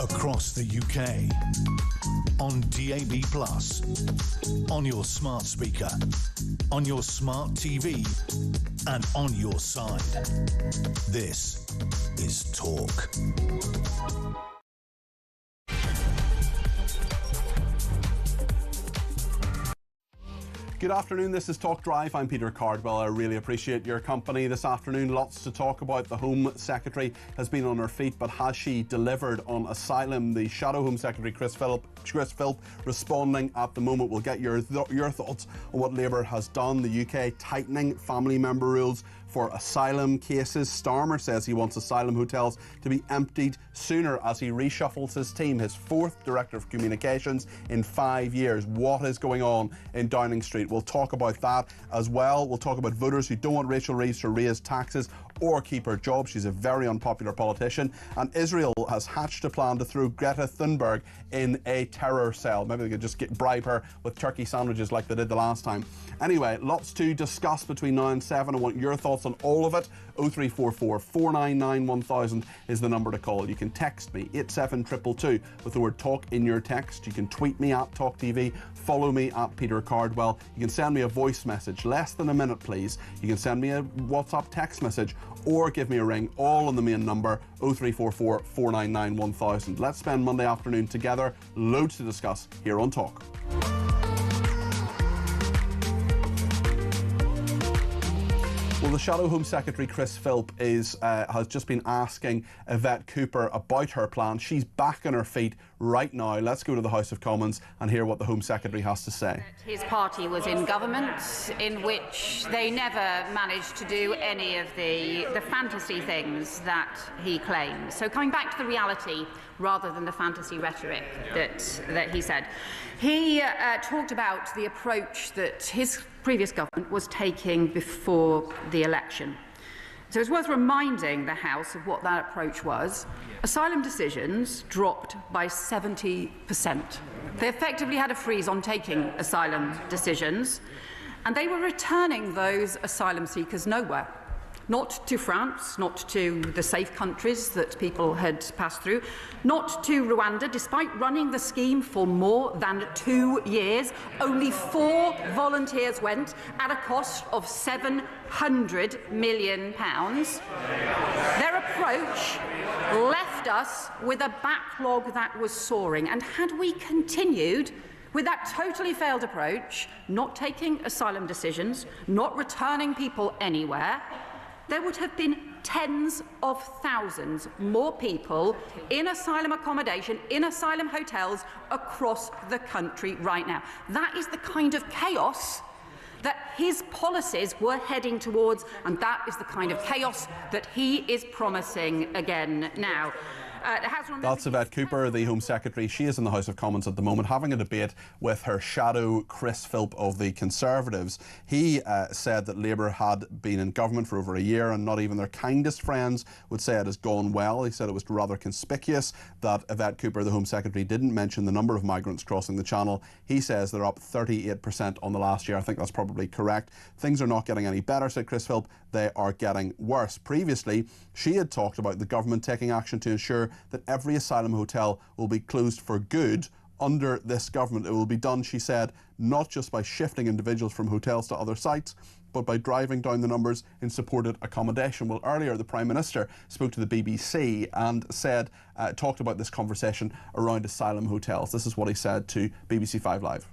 across the UK, on DAB+, on your smart speaker, on your smart TV, and on your side. This is Talk. Good afternoon, this is Talk Drive. I'm Peter Cardwell. I really appreciate your company this afternoon. Lots to talk about. The Home Secretary has been on her feet, but has she delivered on asylum? The Shadow Home Secretary, Chris Philp, responding at the moment. We'll get your thoughts on what Labour has done. The UK tightening family member rules for asylum cases. Starmer says he wants asylum hotels to be emptied sooner as he reshuffles his team, his fourth Director of Communications in 5 years. What is going on in Downing Street? We'll talk about that as well. We'll talk about voters who don't want Rachel Reeves to raise taxes or keep her job. She's a very unpopular politician. And Israel has hatched a plan to throw Greta Thunberg in a terror cell. Maybe they could just bribe her with turkey sandwiches like they did the last time. Anyway, lots to discuss between now and 7. I want your thoughts on all of it. 0344 499 1000 is the number to call. You can text me 87222 with the word talk in your text. You can tweet me at talkTV. Follow me at Peter Cardwell. You can send me a voice message, less than a minute please. You can send me a WhatsApp text message or give me a ring, all on the main number 0344 499 1000. Let's spend Monday afternoon together. Loads to discuss here on Talk. Well, the Shadow Home Secretary, Chris Philp, has just been asking Yvette Cooper about her plan. She's back on her feet right now. Let's go to the House of Commons and hear what the Home Secretary has to say. His party was in government in which they never managed to do any of the fantasy things that he claims. So coming back to the reality rather than the fantasy rhetoric that he said. He talked about the approach that his previous government was taking before the election. So it's worth reminding the House of what that approach was. Asylum decisions dropped by 70%. They effectively had a freeze on taking asylum decisions, and they were returning those asylum seekers nowhere. Not to France, not to the safe countries that people had passed through, not to Rwanda, despite running the scheme for more than 2 years. Only 4 volunteers went at a cost of £700 million. Their approach left us with a backlog that was soaring, and had we continued with that totally failed approach, not taking asylum decisions, not returning people anywhere, there would have been tens of thousands more people in asylum accommodation, in asylum hotels across the country right now. That is the kind of chaos that his policies were heading towards, and that is the kind of chaos that he is promising again now. That's Yvette Cooper, the Home Secretary. She is in the House of Commons at the moment having a debate with her shadow, Chris Philp of the Conservatives. He said that Labour had been in government for over a year and not even their kindest friends would say it has gone well. He said it was rather conspicuous that Yvette Cooper, the Home Secretary, didn't mention the number of migrants crossing the Channel. He says they're up 38% on the last year. I think that's probably correct. Things are not getting any better, said Chris Philp. They are getting worse. Previously, she had talked about the government taking action to ensure that every asylum hotel will be closed for good under this government. It will be done, she said, not just by shifting individuals from hotels to other sites, but by driving down the numbers in supported accommodation. Well, earlier the Prime Minister spoke to the BBC and said, talked about this conversation around asylum hotels. This is what he said to BBC 5 Live.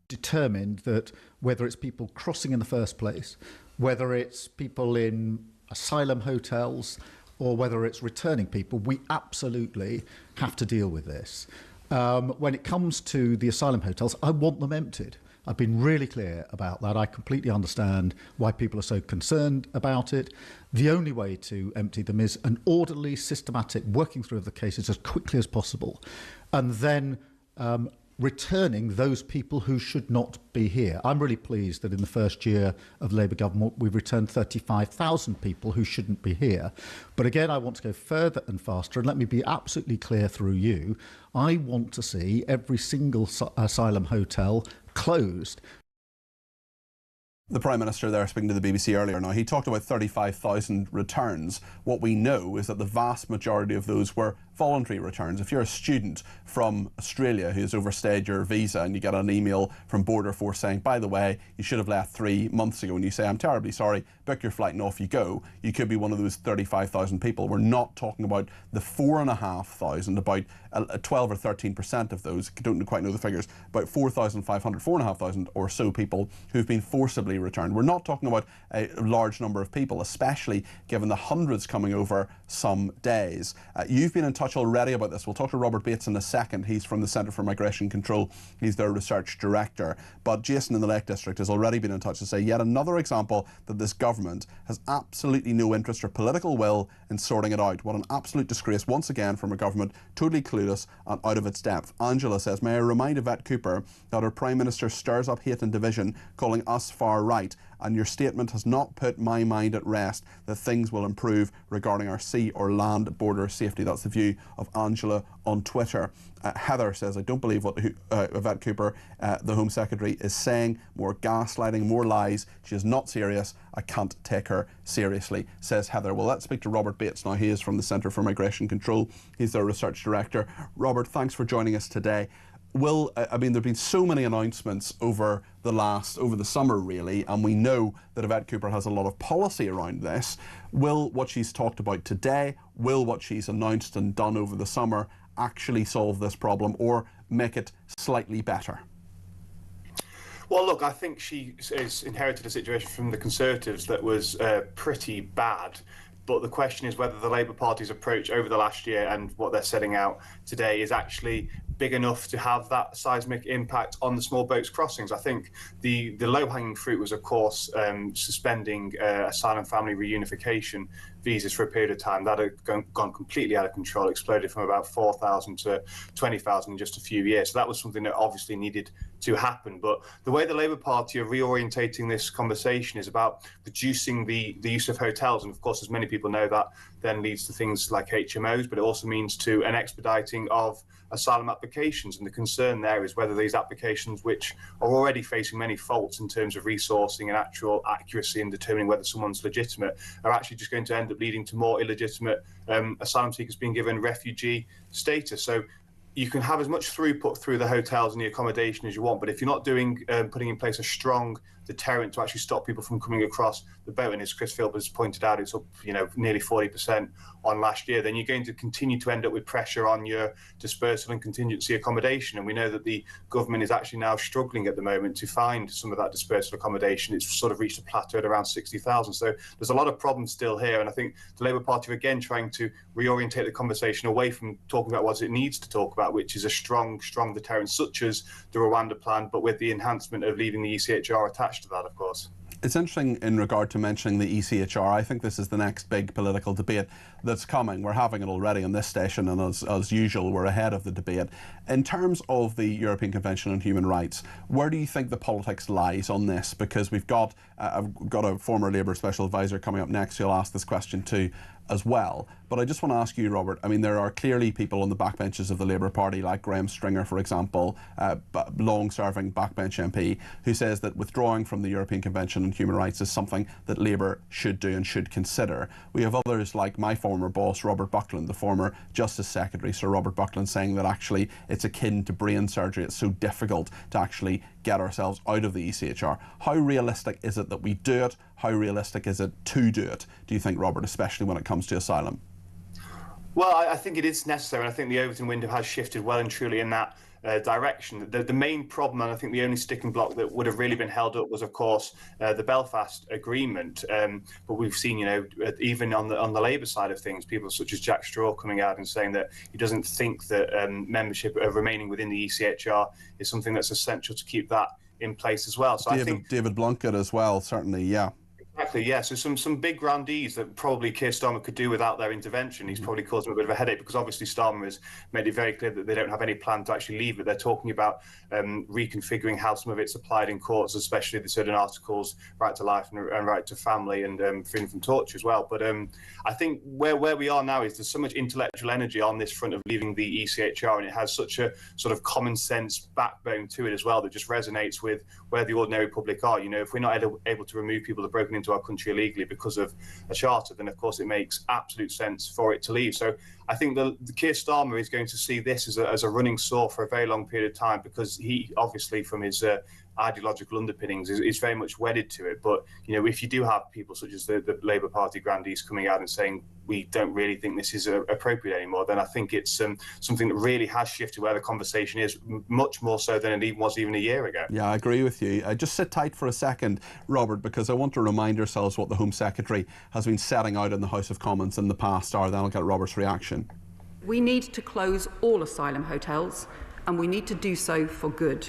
Determined that whether it's people crossing in the first place, whether it's people in asylum hotels, or whether it's returning people, we absolutely have to deal with this. When it comes to the asylum hotels, I want them emptied. I've been really clear about that. I completely understand why people are so concerned about it. The only way to empty them is an orderly, systematic working through of the cases as quickly as possible, and then returning those people who should not be here. I'm really pleased that in the first year of Labour government we've returned 35,000 people who shouldn't be here. But again, I want to go further and faster, and let me be absolutely clear through you. I want to see every single asylum hotel closed. The Prime Minister there speaking to the BBC earlier. Now, he talked about 35,000 returns. What we know is that the vast majority of those were voluntary returns. If you're a student from Australia who's overstayed your visa and you get an email from Border Force saying, by the way, you should have left 3 months ago, and you say, I'm terribly sorry, book your flight and off you go, you could be one of those 35,000 people. We're not talking about the 4,500, about 12 or 13% of those, don't quite know the figures, about 4,500, 4,500 or so people who've been forcibly returned. We're not talking about a large number of people, especially given the hundreds coming over some days. You've been in touch already about this. We'll talk to Robert Bates in a second. He's from the Centre for Migration Control. He's their research director. But Jason in the Lake District has already been in touch to say yet another example that this government has absolutely no interest or political will in sorting it out. What an absolute disgrace once again from a government totally clueless and out of its depth. Angela says, may I remind Yvette Cooper that our Prime Minister stirs up hate and division, calling us far right, and your statement has not put my mind at rest that things will improve regarding our sea or land border safety. That's the view of Angela on Twitter. Heather says, I don't believe what Yvette Cooper, the Home Secretary, is saying. More gaslighting, more lies. She is not serious. I can't take her seriously, says Heather. Well, let's speak to Robert Bates now. He is from the Centre for Migration Control. He's their research director. Robert, thanks for joining us today. Will, I mean, there have been so many announcements over the summer, really, and we know that Yvette Cooper has a lot of policy around this. Will what she's talked about today, will what she's announced and done over the summer actually solve this problem or make it slightly better? Well, look, I think she has inherited a situation from the Conservatives that was pretty bad. But the question is whether the Labour Party's approach over the last year and what they're setting out today is actually big enough to have that seismic impact on the small boats crossings. I think the low-hanging fruit was, of course, suspending asylum family reunification visas for a period of time. That had gone completely out of control, exploded from about 4,000 to 20,000 in just a few years. So that was something that obviously needed to happen. But the way the Labour Party are reorientating this conversation is about reducing the use of hotels. And of course, as many people know, that then leads to things like HMOs, but it also means to an expediting of asylum applications. And the concern there is whether these applications, which are already facing many faults in terms of resourcing and actual accuracy in determining whether someone's legitimate, are actually just going to end up leading to more illegitimate asylum seekers being given refugee status. So you can have as much throughput through the hotels and the accommodation as you want, but if you're not putting in place a strong deterrent to actually stop people from coming across the boat, and as Chris Philp has pointed out, it's up nearly 40% on last year, then you're going to continue to end up with pressure on your dispersal and contingency accommodation. And we know that the government is actually now struggling at the moment to find some of that dispersal accommodation. It's sort of reached a plateau at around 60,000. So there's a lot of problems still here, and I think the Labour Party are again trying to reorientate the conversation away from talking about what it needs to talk about, which is a strong deterrent such as the Rwanda plan, but with the enhancement of leaving the ECHR attached to that, of course. It's interesting in regard to mentioning the ECHR. I think this is the next big political debate that's coming. We're having it already on this station, and as usual, we're ahead of the debate. In terms of the European Convention on Human Rights, where do you think the politics lies on this? Because I've got a former Labour Special Advisor coming up next who'll ask this question too as well. But I just want to ask you, Robert, I mean, there are clearly people on the backbenches of the Labour Party, like Graham Stringer, for example, long-serving backbench MP, who says that withdrawing from the European Convention on Human Rights is something that Labour should do and should consider. We have others like my former boss, Robert Buckland, the former Justice Secretary, Sir Robert Buckland, saying that actually it's akin to brain surgery. It's so difficult to actually get ourselves out of the ECHR. How realistic is it that we do it? How realistic is it to do it, do you think, Robert, especially when it comes to asylum? Well, I think it is necessary, and I think the Overton window has shifted well and truly in that direction. The main problem, and I think the only sticking block that would have really been held up was, of course, the Belfast Agreement. But we've seen, even on the Labour side of things, people such as Jack Straw coming out and saying that he doesn't think that membership remaining within the ECHR is something that's essential to keep that in place as well. So I think David Blunkett as well, certainly, yeah. Exactly, yeah. So some big grandees that probably Keir Starmer could do without their intervention. He's probably caused them a bit of a headache because obviously Starmer has made it very clear that they don't have any plan to actually leave it. They're talking about reconfiguring how some of it's applied in courts, especially the certain articles, right to life and right to family and freedom from torture as well. But I think where we are now is there's so much intellectual energy on this front of leaving the ECHR, and it has such a sort of common sense backbone to it as well that just resonates with where the ordinary public are. If we're not able to remove people that have broken into into our country illegally because of a charter, then of course it makes absolute sense for it to leave. So I think the Keir Starmer is going to see this as a running sore for a very long period of time, because he obviously, from his ideological underpinnings, is very much wedded to it. But if you do have people such as the Labour Party grandees coming out and saying we don't really think this is appropriate anymore, then I think it's something that really has shifted where the conversation is, much more so than it even was even a year ago. Yeah, I agree with you. Just sit tight for a second, Robert, because I want to remind ourselves what the Home Secretary has been setting out in the House of Commons in the past hour. Then I'll get Robert's reaction. We need to close all asylum hotels, and we need to do so for good.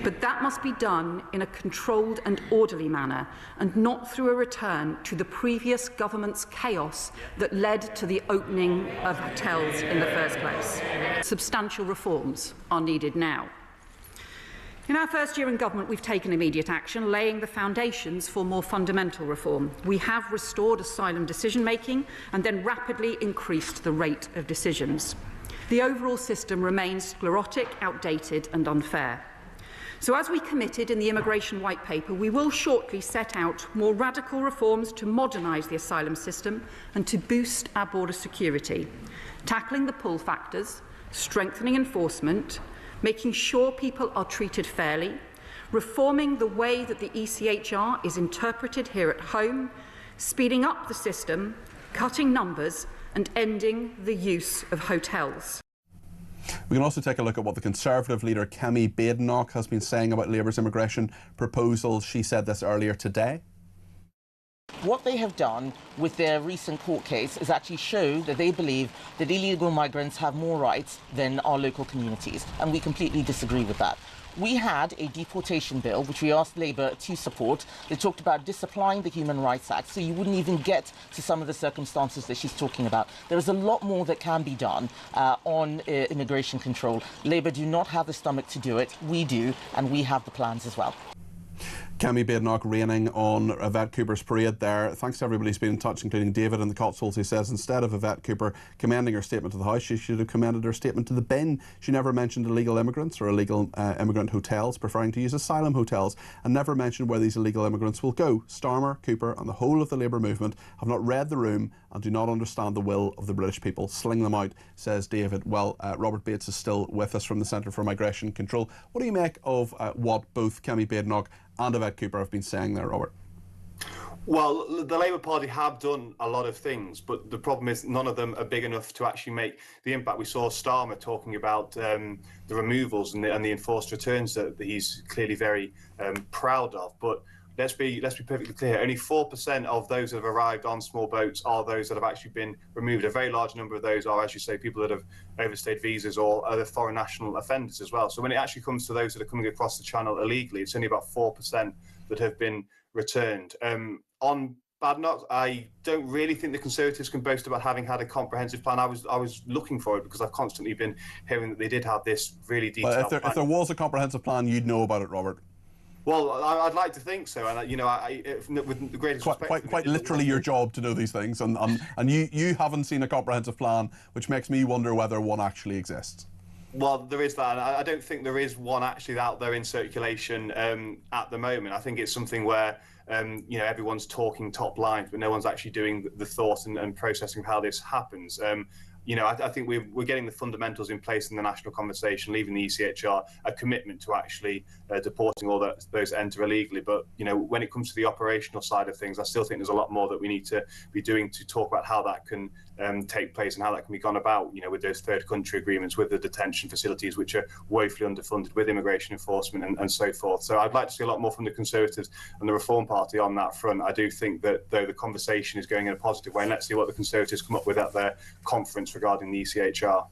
But that must be done in a controlled and orderly manner, and not through a return to the previous government's chaos that led to the opening of hotels in the first place. Substantial reforms are needed now. In our first year in government, we've taken immediate action, laying the foundations for more fundamental reform. We have restored asylum decision-making and then rapidly increased the rate of decisions. The overall system remains sclerotic, outdated and unfair. So, as we committed in the Immigration White Paper, we will shortly set out more radical reforms to modernise the asylum system and to boost our border security, tackling the pull factors, strengthening enforcement, making sure people are treated fairly, reforming the way that the ECHR is interpreted here at home, speeding up the system, cutting numbers and ending the use of hotels. We can also take a look at what the Conservative leader Kemi Badenoch has been saying about Labour's immigration proposals. She said this earlier today. What they have done with their recent court case is actually show that they believe that illegal migrants have more rights than our local communities, and we completely disagree with that. We had a deportation bill, which we asked Labour to support, that talked about disapplying the Human Rights Act, so you wouldn't even get to some of the circumstances that she's talking about. There is a lot more that can be done on immigration control. Labour do not have the stomach to do it. We do, and we have the plans as well. Kemi Badenoch raining on Yvette Cooper's parade there. Thanks to everybody who's been in touch, including David in the Cotswolds, who says instead of Yvette Cooper commending her statement to the House, she should have commended her statement to the bin. She never mentioned illegal immigrants or illegal immigrant hotels, preferring to use asylum hotels, and never mentioned where these illegal immigrants will go. Starmer, Cooper and the whole of the Labour movement have not read the room and do not understand the will of the British people. Sling them out, says David. Well, Robert Bates is still with us from the Centre for Migration Control. What do you make of what both Kemi Badenoch and Yvette Cooper have been saying there, Robert? Well, the Labour Party have done a lot of things, but the problem is none of them are big enough to actually make the impact. We saw Starmer talking about the removals and the enforced returns that he's clearly very proud of. But let's be perfectly clear. Only 4% of those that have arrived on small boats are those that have actually been removed. A very large number of those are, as you say, people that have overstayed visas or other foreign national offenders as well. So when it actually comes to those that are coming across the channel illegally, it's only about 4% that have been returned. On Badenoch, I don't really think the Conservatives can boast about having had a comprehensive plan. I was looking for it because I've constantly been hearing that they did have this really detailed plan. If there was a comprehensive plan, you'd know about it, Robert. Well, I'd like to think so, and with the greatest respect, quite literally your job to know these things, and you haven't seen a comprehensive plan, which makes me wonder whether one actually exists. Well, there is that. I don't think there is one actually out there in circulation at the moment. I think it's something where everyone's talking top lines, but no one's actually doing the thought and processing of how this happens. I think we're getting the fundamentals in place in the national conversation, leaving the ECHR a commitment to actually deporting all those that enter illegally. But, when it comes to the operational side of things, I still think there's a lot more that we need to be doing to talk about how that can take place and how that can be gone about, with those third country agreements, with the detention facilities, which are woefully underfunded, with immigration enforcement and so forth. So I'd like to see a lot more from the Conservatives and the Reform Party on that front. I do think that, though, the conversation is going in a positive way, and let's see what the Conservatives come up with at their conference regarding the ECHR.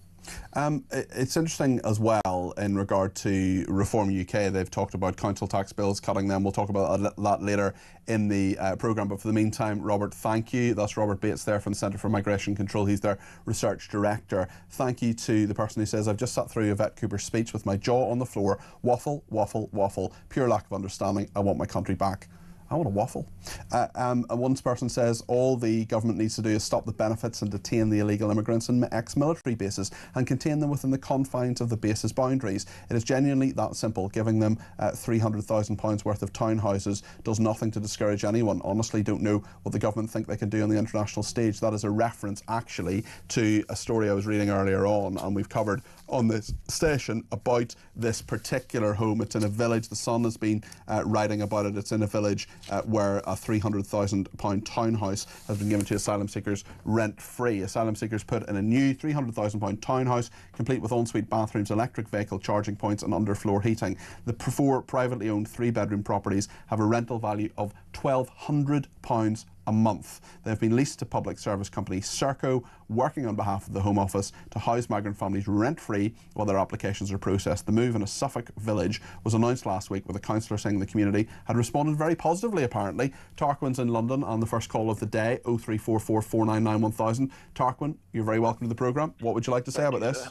It's interesting as well in regard to Reform UK. They've talked about council tax bills, cutting them. We'll talk about that later in the programme. But for the meantime, Robert, thank you. That's Robert Bates there from the Centre for Migration Control. He's their research director. Thank you to the person who says, I've just sat through Yvette Cooper's speech with my jaw on the floor. Waffle, waffle, waffle. Pure lack of understanding. I want my country back. I want a waffle. And one person says all the government needs to do is stop the benefits and detain the illegal immigrants in ex-military bases and contain them within the confines of the base's boundaries. It is genuinely that simple. Giving them £300,000 worth of townhouses does nothing to discourage anyone. Honestly, don't know what the government think they can do on the international stage. That is a reference, actually, to a story I was reading earlier on, and we've covered on this station about this particular home. It's in a village. The Sun has been writing about it. It's in a village where a £300,000 townhouse has been given to asylum seekers rent-free. Asylum seekers put in a new £300,000 townhouse, complete with ensuite bathrooms, electric vehicle charging points and underfloor heating. The four privately owned three-bedroom properties have a rental value of £1,200 a month. They have been leased to public service company Serco, working on behalf of the Home Office to house migrant families rent-free while their applications are processed. The move in a Suffolk village was announced last week, with a councillor saying the community had responded very positively, apparently. Tarquin's in London on the first call of the day, 0344 499 1000. Tarquin, you're very welcome to the programme. What would you like to say about this?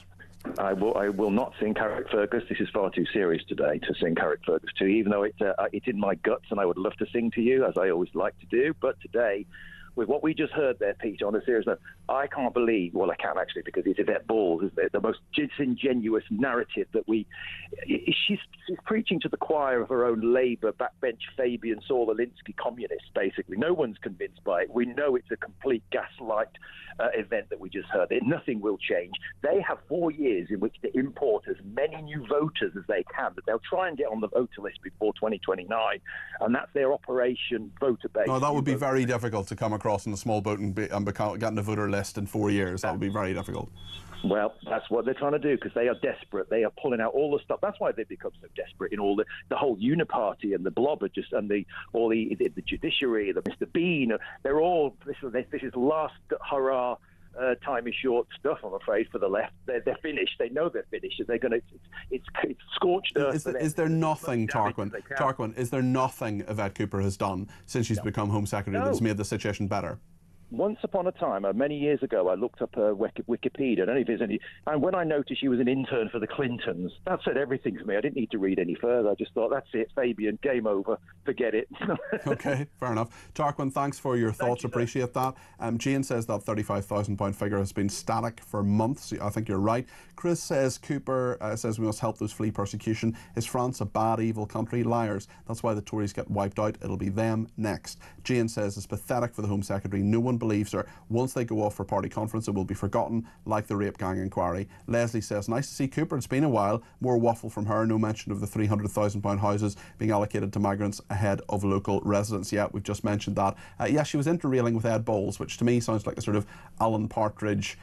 I will not sing Carrickfergus. This is far too serious today to sing Carrickfergus to, even though it's in my guts and I would love to sing to you, as I always like to do. But today, with what we just heard there, Peter, on a serious note, I can't believe, well, I can actually, because it's about balls, isn't it? The most disingenuous narrative that she's preaching to the choir of her own Labour backbench Fabian Saul Alinsky communists, basically. No one's convinced by it. We know it's a complete gaslight event that we just heard. Nothing will change. They have 4 years in which to import as many new voters as they can, that they'll try and get on the voter list before 2029, and that's their operation voter base. No, that would be very difficult to come across in a small boat and get on the voter list in 4 years. That would be very difficult. Well, that's what they're trying to do, because they are desperate. They are pulling out all the stuff. That's why they've become so desperate in all the whole uniparty and the blob and the judiciary, the Mr. Bean. They're all this is last hurrah. Time is short stuff, I'm afraid, for the left. They're finished. They know they're finished. They're going to. It's scorched earth. Is there nothing, Tarquin? Is there nothing Yvette Cooper has done since she's become Home Secretary that's made the situation better? Once upon a time, many years ago, I looked up her Wikipedia. I don't know if there's any. And when I noticed she was an intern for the Clintons, that said everything to me. I didn't need to read any further. I just thought, that's it, Fabian, game over, forget it. Okay, fair enough. Tarquin, thanks for your thoughts. Appreciate that. Jane says that £35,000 figure has been static for months. I think you're right. Chris says Cooper says we must help those flee persecution. Is France a bad, evil country? Liars. That's why the Tories get wiped out. It'll be them next. Jane says it's pathetic for the Home Secretary. No one believes her. Once they go off for party conference, it will be forgotten, like the rape gang inquiry. Leslie says, nice to see Cooper. It's been a while. More waffle from her. No mention of the £300,000 houses being allocated to migrants ahead of local residents. Yeah, we've just mentioned that. Yeah, she was interrailing with Ed Balls, which to me sounds like a sort of Alan Partridge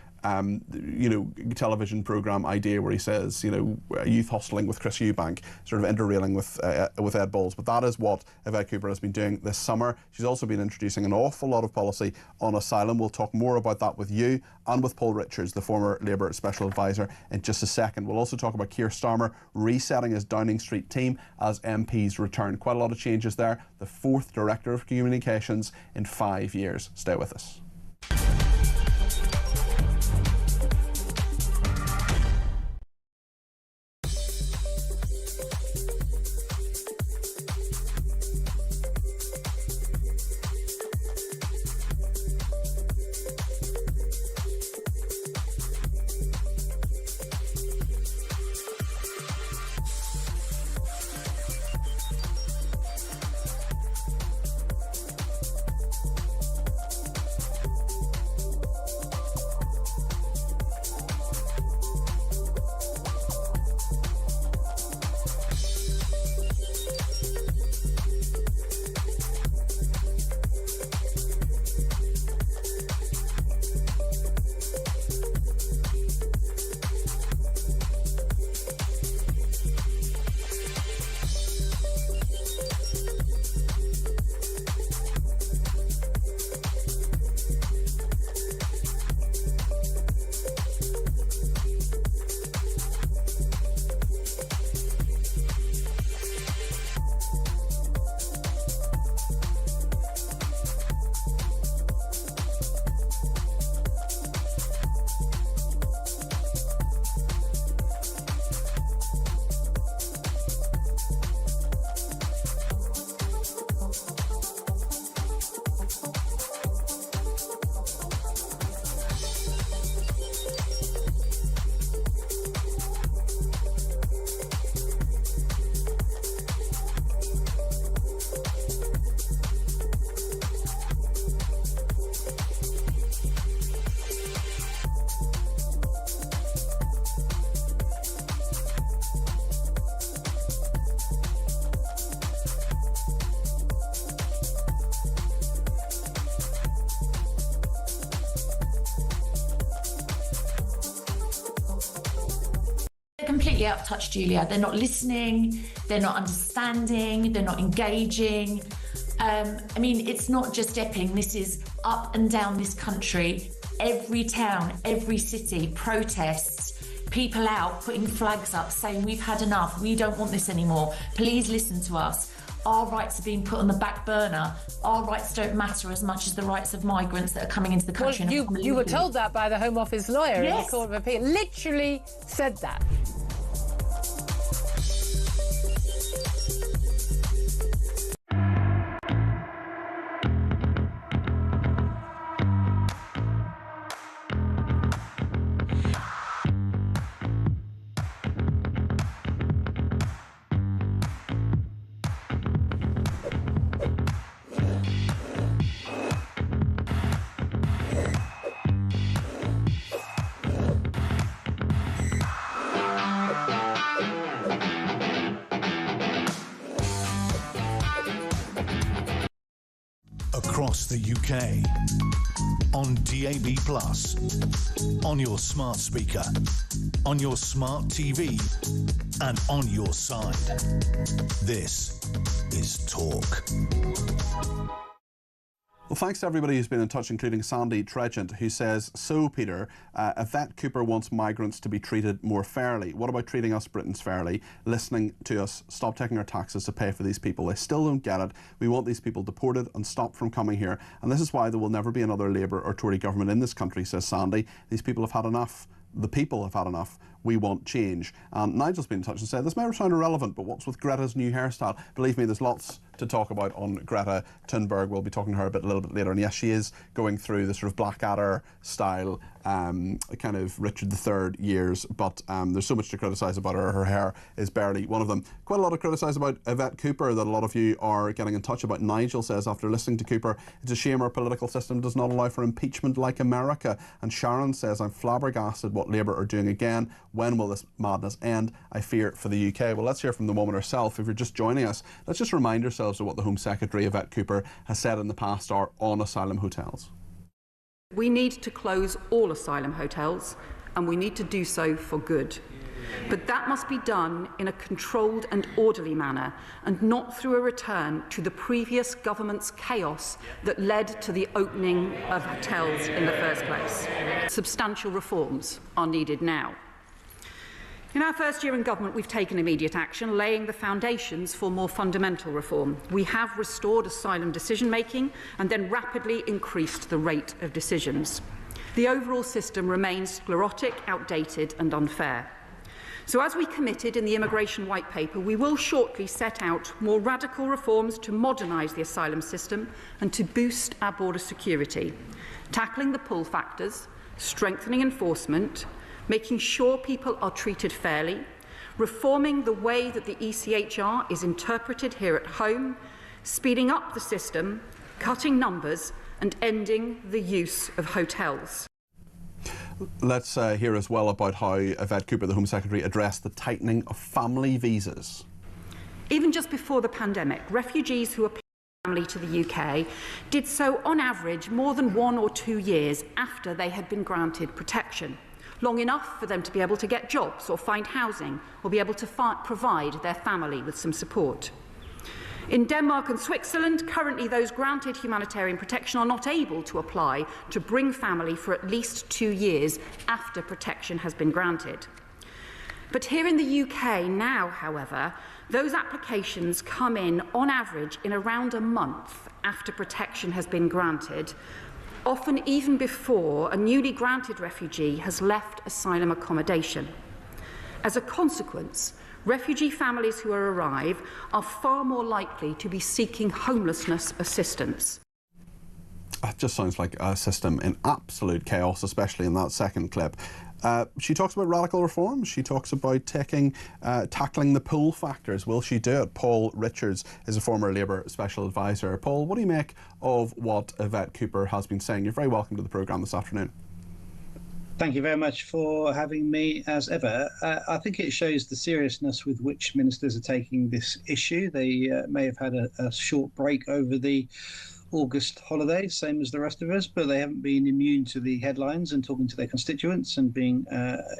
television programme idea, where he says, youth hostling with Chris Eubank, sort of interrailing with Ed Balls. But that is what Yvette Cooper has been doing this summer. She's also been introducing an awful lot of policy on asylum. We'll talk more about that with you and with Paul Richards, the former Labour Special Advisor, in just a second. We'll also talk about Keir Starmer resetting his Downing Street team as MPs return. Quite a lot of changes there. The fourth Director of Communications in 5 years. Stay with us. completely out of touch, Julia. They're not listening, they're not understanding, they're not engaging. I mean, it's not just Epping, this is up and down this country. Every town, every city, protests, people out putting flags up saying we've had enough, we don't want this anymore, please listen to us. Our rights are being put on the back burner. Our rights don't matter as much as the rights of migrants that are coming into the country. Well, you were told that by the Home Office lawyer in the Court of Appeal. Literally said that. Across the UK, on DAB+, on your smart speaker, on your smart TV, and on your side. This is Talk. Well, thanks to everybody who's been in touch, including Sandy Tregent, who says, so, Peter, Yvette Cooper wants migrants to be treated more fairly. What about treating us Britons fairly, listening to us, stop taking our taxes to pay for these people? They still don't get it. We want these people deported and stopped from coming here. And this is why there will never be another Labour or Tory government in this country, says Sandy. These people have had enough. The people have had enough. We want change. And Nigel's been in touch and said, this may sound irrelevant, but what's with Greta's new hairstyle? Believe me, there's lots to talk about on Greta Thunberg. We'll be talking to her a little bit later. And yes, she is going through the sort of Blackadder style, kind of Richard III years, but there's so much to criticise about her. Her hair is barely one of them. Quite a lot to criticise about Yvette Cooper that a lot of you are getting in touch about. Nigel says, after listening to Cooper, it's a shame our political system does not allow for impeachment like America. And Sharon says, I'm flabbergasted what Labour are doing again. When will this madness end? I fear for the UK. Well, let's hear from the woman herself. If you're just joining us, let's just remind ourselves of what the Home Secretary, Yvette Cooper, has said in the past on asylum hotels. We need to close all asylum hotels, and we need to do so for good. But that must be done in a controlled and orderly manner, and not through a return to the previous government's chaos that led to the opening of hotels in the first place. Substantial reforms are needed now. In our first year in government, we've taken immediate action, laying the foundations for more fundamental reform. We have restored asylum decision-making and then rapidly increased the rate of decisions. The overall system remains sclerotic, outdated and unfair. So as we committed in the Immigration White Paper, we will shortly set out more radical reforms to modernise the asylum system and to boost our border security, tackling the pull factors, strengthening enforcement, making sure people are treated fairly, reforming the way that the ECHR is interpreted here at home, speeding up the system, cutting numbers and ending the use of hotels. Let's hear as well about how Yvette Cooper, the Home Secretary, addressed the tightening of family visas. Even just before the pandemic, refugees who applied family to the UK did so on average more than 1 or 2 years after they had been granted protection. Long enough for them to be able to get jobs or find housing or be able to provide their family with some support. In Denmark and Switzerland, currently those granted humanitarian protection are not able to apply to bring family for at least 2 years after protection has been granted. But here in the UK now, however, those applications come in on average in around a month after protection has been granted, often even before a newly granted refugee has left asylum accommodation. As a consequence, refugee families who arrive are far more likely to be seeking homelessness assistance. That just sounds like a system in absolute chaos, especially in that second clip. She talks about radical reform. She talks about tackling the pull factors. Will she do it? Paul Richards is a former Labour Special Advisor. Paul, what do you make of what Yvette Cooper has been saying? You're very welcome to the programme this afternoon. Thank you very much for having me, as ever. I think it shows the seriousness with which ministers are taking this issue. They may have had a short break over the August holidays, same as the rest of us, but they haven't been immune to the headlines and talking to their constituents and being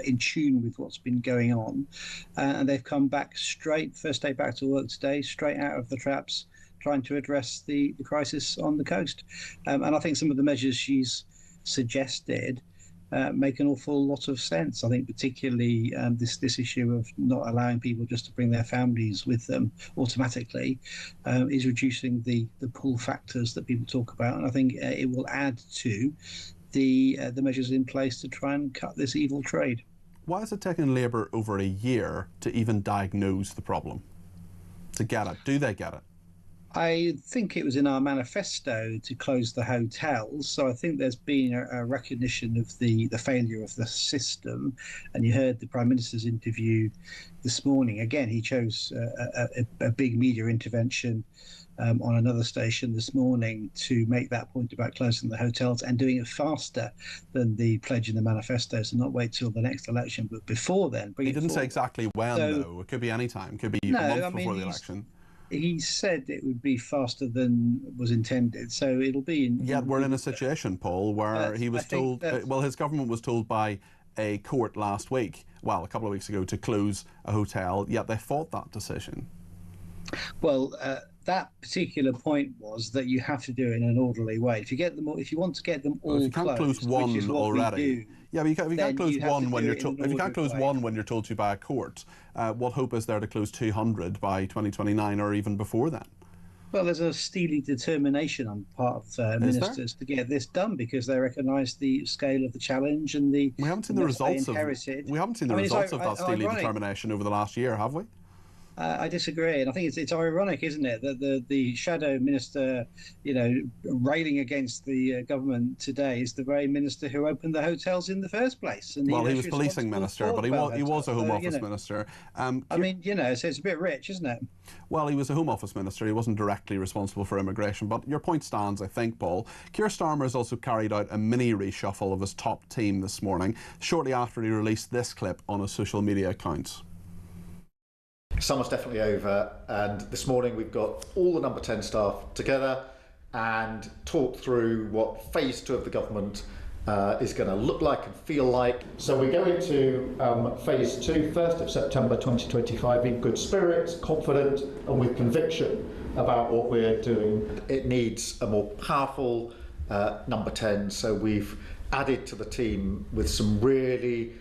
in tune with what's been going on. And they've come back straight, first day back to work today, straight out of the traps, trying to address the crisis on the coast. And I think some of the measures she's suggested make an awful lot of sense. I think particularly this issue of not allowing people just to bring their families with them automatically is reducing the pull factors that people talk about, and I think it will add to the measures in place to try and cut this evil trade. Why has it taken Labour over a year to even diagnose the problem? To get it? Do they get it? I think it was in our manifesto to close the hotels, so I think there's been a recognition of the failure of the system. And you heard the Prime Minister's interview this morning. Again, he chose a big media intervention on another station this morning to make that point about closing the hotels and doing it faster than the pledge in the manifesto, so not wait till the next election, but before then. He didn't say exactly when, though. It could be any time. It could be a month before the election. He said it would be faster than was intended, so it'll be in... Yet we're in a situation, Paul, where he was told... well, his government was told by a court last week, well, a couple of weeks ago, to close a hotel, yet they fought that decision. Well, that particular point was that you have to do it in an orderly way. If you want to get them all if you can't close one already... Yeah, but if you can't close one when you're told, if you can't close one when you're told to by a court, what hope is there to close 200 by 2029 or even before then? Well, there's a steely determination on part of ministers to get this done because they recognise the scale of the challenge and the. We haven't seen the results of. We haven't seen the results of that steely determination over the last year, have we? I disagree, and I think it's ironic, isn't it, that the shadow minister, railing against the government today is the very minister who opened the hotels in the first place. And well, he was policing minister, but he was a Home Office minister. So it's a bit rich, isn't it? Well, he was a Home Office minister. He wasn't directly responsible for immigration, but your point stands, I think, Paul. Keir Starmer has also carried out a mini reshuffle of his top team this morning, shortly after he released this clip on his social media accounts. Summer's definitely over, and this morning we've got all the number 10 staff together and talked through what phase 2 of the government is going to look like and feel like. So we go into phase 2, 1st of September 2025, in good spirits, confident and with conviction about what we're doing. It needs a more powerful number 10, so we've added to the team with some really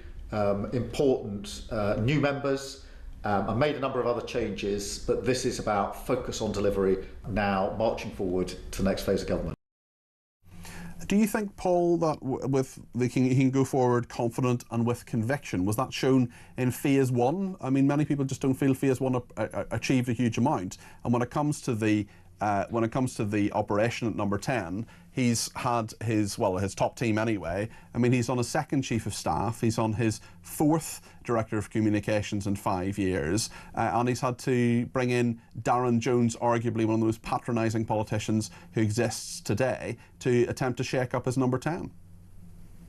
important new members. I made a number of other changes, but this is about focus on delivery now, marching forward to the next phase of government. Do you think, Paul, that he can go forward confident and with conviction? Was that shown in phase 1? I mean, many people just don't feel phase 1 achieved a huge amount, and when it comes to the operation at number 10, he's had his top team anyway. I mean, he's on his 2nd chief of staff, he's on his 4th director of communications in 5 years, and he's had to bring in Darren Jones, arguably one of the most patronising politicians who exists today, to attempt to shake up his number 10.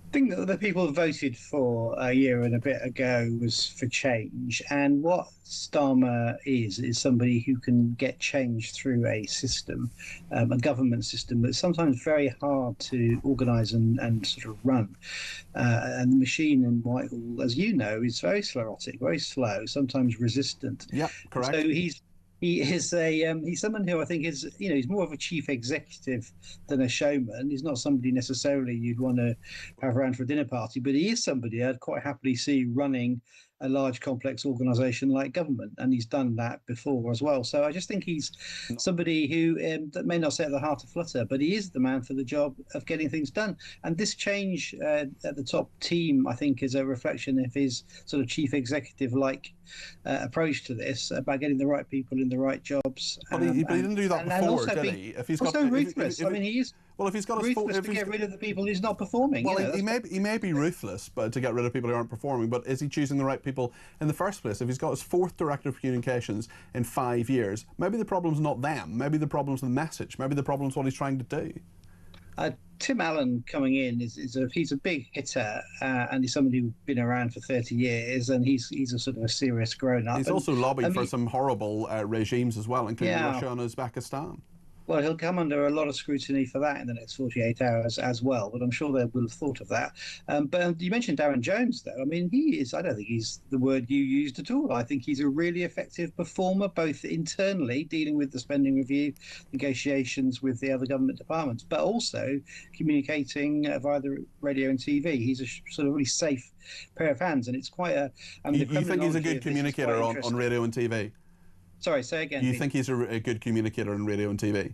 I think that the people voted for a year and a bit ago was for change, and what Starmer is somebody who can get change through a system, a government system that's sometimes very hard to organise and sort of run. And the machine in Whitehall, as you know, is very sclerotic, very slow, sometimes resistant. Yeah, correct. So he's someone who I think is, he's more of a chief executive than a showman. He's not somebody necessarily you'd want to have around for a dinner party, but he is somebody I'd quite happily see running a large complex organisation like government, and he's done that before as well. So I just think he's somebody who that may not sit at the heart of Flutter, but he is the man for the job of getting things done. And this change at the top team, I think, is a reflection of his sort of chief executive-like approach to this, about getting the right people in the right jobs. But he didn't do that before, did he? If he's also ruthless. I mean, he is. Well, if he's got ruthless to get rid of the people who's not performing. Well, he may be ruthless, but to get rid of people who aren't performing. But is he choosing the right people in the first place? If he's got his 4th director of communications in 5 years, maybe the problem's not them. Maybe the problem's the message. Maybe the problem's what he's trying to do. Tim Allen coming in he's a big hitter, and he's somebody who's been around for 30 years, and he's a sort of a serious grown-up. He's also lobbied for some horrible regimes as well, including Russia and Uzbekistan. Well, he'll come under a lot of scrutiny for that in the next 48 hours as well, but I'm sure they will have thought of that. But you mentioned Darren Jones, though. I mean, I don't think he's the word you used at all. I think he's a really effective performer, both internally, dealing with the spending review, negotiations with the other government departments, but also communicating via the radio and TV. He's a sort of really safe pair of hands, and it's quite a... You think he's a good communicator on radio and TV? Sorry, say again. You think he's a good communicator on radio and TV?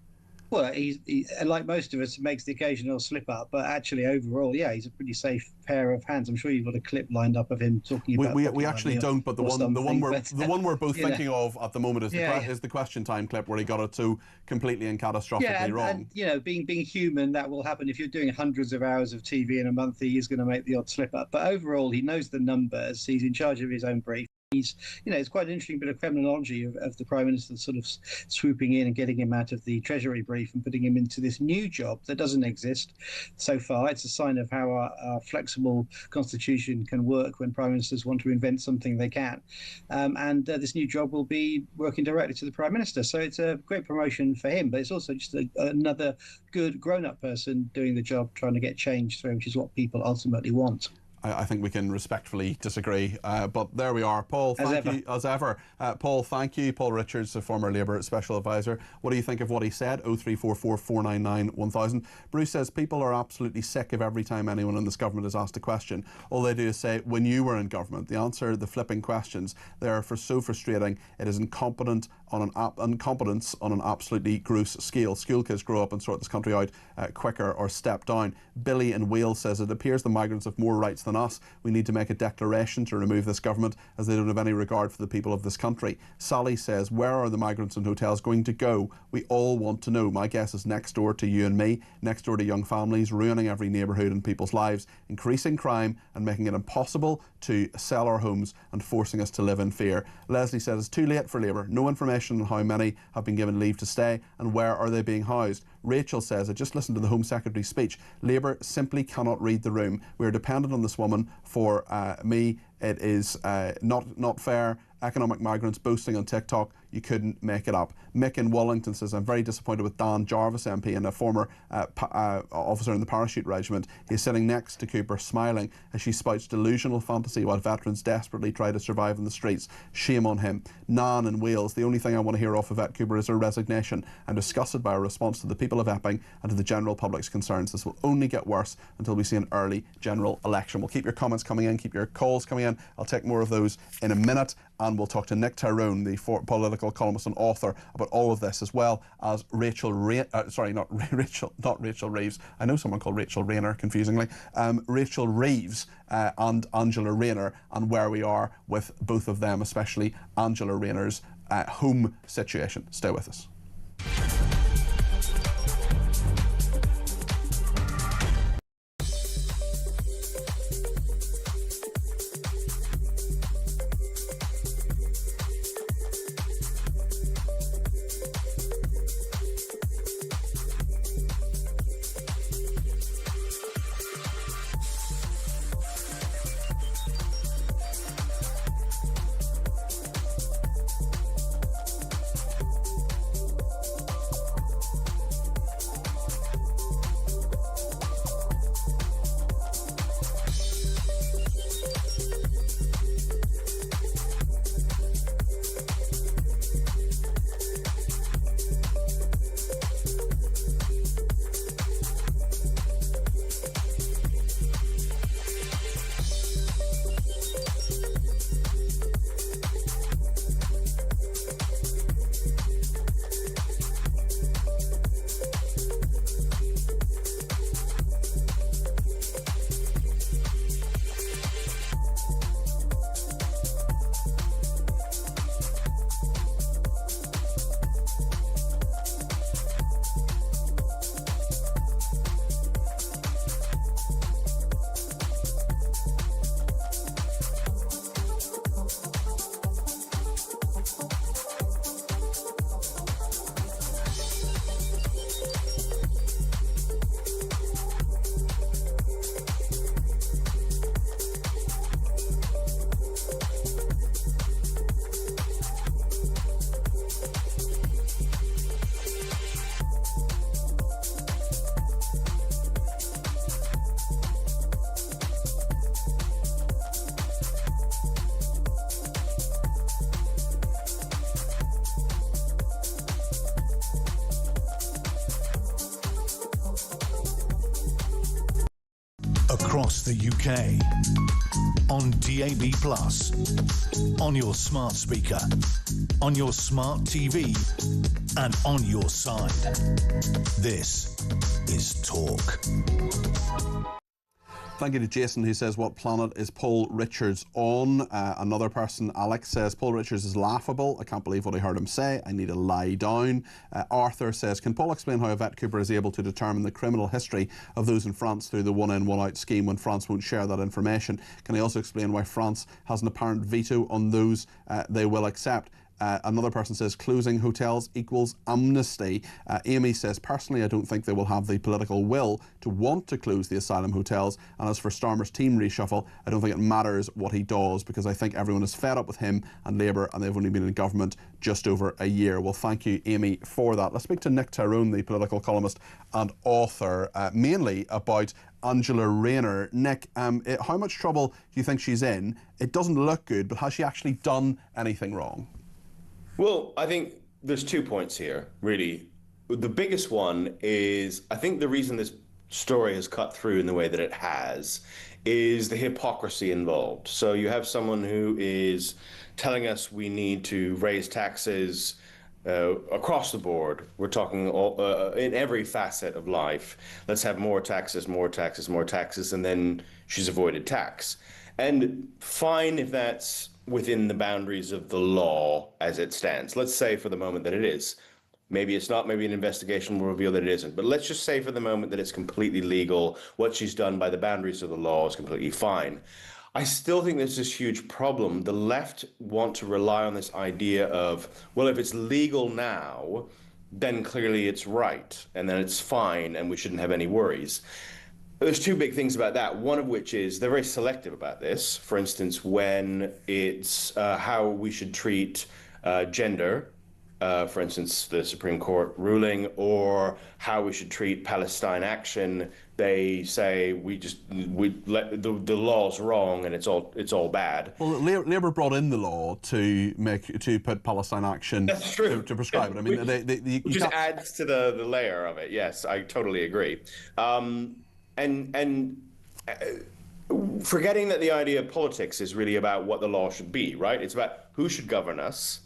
Well, he, like most of us, makes the occasional slip up, but actually, overall, yeah, he's a pretty safe pair of hands. I'm sure you've got a clip lined up of him talking about. We actually don't, but the one we're both thinking of at the moment is the question time clip where he got it so completely and catastrophically wrong. And being human, that will happen. If you're doing hundreds of hours of TV in a month, he is going to make the odd slip up. But overall, he knows the numbers. He's in charge of his own brief. He's, it's quite an interesting bit of criminology of the Prime Minister sort of swooping in and getting him out of the Treasury brief and putting him into this new job that doesn't exist so far. It's a sign of how our flexible constitution can work when Prime Ministers want to invent something they can. And this new job will be working directly to the Prime Minister. So it's a great promotion for him, but it's also just another good grown-up person doing the job, trying to get change through, which is what people ultimately want. I think we can respectfully disagree, but there we are. Paul, thank you as ever. Paul, thank you. Paul Richards, a former Labour Special Advisor. What do you think of what he said? 0344 499 1000. Bruce says people are absolutely sick of every time anyone in this government is asked a question. All they do is say, when you were in government. The answer, the flipping questions, they are so frustrating. It is incompetence on an absolutely gross scale. School kids grow up and sort this country out quicker or step down. Billy in Wales says, it appears the migrants have more rights than us. We need to make a declaration to remove this government as they don't have any regard for the people of this country. Sally says, where are the migrants in hotels going to go? We all want to know. My guess is next door to you and me, next door to young families, ruining every neighbourhood and people's lives, increasing crime and making it impossible to sell our homes and forcing us to live in fear. Leslie says, it's too late for Labour. No information on how many have been given leave to stay and where are they being housed. Rachel says, I just listened to the Home Secretary's speech. Labour simply cannot read the room. We are dependent on this woman. For me, it is not fair. Economic migrants boasting on TikTok, you couldn't make it up. Mick in Wallington says, I'm very disappointed with Dan Jarvis MP and a former officer in the Parachute Regiment. He's sitting next to Cooper smiling as she spouts delusional fantasy while veterans desperately try to survive in the streets. Shame on him. Nan in Wales, the only thing I want to hear off of Yvette Cooper is her resignation. I'm disgusted by her response to the people of Epping and to the general public's concerns. This will only get worse until we see an early general election. We'll keep your comments coming in, keep your calls coming in. I'll take more of those in a minute. And we'll talk to Nick Tyrone, the political columnist and author, about all of this, as well as Rachel Reeves. I know someone called Rachel Rayner, confusingly. Rachel Reeves and Angela Rayner, and where we are with both of them, especially Angela Rayner's home situation. Stay with us. across the UK, on DAB+, on your smart speaker, on your smart TV, and on your side. This is Talk. Thank you to Jason, who says, what planet is Paul Richards on? Another person, Alex, says, Paul Richards is laughable. I can't believe what I heard him say. I need to lie down. Arthur says, can Paul explain how Yvette Cooper is able to determine the criminal history of those in France through the one-in, one-out scheme when France won't share that information? Can he also explain why France has an apparent veto on those they will accept? Another person says closing hotels equals amnesty. Amy says, personally, I don't think they will have the political will to want to close the asylum hotels. And as for Starmer's team reshuffle, I don't think it matters what he does, because I think everyone is fed up with him and Labour, and they've only been in government just over a year. Well, thank you, Amy, for that. Let's speak to Nick Tyrone, the political columnist and author, mainly about Angela Rayner. Nick, how much trouble do you think she's in? It doesn't look good, but has she actually done anything wrong? Well, I think there's 2 points here, really. The biggest one is, I think the reason this story has cut through in the way that it has is the hypocrisy involved. So you have someone who is telling us we need to raise taxes across the board. We're talking in every facet of life. Let's have more taxes, more taxes, more taxes, and then she's avoided tax. And fine if that's within the boundaries of the law as it stands. Let's say for the moment that it is. Maybe it's not, maybe an investigation will reveal that it isn't. But let's just say for the moment that it's completely legal. What she's done by the boundaries of the law is completely fine. I still think there's this huge problem. The left want to rely on this idea of, well, if it's legal now, then clearly it's right, and then it's fine, and we shouldn't have any worries. There's 2 big things about that, one of which is they're very selective about this. For instance, when it's how we should treat gender, for instance, the Supreme Court ruling, or how we should treat Palestine action, they say we let the law's wrong and it's all bad. Well, Labour brought in the law to put Palestine action. That's true. To prescribe it. I mean, which just adds to the layer of it. Yes, I totally agree. And forgetting that the idea of politics is really about what the law should be, right? It's about who should govern us,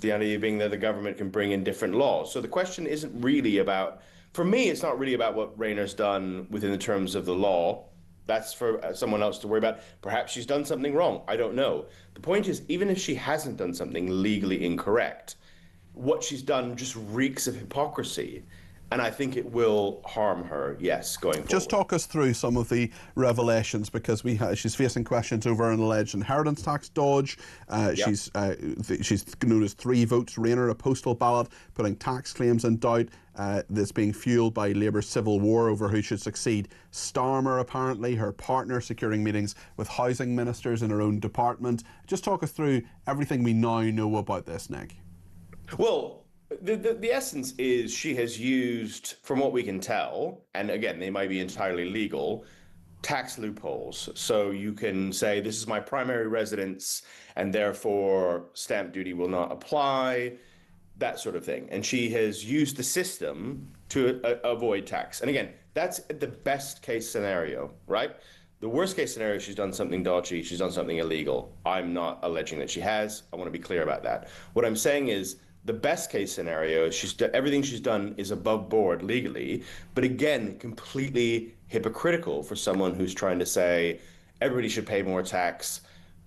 the idea being that the government can bring in different laws. So the question isn't really about, for me, it's not really about what Rayner's done within the terms of the law. That's for someone else to worry about. Perhaps she's done something wrong. I don't know. The point is, even if she hasn't done something legally incorrect, what she's done just reeks of hypocrisy. And I think it will harm her, yes, going forward. Just talk us through some of the revelations, because she's facing questions over an alleged inheritance tax dodge. She's known as 3 votes Rayner, a postal ballot, putting tax claims in doubt. That's being fueled by Labour's civil war over who should succeed Starmer, apparently. Her partner securing meetings with housing ministers in her own department. Just talk us through everything we now know about this, Nick. Well, the essence is she has used, from what we can tell, and again, they might be entirely legal, tax loopholes. So you can say, this is my primary residence, and therefore stamp duty will not apply, that sort of thing. And she has used the system to avoid tax. And again, that's the best case scenario, right? The worst case scenario, she's done something dodgy, she's done something illegal. I'm not alleging that she has. I want to be clear about that. What I'm saying is, the best case scenario is everything she's done is above board legally, but again, completely hypocritical for someone who's trying to say everybody should pay more tax,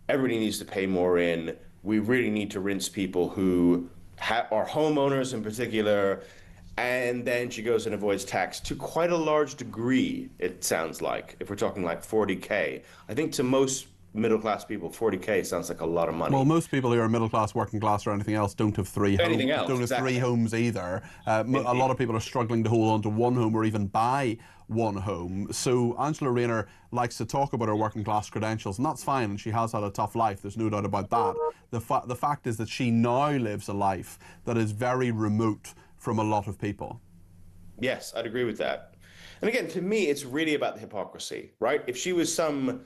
everybody needs to pay more in, we really need to rinse people who are homeowners in particular, and then she goes and avoids tax to quite a large degree, it sounds like, if we're talking like 40K. I think to most middle-class people, 40K sounds like a lot of money. Well, most people who are middle-class, working class or anything else don't have 3 homes. Don't have 3 homes either. A lot of people are struggling to hold on to 1 home or even buy 1 home. So Angela Rayner likes to talk about her working class credentials, and that's fine, and she has had a tough life, there's no doubt about that. The fact is that she now lives a life that is very remote from a lot of people. Yes, I'd agree with that. And again, to me, it's really about the hypocrisy, right? If she was some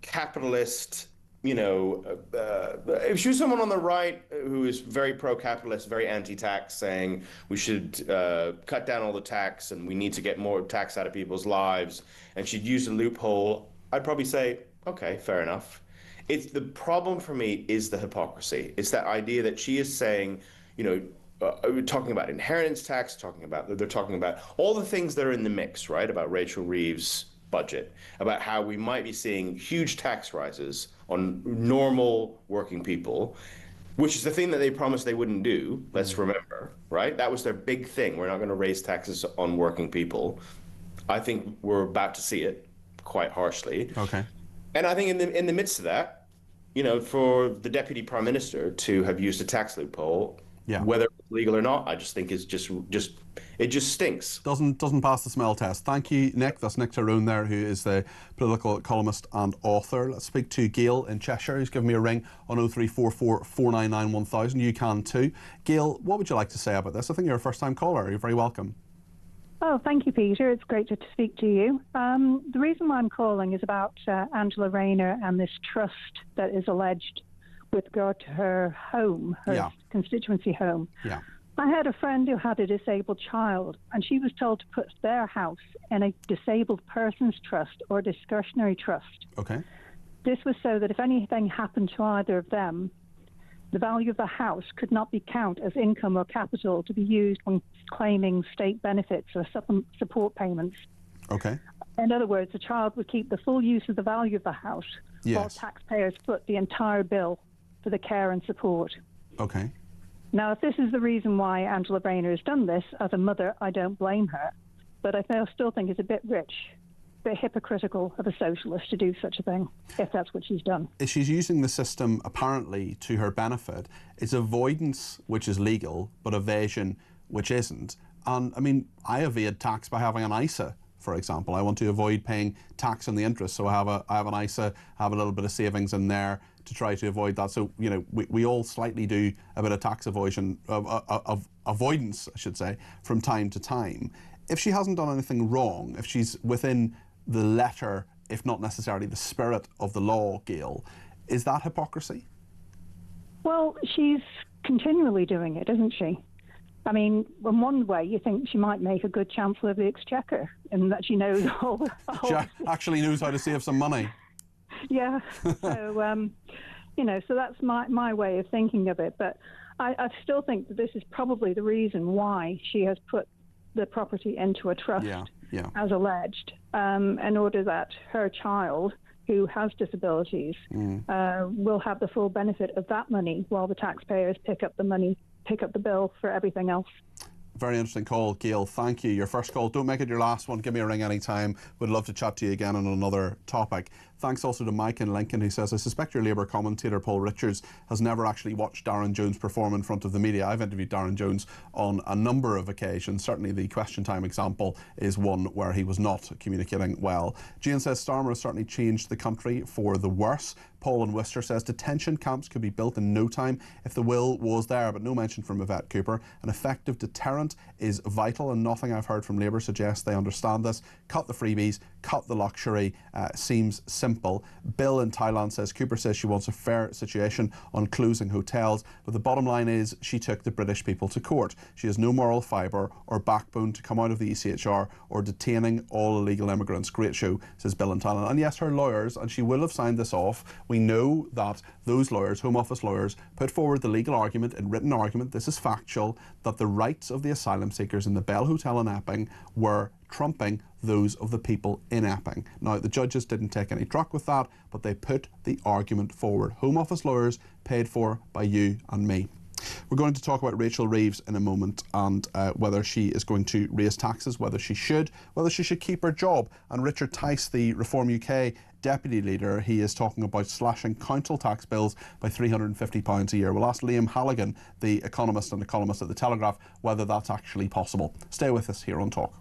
capitalist, if she was someone on the right who is very pro-capitalist, very anti-tax, saying we should cut down all the tax and we need to get more tax out of people's lives, and she'd use a loophole, I'd probably say, okay, fair enough. It's the problem for me is the hypocrisy. It's that idea that she is saying, talking about inheritance tax, they're talking about all the things that are in the mix, right? About Rachel Reeves' budget, about how we might be seeing huge tax rises on normal working people, which is the thing that they promised they wouldn't do. Let's remember, right? That was their big thing. We're not going to raise taxes on working people. I think we're about to see it quite harshly. Okay. And I think in the midst of that, for the deputy prime minister to have used a tax loophole, whether it's legal or not, I just think it's it just stinks. Doesn't pass the smell test. Thank you, Nick. That's Nick Tyrone there, who is the political columnist and author. Let's speak to Gail in Cheshire, who's given me a ring on 0344 499 1000. You can too. Gail, what would you like to say about this? I think you're a first-time caller. You're very welcome. Oh, thank you, Peter. It's great to speak to you. The reason why I'm calling is about Angela Rayner and this trust that is alleged with regard to her home, her constituency home. Yeah. I had a friend who had a disabled child, and she was told to put their house in a disabled person's trust or discretionary trust. Okay. This was so that if anything happened to either of them, the value of the house could not be counted as income or capital to be used when claiming state benefits or support payments. Okay. In other words, the child would keep the full use of the value of the house, while taxpayers foot the entire bill for the care and support. Okay. Now, if this is the reason why Angela Rayner has done this, as a mother, I don't blame her. But I still think it's a bit rich, a bit hypocritical of a socialist to do such a thing, if that's what she's done. She's using the system, apparently, to her benefit. It's avoidance, which is legal, but evasion, which isn't. And, I mean, I evade tax by having an ISA, for example. I want to avoid paying tax on the interest, so I have an ISA, I have a little bit of savings in there to try to avoid that. So, we all slightly do a bit of tax evasion, of avoidance, I should say, from time to time. If she hasn't done anything wrong, if she's within the letter, if not necessarily the spirit of the law, Gail, is that hypocrisy? Well, she's continually doing it, isn't she? I mean, in one way, you think she might make a good Chancellor of the Exchequer, in that she knows all the She actually knows how to save some money. Yeah, so, so that's my way of thinking of it. But I still think that this is probably the reason why she has put the property into a trust, as alleged, in order that her child, who has disabilities, will have the full benefit of that money, while the taxpayers pick up the bill for everything else. Very interesting call, Gail. Thank you. Your first call. Don't make it your last one. Give me a ring anytime. Would love to chat to you again on another topic. Thanks also to Mike in Lincoln, who says, I suspect your Labour commentator Paul Richards has never actually watched Darren Jones perform in front of the media. I've interviewed Darren Jones on a number of occasions. Certainly the question time example is one where he was not communicating well. Jane says, Starmer has certainly changed the country for the worse. Paul in Worcester says, detention camps could be built in no time if the will was there, but no mention from Yvette Cooper. An effective deterrent is vital, and nothing I've heard from Labour suggests they understand this. Cut the freebies, cut the luxury, seems simple. Bill in Thailand says, Cooper says she wants a fair situation on closing hotels, but the bottom line is she took the British people to court. She has no moral fibre or backbone to come out of the ECHR or detaining all illegal immigrants. Great show, says Bill in Thailand. And yes, her lawyers, and she will have signed this off, we know that those lawyers, Home Office lawyers, put forward the legal argument and written argument, this is factual, that the rights of the asylum seekers in the Bell Hotel in Epping were trumping those of the people in Epping. Now, the judges didn't take any truck with that, but they put the argument forward. Home Office lawyers paid for by you and me. We're going to talk about Rachel Reeves in a moment, and whether she is going to raise taxes, whether she should keep her job. And Richard Tice, the Reform UK deputy leader, he is talking about slashing council tax bills by £350 a year. We'll ask Liam Halligan, the economist and a columnist at The Telegraph, whether that's actually possible. Stay with us here on Talk.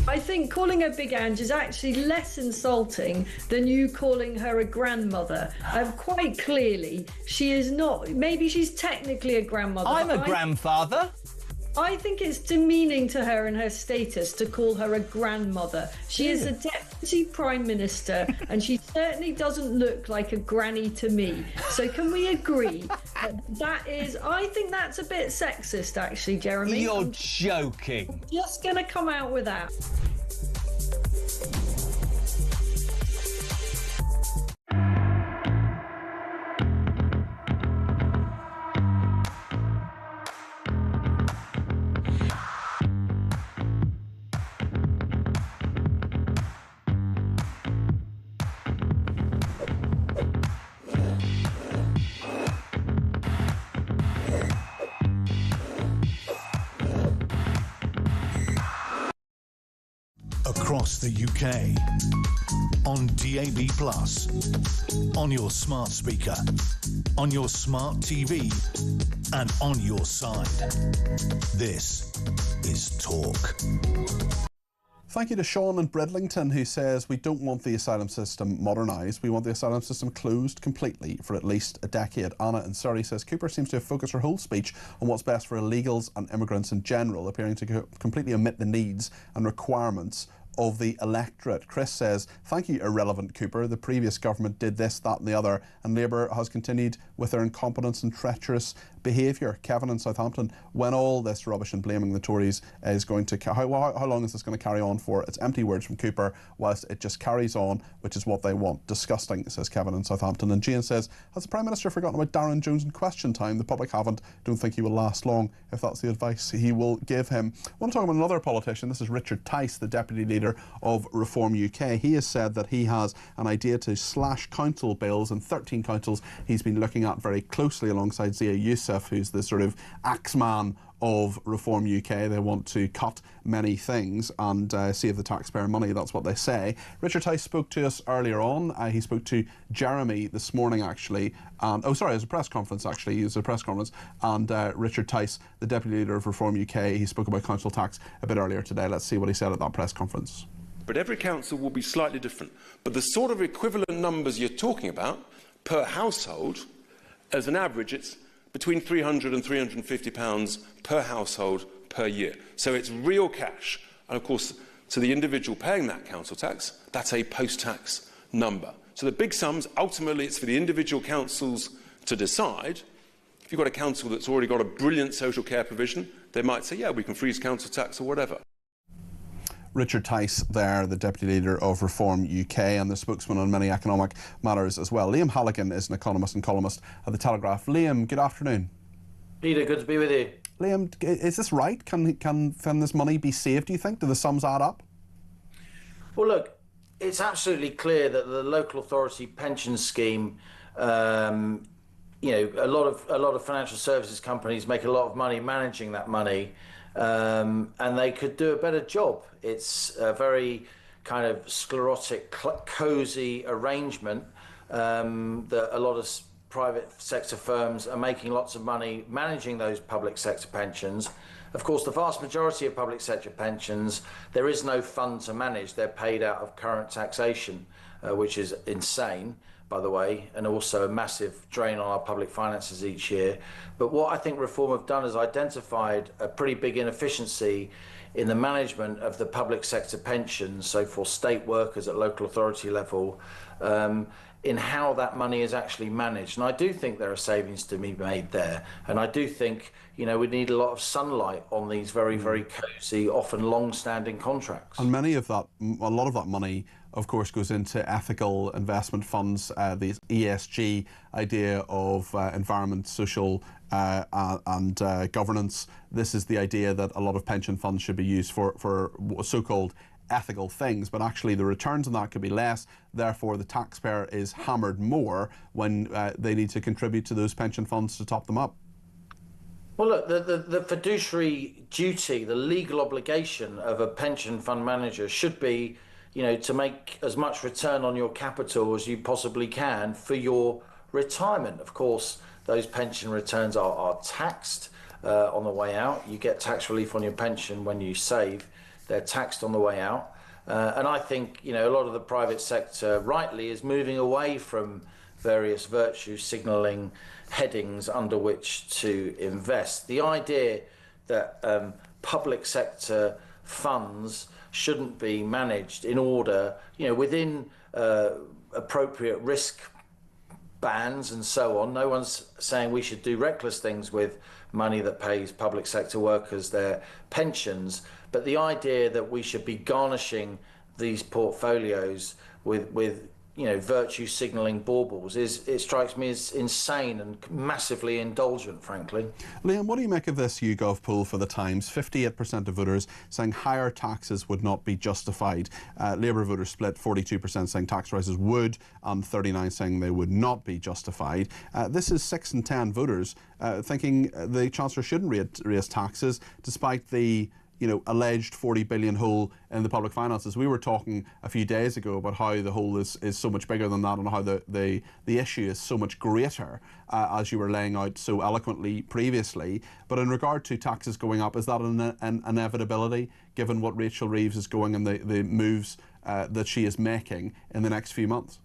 I think calling her Big Ange is actually less insulting than you calling her a grandmother. Quite clearly, she is not. Maybe she's technically a grandmother. I'm a grandfather. I think it's demeaning to her and her status to call her a grandmother. She is a deputy prime minister, and she certainly doesn't look like a granny to me. So can we agree that is? I think that's a bit sexist, actually, Jeremy. You're joking. I'm just gonna come out with that. Across the UK, on DAB+, on your smart speaker, on your smart TV, and on your side. This is Talk. Thank you to Sean in Bridlington, who says, we don't want the asylum system modernised. We want the asylum system closed completely for at least a decade. Anna in Surrey says, Cooper seems to have focused her whole speech on what's best for illegals and immigrants in general, appearing to completely omit the needs and requirements of the electorate. Chris says, thank you, irrelevant Cooper. The previous government did this, that and the other, and Labour has continued with their incompetence and treacherous behaviour. Kevin in Southampton, when all this rubbish and blaming the Tories is going to... How long is this going to carry on for? It's empty words from Cooper, whilst it just carries on, which is what they want. Disgusting, says Kevin in Southampton. And Jane says, has the Prime Minister forgotten about Darren Jones in Question Time? The public haven't. Don't think he will last long, if that's the advice he will give him. I want to talk about another politician. This is Richard Tice, the Deputy Leader of Reform UK. He has said that he has an idea to slash council bills, and 13 councils he's been looking at very closely alongside Zia Youssef, who's the sort of axeman of Reform UK. They want to cut many things and save the taxpayer money, that's what they say. Richard Tice spoke to us earlier on. He spoke to Jeremy this morning, actually. And, it was a press conference, actually. It was a press conference. And Richard Tice, the Deputy Leader of Reform UK, he spoke about council tax a bit earlier today. Let's see what he said at that press conference. But every council will be slightly different. But the sort of equivalent numbers you're talking about per household, as an average, it's between £300 and £350 per household per year. So it's real cash. And of course, to the individual paying that council tax, that's a post-tax number. So the big sums, ultimately, it's for the individual councils to decide. If you've got a council that's already got a brilliant social care provision, they might say, yeah, we can freeze council tax or whatever. Richard Tice there, the Deputy Leader of Reform UK and the spokesman on many economic matters as well. Liam Halligan is an economist and columnist at The Telegraph. Liam, good afternoon. Peter, good to be with you. Liam, is this right? Can this money be saved, do you think? Do the sums add up? Well, look, it's absolutely clear that the local authority pension scheme, a lot of financial services companies make a lot of money managing that money. And they could do a better job. It's a very kind of sclerotic, cosy arrangement that a lot of private sector firms are making lots of money managing those public sector pensions. Of course, the vast majority of public sector pensions, there is no fund to manage. They're paid out of current taxation, which is insane, by the way, and also a massive drain on our public finances each year. But what I think Reform have done is identified a pretty big inefficiency in the management of the public sector pensions, so for state workers at local authority level, in how that money is actually managed. And I do think there are savings to be made there. And I do think, we need a lot of sunlight on these very, very cosy, often long-standing contracts. And a lot of that money, of course, goes into ethical investment funds, the ESG idea of environment, social and governance. This is the idea that a lot of pension funds should be used for so-called ethical things, but actually the returns on that could be less. Therefore, the taxpayer is hammered more when they need to contribute to those pension funds to top them up. Well, look, the fiduciary duty, the legal obligation of a pension fund manager should be, to make as much return on your capital as you possibly can for your retirement. Of course, those pension returns are taxed on the way out. You get tax relief on your pension when you save. they're taxed on the way out. And I think, you know, a lot of the private sector, rightly, is moving away from various virtue signalling headings under which to invest. The idea that public sector funds shouldn't be managed in order, you know, within appropriate risk bands and so on. No one's saying we should do reckless things with money that pays public sector workers their pensions, but the idea that we should be garnishing these portfolios with you know, virtue signalling baubles it strikes me as insane and massively indulgent, frankly. Liam, what do you make of this YouGov poll for the Times? 58% of voters saying higher taxes would not be justified. Labour voters split, 42% saying tax rises would, and 39% saying they would not be justified. This is 6 in 10 voters thinking the Chancellor shouldn't raise taxes, despite the alleged 40 billion hole in the public finances. We were talking a few days ago about how the hole is so much bigger than that, and how the issue is so much greater, as you were laying out so eloquently previously. But in regard to taxes going up, is that an inevitability, given what Rachel Reeves is going and the moves that she is making in the next few months?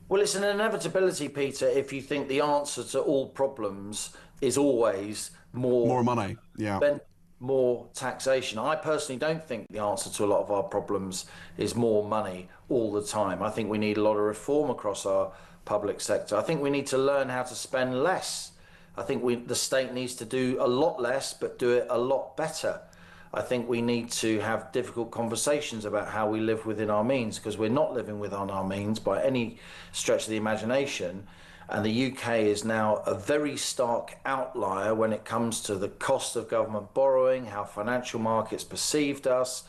Well, it's an inevitability, Peter, if you think the answer to all problems is always more money. Yeah. More taxation. I personally don't think the answer to a lot of our problems is more money all the time. I think we need a lot of reform across our public sector. I think we need to learn how to spend less. I think the state needs to do a lot less, but do it a lot better. I think we need to have difficult conversations about how we live within our means, because we're not living within our means by any stretch of the imagination. And the UK is now a very stark outlier when it comes to the cost of government borrowing, how financial markets perceive us.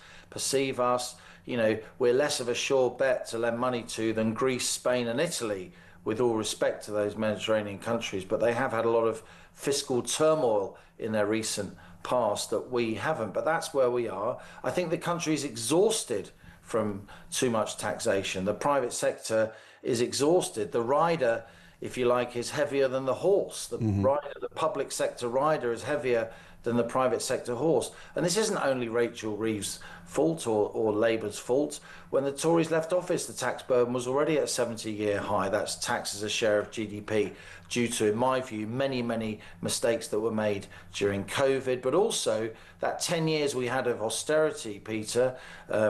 You know, we're less of a sure bet to lend money to than Greece, Spain and Italy, with all respect to those Mediterranean countries. But they have had a lot of fiscal turmoil in their recent past that we haven't. But that's where we are. I think the country is exhausted from too much taxation. The private sector is exhausted. The rider, if you like, is heavier than the horse. The public sector rider is heavier than the private sector horse. And this isn't only Rachel Reeves' fault or Labour's fault. When the Tories left office, the tax burden was already at a 70-year high. That's tax as a share of GDP, due to, in my view, many, many mistakes that were made during COVID, but also that 10 years we had of austerity, Peter,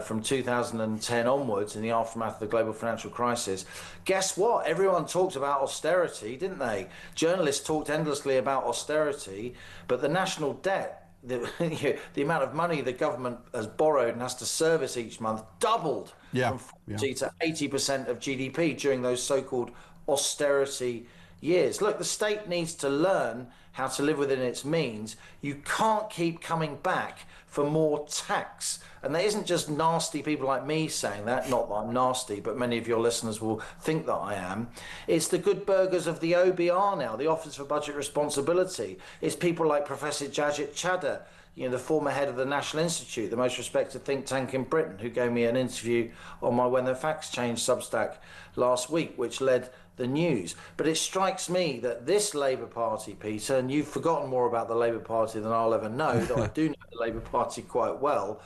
from 2010 onwards in the aftermath of the global financial crisis. Guess what? Everyone talked about austerity, didn't they? Journalists talked endlessly about austerity, but the national debt, the amount of money the government has borrowed and has to service each month doubled from 40 to 80% of GDP during those so-called austerity years. Look, the state needs to learn how to live within its means. You can't keep coming back for more tax. And there isn't just nasty people like me saying that, not that I'm nasty, but many of your listeners will think that I am. It's the good burgers of the OBR now, the Office for Budget Responsibility. It's people like Professor Jajit Chadha, you know, the former head of the National Institute, the most respected think tank in Britain, who gave me an interview on my When the Facts Change Substack last week, which led the news. But it strikes me that this Labour Party, Peter, and you've forgotten more about the Labour Party than I'll ever know, that I do know the Labour Party quite well,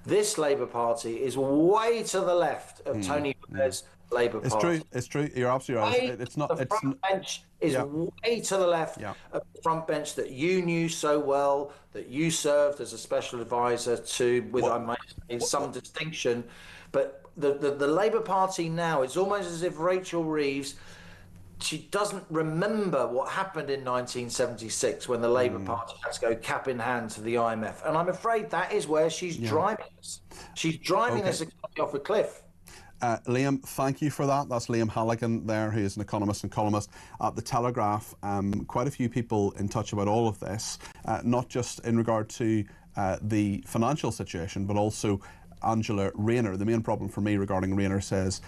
this Labour Party is way to the left of Tony Blair's Labour Party. It's true. You're absolutely right. It's not. The front bench is way to the left of the front bench that you knew so well, that you served as a special advisor to, with I might say, some distinction. But the Labour Party now, it's almost as if Rachel Reeves, she doesn't remember what happened in 1976 when the Labour Party had to go cap in hand to the IMF. And I'm afraid that is where she's driving us. She's driving us off a cliff. Liam, thank you for that. That's Liam Halligan there, who is an economist and columnist at The Telegraph. Quite a few people in touch about all of this, not just in regard to the financial situation, but also Angela Rayner. The main problem for me regarding Rayner, says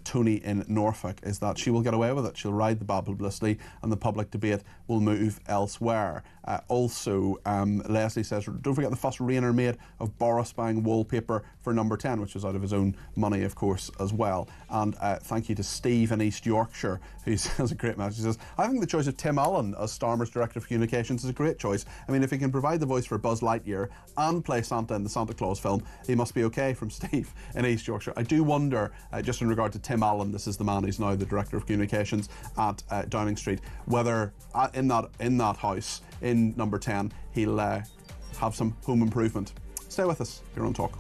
Tony in Norfolk, is that she will get away with it. She'll ride the bad publicity and the public debate will move elsewhere. Also, Leslie says, don't forget the fuss Rayner made of Boris buying wallpaper for Number 10, which was out of his own money, of course, as well. And thank you to Steve in East Yorkshire, who has a great message. He says, I think the choice of Tim Allen as Starmer's Director of Communications is a great choice. I mean, if he can provide the voice for Buzz Lightyear and play Santa in the Santa Claus film, he must be okay, from Steve in East Yorkshire. I do wonder, just in regard to Tim Allen, this is the man who's now the Director of Communications at Downing Street, whether in that house, in Number 10, he'll have some home improvement. Stay with us here on Talk.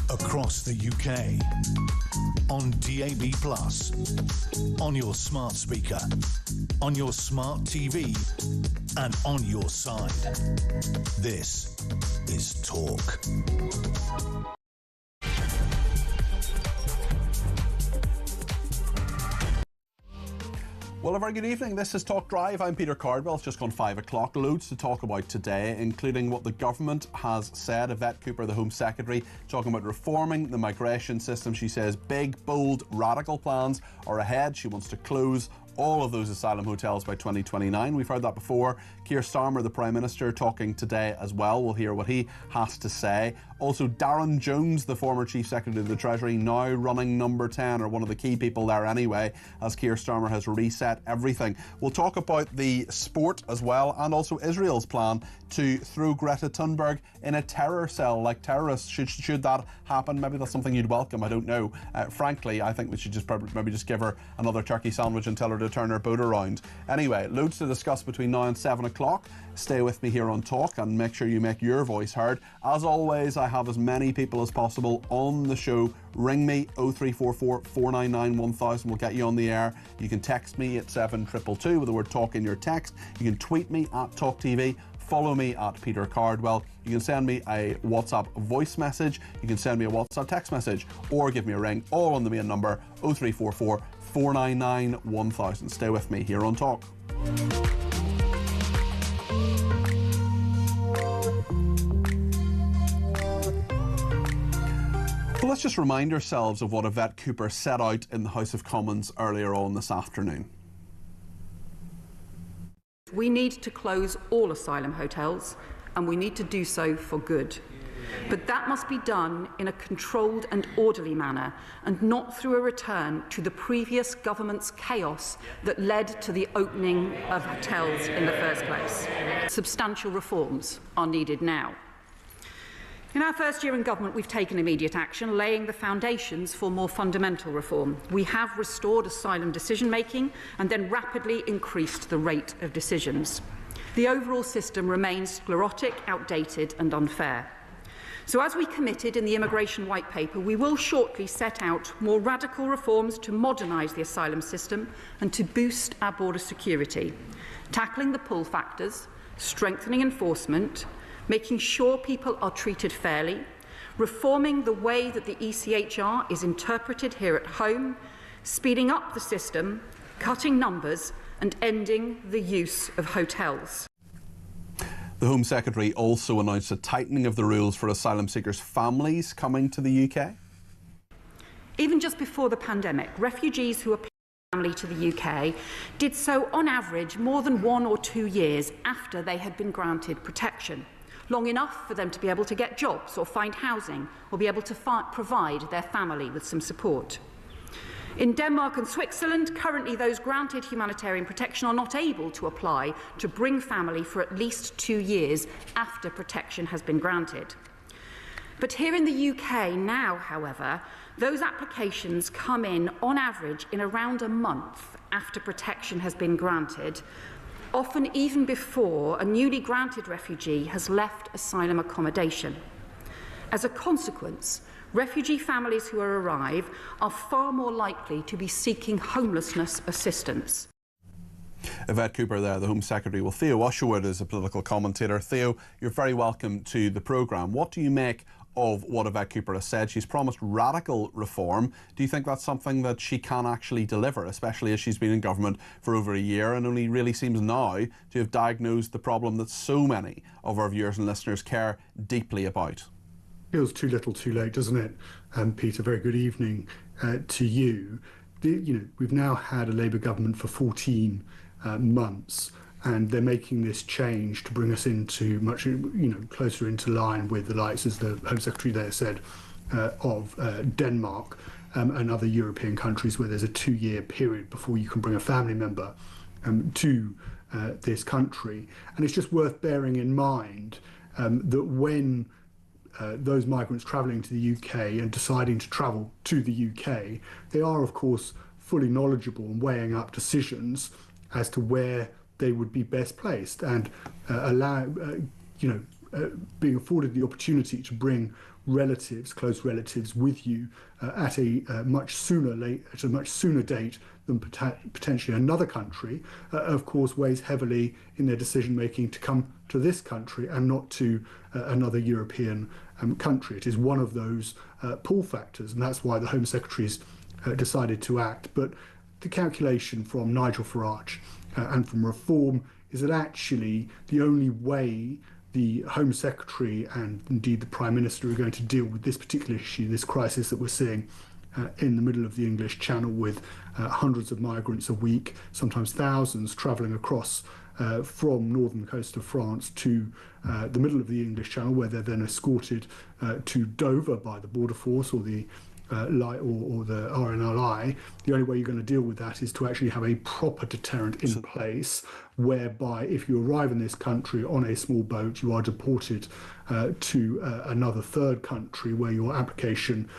Across the UK, on DAB+, on your smart speaker, on your smart TV, and on your side. This is Talk. Well, a very good evening. This is Talk Drive. I'm Peter Cardwell. It's just gone 5 o'clock. Loads to talk about today, including what the government has said. Yvette Cooper, the Home Secretary, talking about reforming the migration system. She says big, bold, radical plans are ahead. She wants to close all of those asylum hotels by 2029. We've heard that before. Keir Starmer, the Prime Minister, talking today as well. We'll hear what he has to say. Also, Darren Jones, the former Chief Secretary of the Treasury, now running Number 10, or one of the key people there anyway, as Keir Starmer has reset everything. We'll talk about the sport as well, and also Israel's plan to throw Greta Thunberg in a terror cell like terrorists. Should that happen? Maybe that's something you'd welcome. I don't know. Frankly, I think we should maybe just give her another turkey sandwich and tell her to turn her boat around. Anyway, loads to discuss between now and 7 o'clock. Stay with me here on Talk and make sure you make your voice heard. As always, I have as many people as possible on the show. Ring me 0344 499 1000. We'll get you on the air. You can text me at 7222 with the word Talk in your text. You can tweet me at talkTV. follow me at Peter Cardwell. You can send me a WhatsApp voice message, you can send me a WhatsApp text message, or give me a ring, all on the main number 0344 499 1000. Stay with me here on Talk. Well, let's just remind ourselves of what Yvette Cooper set out in the House of Commons earlier on this afternoon. We need to close all asylum hotels, and we need to do so for good. But that must be done in a controlled and orderly manner, and not through a return to the previous government's chaos that led to the opening of hotels in the first place. Substantial reforms are needed now. In our first year in government, we've taken immediate action, laying the foundations for more fundamental reform. We have restored asylum decision-making and then rapidly increased the rate of decisions. The overall system remains sclerotic, outdated and unfair. So as we committed in the Immigration White Paper, we will shortly set out more radical reforms to modernise the asylum system and to boost our border security, tackling the pull factors, strengthening enforcement, making sure people are treated fairly, reforming the way that the ECHR is interpreted here at home, speeding up the system, cutting numbers and ending the use of hotels. The Home Secretary also announced a tightening of the rules for asylum seekers' families coming to the UK. Even just before the pandemic, refugees who applied family to the UK did so on average more than 1 or 2 years after they had been granted protection. Long enough for them to be able to get jobs or find housing or be able to provide their family with some support. In Denmark and Switzerland, currently those granted humanitarian protection are not able to apply to bring family for at least 2 years after protection has been granted. But here in the UK now, however, those applications come in on average in around a month after protection has been granted, often even before a newly granted refugee has left asylum accommodation. As a consequence, refugee families who arrive are far more likely to be seeking homelessness assistance. Yvette Cooper there, the Home Secretary. Well, Theo Usherwood is a political commentator. Theo, you're very welcome to the programme. What do you make of what Yvette Cooper has said? She's promised radical reform. Do you think that's something that she can actually deliver, especially as she's been in government for over a year and only really seems now to have diagnosed the problem that so many of our viewers and listeners care deeply about? Feels too little too late, doesn't it? Peter, very good evening to you. We've now had a Labour government for 14 months, and they're making this change to bring us into much, closer into line with the likes, as the Home Secretary there said, of Denmark and other European countries where there's a 2-year period before you can bring a family member to this country. And it's just worth bearing in mind that when those migrants travelling to the UK and deciding to travel to the UK, they are, of course, fully knowledgeable and weighing up decisions as to where they would be best placed, and being afforded the opportunity to bring relatives, close relatives, with you at a much sooner date than potentially another country, of course, weighs heavily in their decision making to come to this country and not to another European country. It is one of those pull factors, and that's why the Home Secretary's decided to act. But the calculation from Nigel Farage and from Reform is that actually the only way the Home Secretary and indeed the Prime Minister are going to deal with this particular issue, this crisis that we're seeing in the middle of the English Channel, with hundreds of migrants a week, sometimes thousands, travelling across from northern coast of France to the middle of the English Channel, where they're then escorted to Dover by the Border Force or the the RNLI. The only way you're going to deal with that is to actually have a proper deterrent in place, whereby if you arrive in this country on a small boat, you are deported to another third country where your application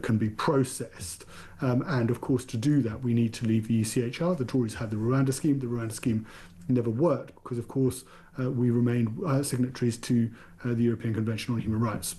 can be processed. And of course, to do that, we need to leave the ECHR. The Tories had the Rwanda scheme. The Rwanda scheme never worked because, of course, we remained signatories to the European Convention on Human Rights.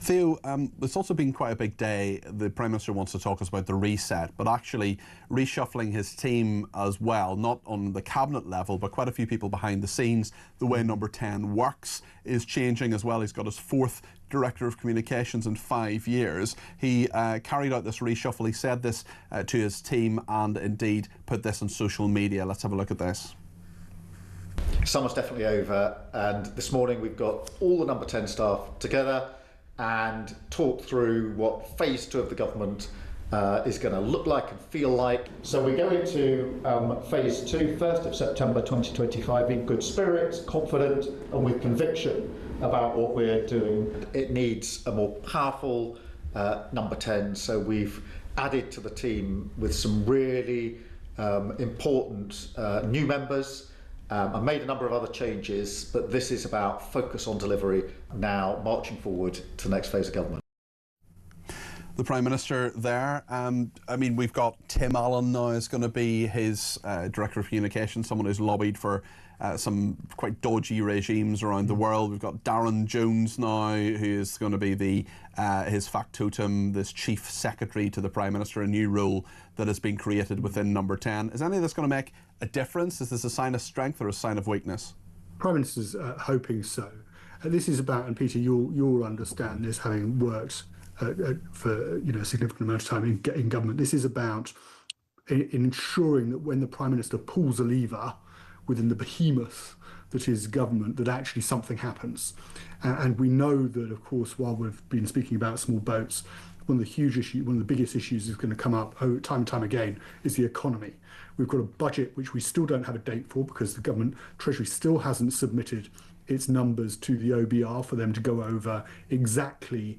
Theo, it's also been quite a big day. The Prime Minister wants to talk us about the reset, but actually reshuffling his team as well, not on the cabinet level, but quite a few people behind the scenes. The way Number 10 works is changing as well. He's got his 4th Director of Communications in 5 years. He carried out this reshuffle. He said this to his team and indeed put this on social media. Let's have a look at this. Summer's definitely over, and this morning we've got all the Number 10 staff together and talked through what phase 2 of the government is going to look like and feel like. So we go into phase 2, 1st of September 2025, in good spirits, confident and with conviction about what we're doing. It needs a more powerful Number 10, so we've added to the team with some really important new members. I made a number of other changes, but this is about focus on delivery now, marching forward to the next phase of government. The Prime Minister there. I mean, we've got Tim Allen now is going to be his Director of Communications, someone who's lobbied for some quite dodgy regimes around the world. We've got Darren Jones now, who is going to be the his factotum, this Chief Secretary to the Prime Minister, a new role that has been created within Number 10. Is any of this going to make a difference? Is this a sign of strength or a sign of weakness? Prime Minister's hoping so. This is about, and Peter, you'll understand this, having worked for a significant amount of time in government. This is about ensuring that when the Prime Minister pulls a lever within the behemoth that is government, that actually something happens. And we know that, of course, while we've been speaking about small boats, one of the biggest issues is going to come up time and time again is the economy. We've got a budget which we still don't have a date for because the government Treasury still hasn't submitted its numbers to the OBR for them to go over exactly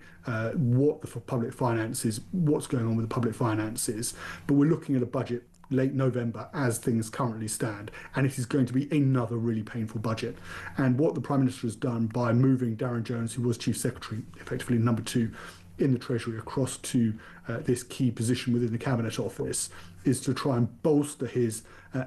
what the public finances, what's going on with the public finances. But we're looking at a budget late November as things currently stand, and it is going to be another really painful budget. And what the Prime Minister has done by moving Darren Jones, who was Chief Secretary, effectively Number 2 in the Treasury, across to this key position within the Cabinet Office, is to try and bolster his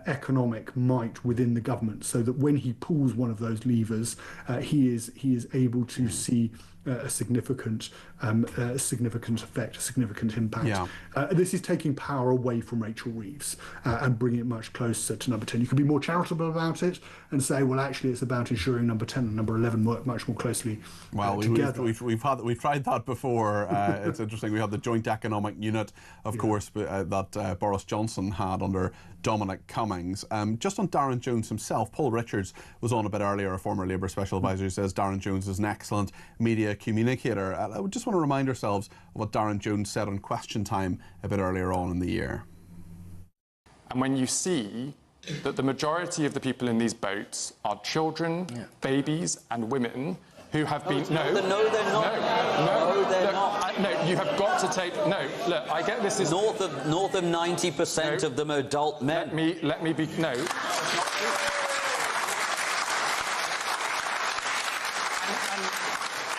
economic might within the government, so that when he pulls one of those levers, he is able to see a significant effect, a significant impact. Yeah. This is taking power away from Rachel Reeves and bringing it much closer to Number 10. You can be more charitable about it and say, well, actually, it's about ensuring Number 10 and Number 11 work much more closely together. We've tried that before. It's interesting. We had the Joint Economic Unit, of course, that Boris Johnson had under Dominic Cummings. Just on Darren Jones himself, Paul Richards was on a bit earlier, a former Labour Special Advisor, who says Darren Jones is an excellent media communicator. I just want to remind ourselves of what Darren Jones said on Question Time a bit earlier on in the year. And when you see that the majority of the people in these boats are children, babies and women who have been... No, they're not. No, you have got to take... No, look, I get this is... North of 90% of them are adult men. Let me be... No.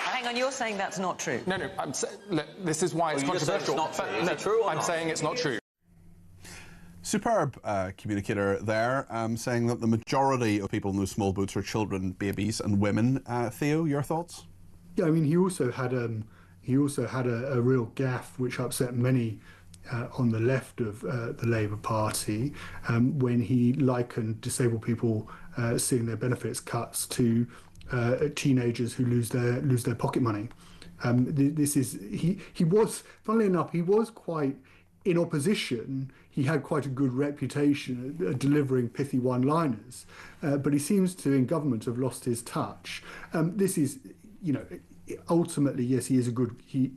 Hang on, you're saying that's not true? No, look, this is why it's controversial. Is it true or I'm not? saying it's not true. Superb communicator there, saying that the majority of people in those small boats are children, babies and women. Theo, your thoughts? Yeah, I mean, he also had a real gaffe which upset many on the left of the Labour Party when he likened disabled people seeing their benefits cuts to teenagers who lose their pocket money. He was, funnily enough, he was quite, in opposition, he had quite a good reputation at delivering pithy one-liners, but he seems to, in government, have lost his touch. This is, ultimately, yes, he is a good. You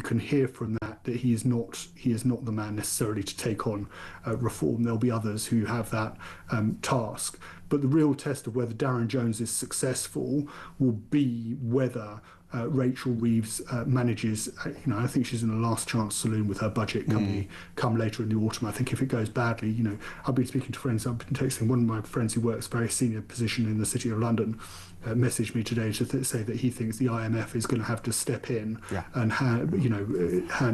can hear from that he is not the man necessarily to take on reform. There'll be others who have that task. But the real test of whether Darren Jones is successful will be whether Rachel Reeves manages, I think she's in the last chance saloon with her budget come later in the autumn. I think if it goes badly, I've been speaking to friends, I've been texting one of my friends who works a very senior position in the City of London, messaged me today to say that he thinks the IMF is going to have to step in and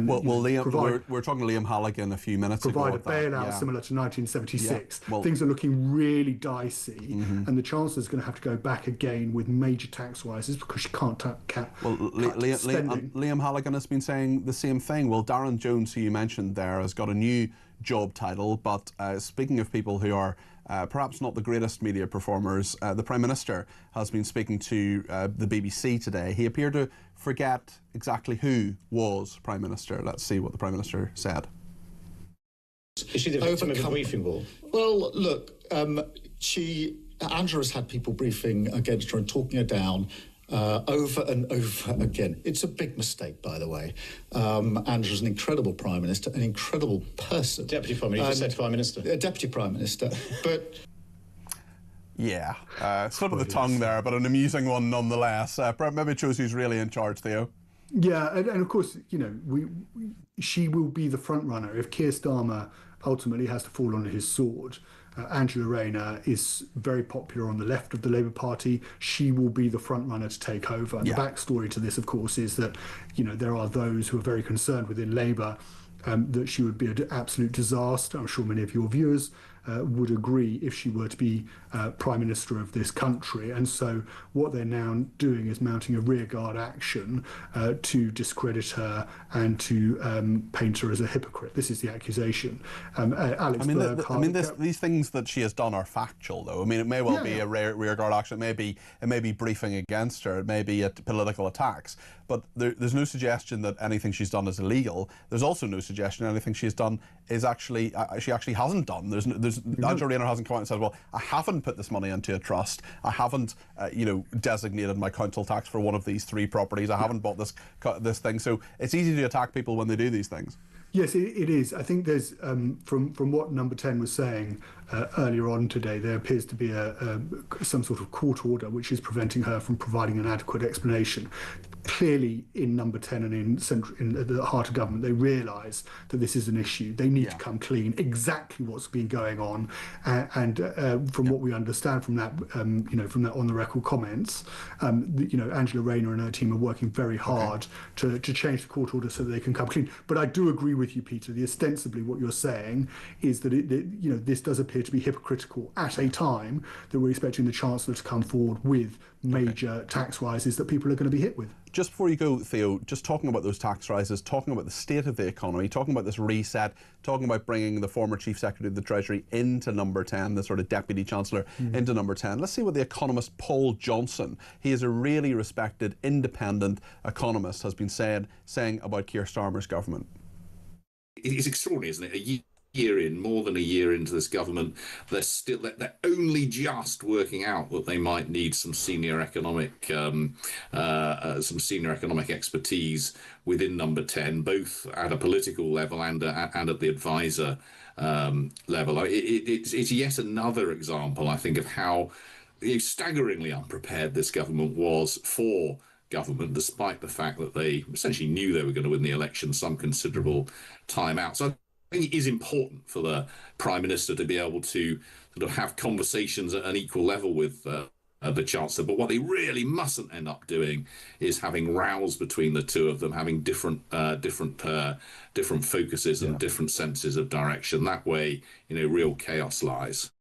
we're talking to Liam Halligan a few minutes provide ago. Provide a bailout similar to 1976. Things are looking really dicey, and the Chancellor's going to have to go back again with major tax rises because she can't cap. Liam Halligan has been saying the same thing. Well, Darren Jones, who you mentioned there, has got a new job title, but speaking of people who are perhaps not the greatest media performers, the Prime Minister has been speaking to the BBC today. He appeared to forget exactly who was Prime Minister. Let's see what the Prime Minister said. Is she the victim of a briefing wall? Well, look, Angela's had people briefing against her and talking her down over and over again. It's a big mistake, by the way. Angela's an incredible Prime Minister, an incredible person. Deputy Prime Minister, you just said Prime Minister. Deputy Prime Minister, but... Yeah, slip of the tongue there, but an amusing one nonetheless. Maybe it shows who's really in charge, Theo. Yeah, and of course, she will be the front runner if Keir Starmer ultimately has to fall on his sword. Angela Rayner is very popular on the left of the Labour Party. She will be the front runner to take over. And the backstory to this, of course, is that there are those who are very concerned within Labour that she would be an absolute disaster. I'm sure many of your viewers would agree if she were to be Prime Minister of this country. And so what they're now doing is mounting a rearguard action to discredit her and to paint her as a hypocrite. This is the accusation. These things that she has done are factual, though. I mean, it may well be a rearguard action. It may be briefing against her. It may be political attacks. But there's no suggestion that anything she's done is illegal. There's also no suggestion anything she's done is actually she actually hasn't done. Angela Rayner hasn't come out and said, well, I haven't put this money into a trust. I haven't, designated my council tax for one of these 3 properties. I haven't bought this thing. So it's easy to attack people when they do these things. Yes, it is. I think there's, from what Number 10 was saying earlier on today, there appears to be some sort of court order which is preventing her from providing an adequate explanation. Clearly, in Number 10 and in the heart of government, they realise that this is an issue. They need to come clean exactly what's been going on, and from what we understand from that, from that on the record comments, Angela Rayner and her team are working very hard to change the court order so that they can come clean. But I do agree with you, Peter. Ostensibly, what you're saying is that this does appear to be hypocritical at a time that we're expecting the Chancellor to come forward with major tax rises that people are going to be hit with. Just before you go, Theo, just talking about those tax rises, talking about the state of the economy, talking about this reset, talking about bringing the former Chief Secretary of the Treasury into Number 10, the sort of Deputy Chancellor into Number 10. Let's see what the economist Paul Johnson, he is a really respected, independent economist, has been saying about Keir Starmer's government. It's extraordinary, isn't it? More than a year into this government, they're only just working out that they might need some senior economic expertise within Number 10, both at a political level and at the advisor level. It's yet another example, I think, of how staggeringly unprepared this government was for government, despite the fact that they essentially knew they were going to win the election some considerable time out. So I think it is important for the Prime Minister to be able to sort of have conversations at an equal level with the Chancellor. But what they really mustn't end up doing is having rows between the two of them, having different focuses and different senses of direction. That way, real chaos lies.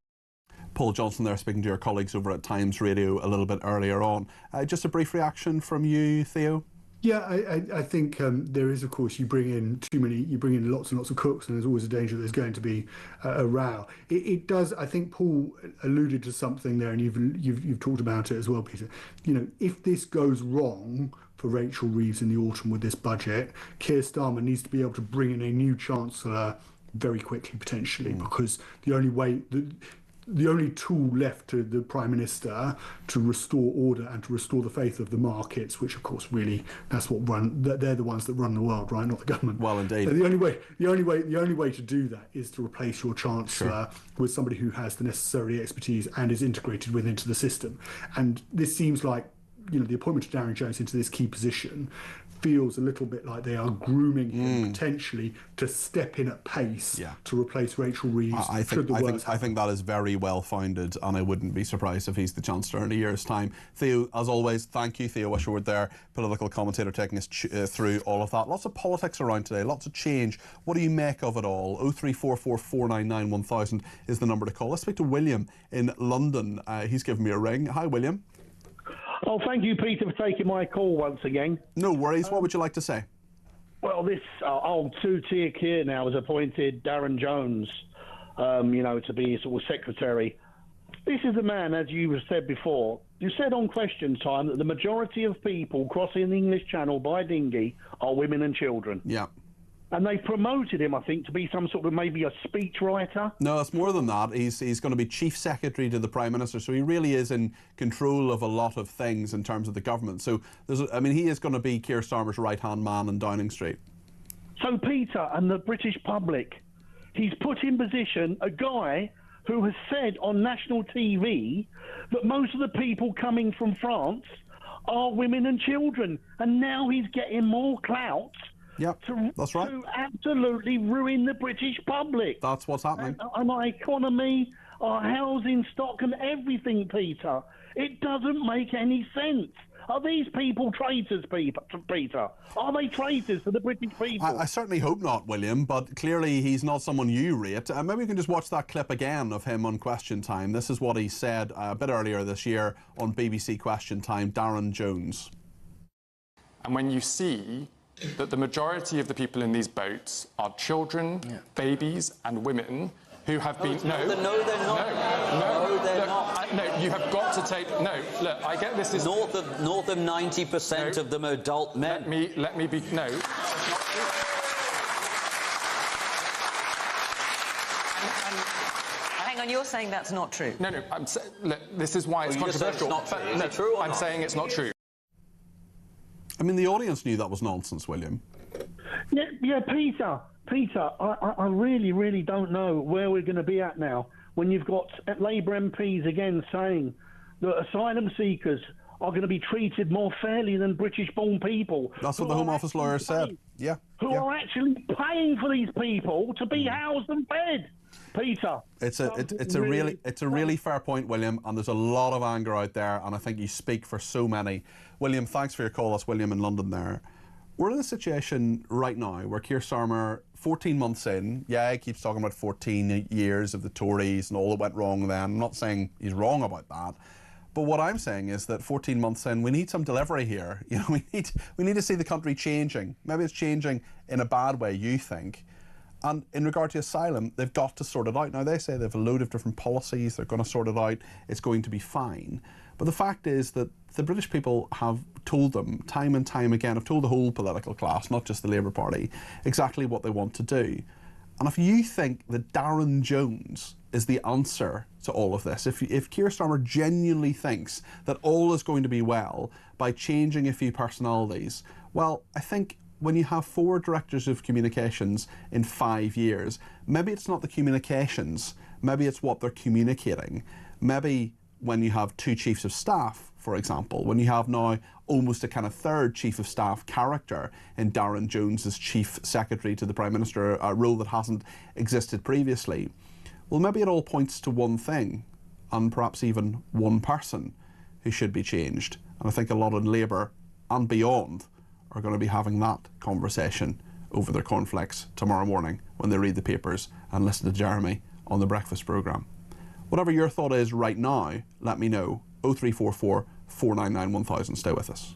Paul Johnson there speaking to your colleagues over at Times Radio a little bit earlier on. Just a brief reaction from you, Theo? Yeah, I think there is, of course, you bring in lots and lots of cooks, and there's always a danger there's going to be a row. It does. I think Paul alluded to something there, and you've talked about it as well, Peter. If this goes wrong for Rachel Reeves in the autumn with this budget, Keir Starmer needs to be able to bring in a new Chancellor very quickly, potentially, because the only tool left to the Prime Minister to restore order and to restore the faith of the markets, which of course really they're the ones that run the world, right? Not the government. Well, indeed. So the only way to do that is to replace your Chancellor with somebody who has the necessary expertise and is integrated into the system. And this seems like the appointment of Darren Jones into this key position feels a little bit like they are grooming him potentially to step in at pace to replace Rachel Reeves. I think that is very well founded, and I wouldn't be surprised if he's the Chancellor in a year's time. Theo, as always, thank you. Theo Wisherwood there, political commentator, taking us through all of that. Lots of politics around today, lots of change. What do you make of it all? 0344 499 1000 is the number to call. Let's speak to William in London. He's given me a ring. Hi, William. Oh, thank you, Peter, for taking my call once again. No worries. What would you like to say? Well, this old two-tier here now has appointed Darren Jones, to be sort of secretary. This is a man, as you said before, you said on Question Time that the majority of people crossing the English Channel by dinghy are women and children. Yeah. And they promoted him, I think, to be some sort of maybe a speechwriter. No, it's more than that. He's going to be Chief Secretary to the Prime Minister, so he really is in control of a lot of things in terms of the government. So, he is going to be Keir Starmer's right-hand man in Downing Street. So, Peter, and the British public, he's put in position a guy who has said on national TV that most of the people coming from France are women and children. And now he's getting more clout. Yep, that's right. To absolutely ruin the British public. That's what's happening. And our economy, our housing stock and everything, Peter. It doesn't make any sense. Are these people traitors, Peter? Are they traitors to the British people? I certainly hope not, William, but clearly he's not someone you rate. Maybe we can just watch that clip again of him on Question Time. This is what he said a bit earlier this year on BBC Question Time, Darren Jones. And when you see that the majority of the people in these boats are children, babies and women who have been... No, they're not. No, they're not. No, you have got to take... No, look, I get this is... North of 90% of them are adult men. Let me be... No. Hang on, you're saying that's not true? No, look, this is why it's controversial. It's not true. Is it true or I'm saying it's not true. I mean, the audience knew that was nonsense, William. Yeah, Peter, I really, really don't know where we're going to be at now when you've got Labour MPs again saying that asylum seekers are going to be treated more fairly than British-born people. That's what the Home Office lawyer said. Yeah. Who are actually paying for these people to be housed and fed. Peter, it's a really fair point, William, and there's a lot of anger out there, and I think you speak for so many. William, thanks for your call. That's William in London there. We're in a situation right now where Keir Starmer, 14 months in, he keeps talking about 14 years of the Tories and all that went wrong then. I'm not saying he's wrong about that. But what I'm saying is that 14 months in, we need some delivery here. We need to see the country changing. Maybe it's changing in a bad way, you think. And in regard to asylum, they've got to sort it out. Now, they say they have a load of different policies. They're going to sort it out. It's going to be fine. But the fact is that the British people have told them time and time again, have told the whole political class, not just the Labour Party, exactly what they want to do. And if you think that Darren Jones is the answer to all of this, if Keir Starmer genuinely thinks that all is going to be well by changing a few personalities, well, I think when you have 4 directors of communications in 5 years, maybe it's not the communications, maybe it's what they're communicating. Maybe when you have 2 chiefs of staff, for example, when you have now almost a kind of 3rd chief of staff character in Darren Jones as chief secretary to the Prime Minister, a role that hasn't existed previously, well, maybe it all points to one thing, and perhaps even one person who should be changed. And I think a lot in Labour and beyond are going to be having that conversation over their cornflakes tomorrow morning when they read the papers and listen to Jeremy on the breakfast programme. Whatever your thought is right now, let me know. 0344 499 1000. Stay with us.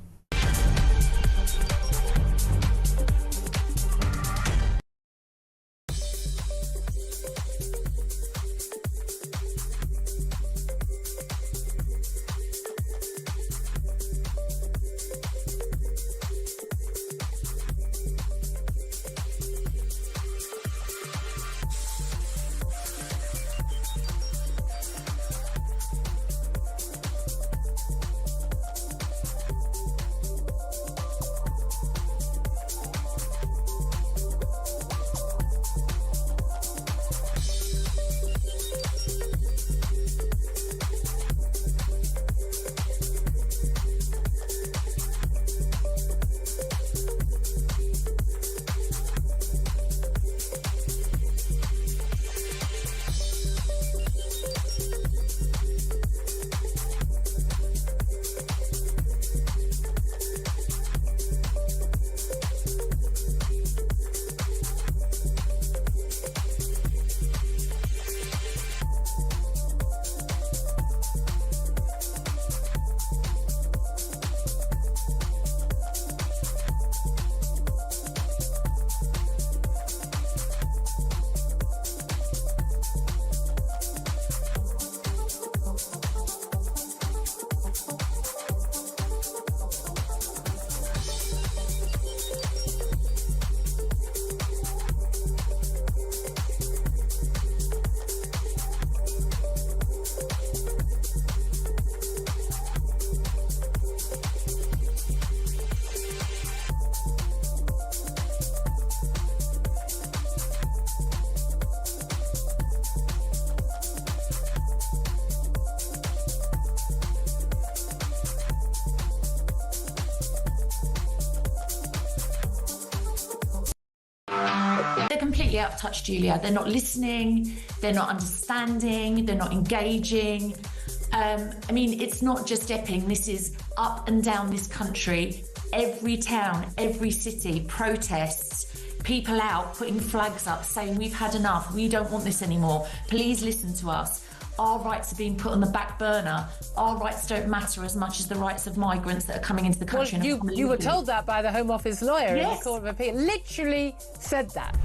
completely out of touch, Julia. They're not listening, they're not understanding, they're not engaging. I mean, it's not just Epping. This is up and down this country. Every town, every city, protests, people out putting flags up saying we've had enough, we don't want this anymore, please listen to us. Our rights are being put on the back burner. Our rights don't matter as much as the rights of migrants that are coming into the country. Well, you were told that by the Home Office lawyer in the Court of Appeal. Literally said that.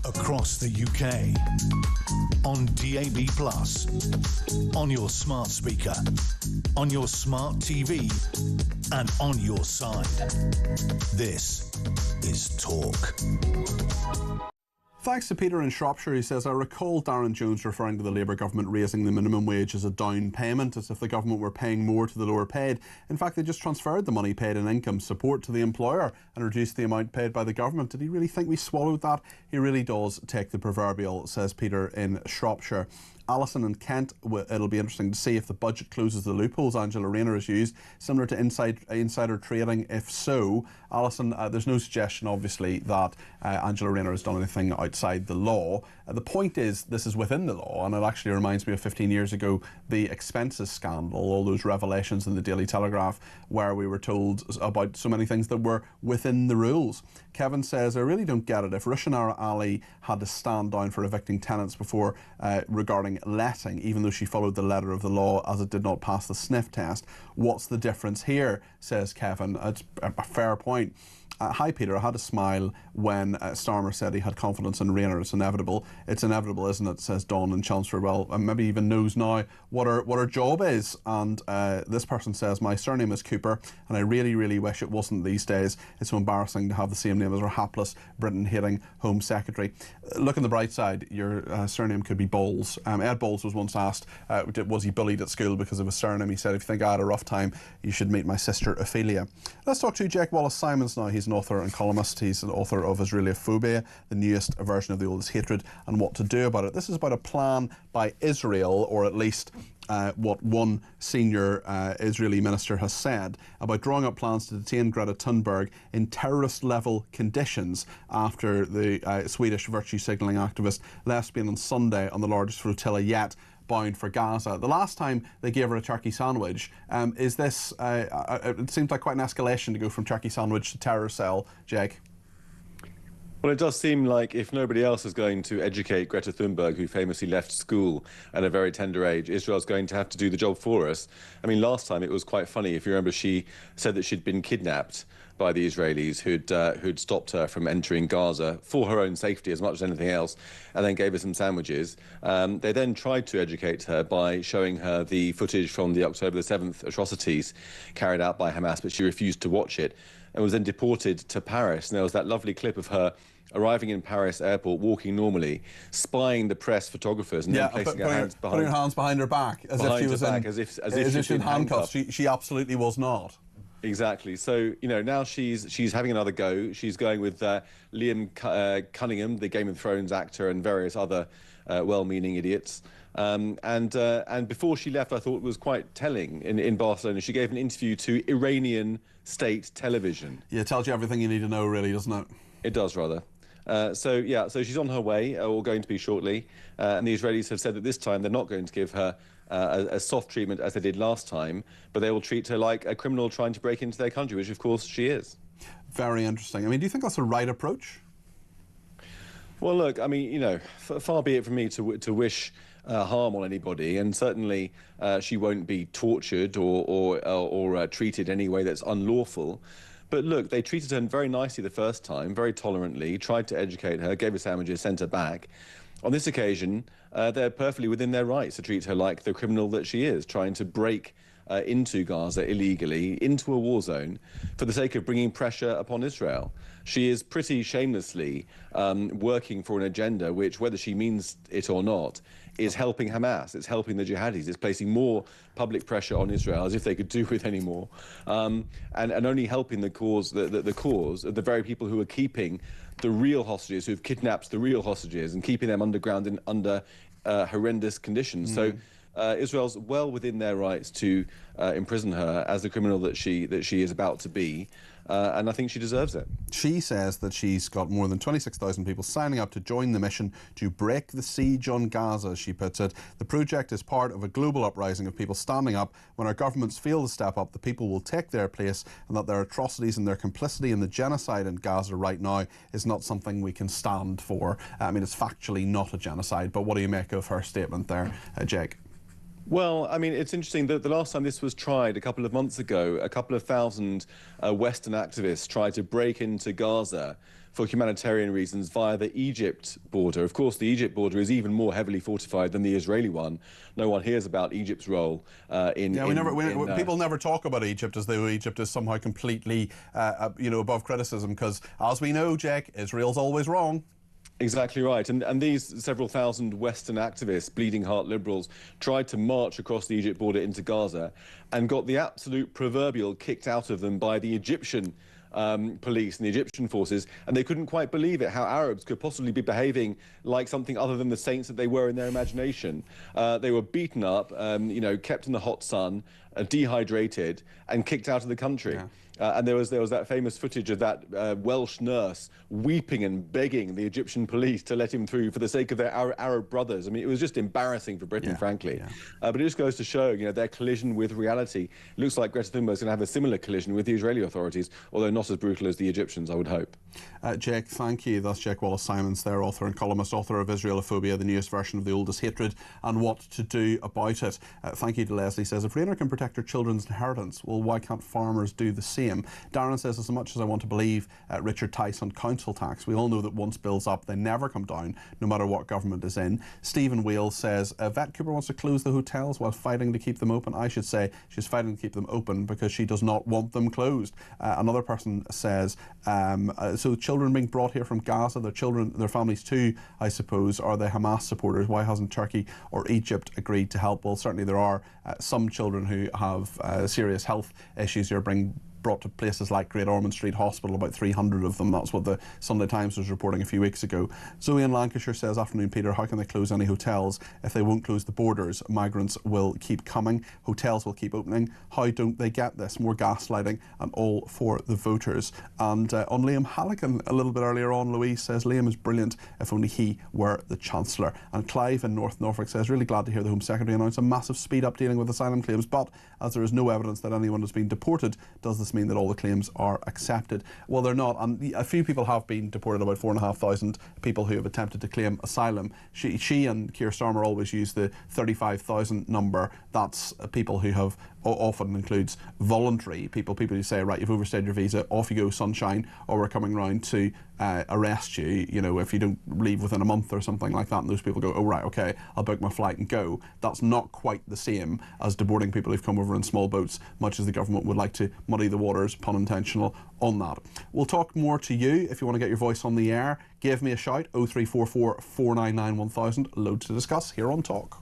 Across the UK, on DAB+, on your smart speaker, on your smart TV, and on your side. This is Talk. Thanks to Peter in Shropshire, he says, I recall Darren Jones referring to the Labour government raising the minimum wage as a down payment, as if the government were paying more to the lower paid. In fact, they just transferred the money paid in income support to the employer and reduced the amount paid by the government. Did he really think we swallowed that? He really does take the proverbial, says Peter in Shropshire. Alison in Kent, it'll be interesting to see if the budget closes the loopholes Angela Rayner has used, similar to insider trading. If so, Alison, there's no suggestion, obviously, that Angela Rayner has done anything outside the law. The point is, this is within the law, and it actually reminds me of 15 years ago, the expenses scandal, all those revelations in the Daily Telegraph, where we were told about so many things that were within the rules. Kevin says, I really don't get it. If Rushanara Ali had to stand down for evicting tenants before regarding letting, even though she followed the letter of the law as it did not pass the sniff test, what's the difference here, says Kevin. It's a fair point. Hi Peter, I had a smile when Starmer said he had confidence in Rayner. It's inevitable. It's inevitable, isn't it, says Dawn in Chelmsford. Well, maybe even knows now what her job is. And this person says, my surname is Cooper and I really, really wish it wasn't these days. It's so embarrassing to have the same name as our hapless, Britain-hating Home Secretary. Look on the bright side, your surname could be Bowles. Ed Bowles was once asked, was he bullied at school because of his surname? He said, if you think I had a rough time, you should meet my sister Ophelia. Let's talk to Jake Wallace-Simons now. He's an author and columnist. He's an author of Israelophobia, the newest version of the oldest hatred, and what to do about it. This is about a plan by Israel, or at least what one senior Israeli minister has said, about drawing up plans to detain Greta Thunberg in terrorist-level conditions after the Swedish virtue signalling activist lesbian on Sunday on the largest flotilla yet, bound for Gaza. The last time they gave her a turkey sandwich, is this, it seems like quite an escalation to go from turkey sandwich to terror cell, Jake. Well, it does seem like if nobody else is going to educate Greta Thunberg, who famously left school at a very tender age, Israel's going to have to do the job for us. I mean, last time it was quite funny. If you remember, she said that she'd been kidnapped by the Israelis who'd stopped her from entering Gaza for her own safety as much as anything else, and then gave her some sandwiches. They then tried to educate her by showing her the footage from the October the 7th atrocities carried out by Hamas, but she refused to watch it and was then deported to Paris. And there was that lovely clip of her arriving in Paris airport, walking normally, spying the press photographers, and then placing her hands behind her back, as if she was in handcuffs. She absolutely was not. Exactly. So, you know, now she's having another go. She's going with Liam Cunningham, the Game of Thrones actor, and various other well-meaning idiots. And before she left, I thought it was quite telling in Barcelona. She gave an interview to Iranian state television. Yeah, it tells you everything you need to know, really, doesn't it? It does, rather. So she's on her way, or going to be shortly. And the Israelis have said that this time they're not going to give her a soft treatment as they did last time, but they will treat her like a criminal trying to break into their country, which of course she is. Very interesting. I mean, do you think that's the right approach? Well, look, I mean, you know, far be it from me to wish harm on anybody, and certainly she won't be tortured or treated in any way that's unlawful. But look, they treated her very nicely the first time, very tolerantly, tried to educate her, gave her sandwiches, sent her back. On this occasion, they're perfectly within their rights to treat her like the criminal that she is, trying to break into Gaza illegally, into a war zone, for the sake of bringing pressure upon Israel. She is pretty shamelessly working for an agenda which, whether she means it or not, is helping Hamas, it's helping the jihadis, it's placing more public pressure on Israel, as if they could do with any more, and only helping the cause, the cause of the very people who are keeping the real hostages, who've kidnapped the real hostages and keeping them underground under horrendous conditions. So Israel's well within their rights to imprison her as the criminal that she is about to be. And I think she deserves it. She says that she's got more than 26,000 people signing up to join the mission to break the siege on Gaza, as she puts it. The project is part of a global uprising of people standing up. When our governments fail to step up, the people will take their place, and that their atrocities and their complicity in the genocide in Gaza right now is not something we can stand for. I mean, it's factually not a genocide, but what do you make of her statement there, Jake? Well, I mean, it's interesting that the last time this was tried, a couple of months ago, a couple of thousand Western activists tried to break into Gaza for humanitarian reasons via the Egypt border. Of course, the Egypt border is even more heavily fortified than the Israeli one. No one hears about Egypt's role in... Yeah, people never talk about Egypt as though Egypt is somehow completely, above criticism, because, as we know, Jake, Israel's always wrong. Exactly right. And these several thousand Western activists, bleeding heart liberals, tried to march across the Egypt border into Gaza and got the absolute proverbial kicked out of them by the Egyptian police and the Egyptian forces, and they couldn't quite believe it, how Arabs could possibly be behaving like something other than the saints that they were in their imagination. They were beaten up, kept in the hot sun, dehydrated, and kicked out of the country. Yeah. And there was that famous footage of that Welsh nurse weeping and begging the Egyptian police to let him through for the sake of their Arab brothers. I mean, it was just embarrassing for Britain, frankly. Yeah. But it just goes to show, their collision with reality. It looks like Greta Thunberg's going to have a similar collision with the Israeli authorities, although not as brutal as the Egyptians, I would hope. Jake, thank you. That's Jake Wallace-Simons there, author and columnist, author of Israelophobia, the newest version of The Oldest Hatred, and What to Do About It. Thank you to Leslie. Says, if Rayner can protect her children's inheritance, well, why can't farmers do the same? Darren says, as much as I want to believe Richard Tice on council tax, we all know that once bills up, they never come down, no matter what government is in. Stephen Wales says, Vet Cooper wants to close the hotels while fighting to keep them open. I should say she's fighting to keep them open because she does not want them closed. Another person says, so children being brought here from Gaza, their families too, I suppose, are they Hamas supporters? Why hasn't Turkey or Egypt agreed to help? Well, certainly there are some children who have serious health issues who are brought to places like Great Ormond Street Hospital, about 300 of them. That's what the Sunday Times was reporting a few weeks ago. Zoe in Lancashire says, afternoon Peter, how can they close any hotels if they won't close the borders? Migrants will keep coming, hotels will keep opening. How don't they get this? More gaslighting and all for the voters. And on Liam Halligan a little bit earlier on, Louise says, Liam is brilliant, if only he were the Chancellor. And Clive in North Norfolk says, really glad to hear the Home Secretary announce a massive speed up dealing with asylum claims, but as there is no evidence that anyone has been deported, does this mean that all the claims are accepted? Well, they're not, and a few people have been deported, about 4,500 people who have attempted to claim asylum. She and Keir Starmer always use the 35,000 number. That's people who have, often includes voluntary people who say, right, you've overstayed your visa, off you go, sunshine, or we're coming round to arrest you, if you don't leave within a month or something like that. And those people go, oh right, okay, I'll book my flight and go. That's not quite the same as deporting people who've come over in small boats, much as the government would like to muddy the waters, pun intentional, on that. We'll talk more to you if you want to get your voice on the air. Give me a shout, 0344 499 1000. Loads to discuss here on Talk.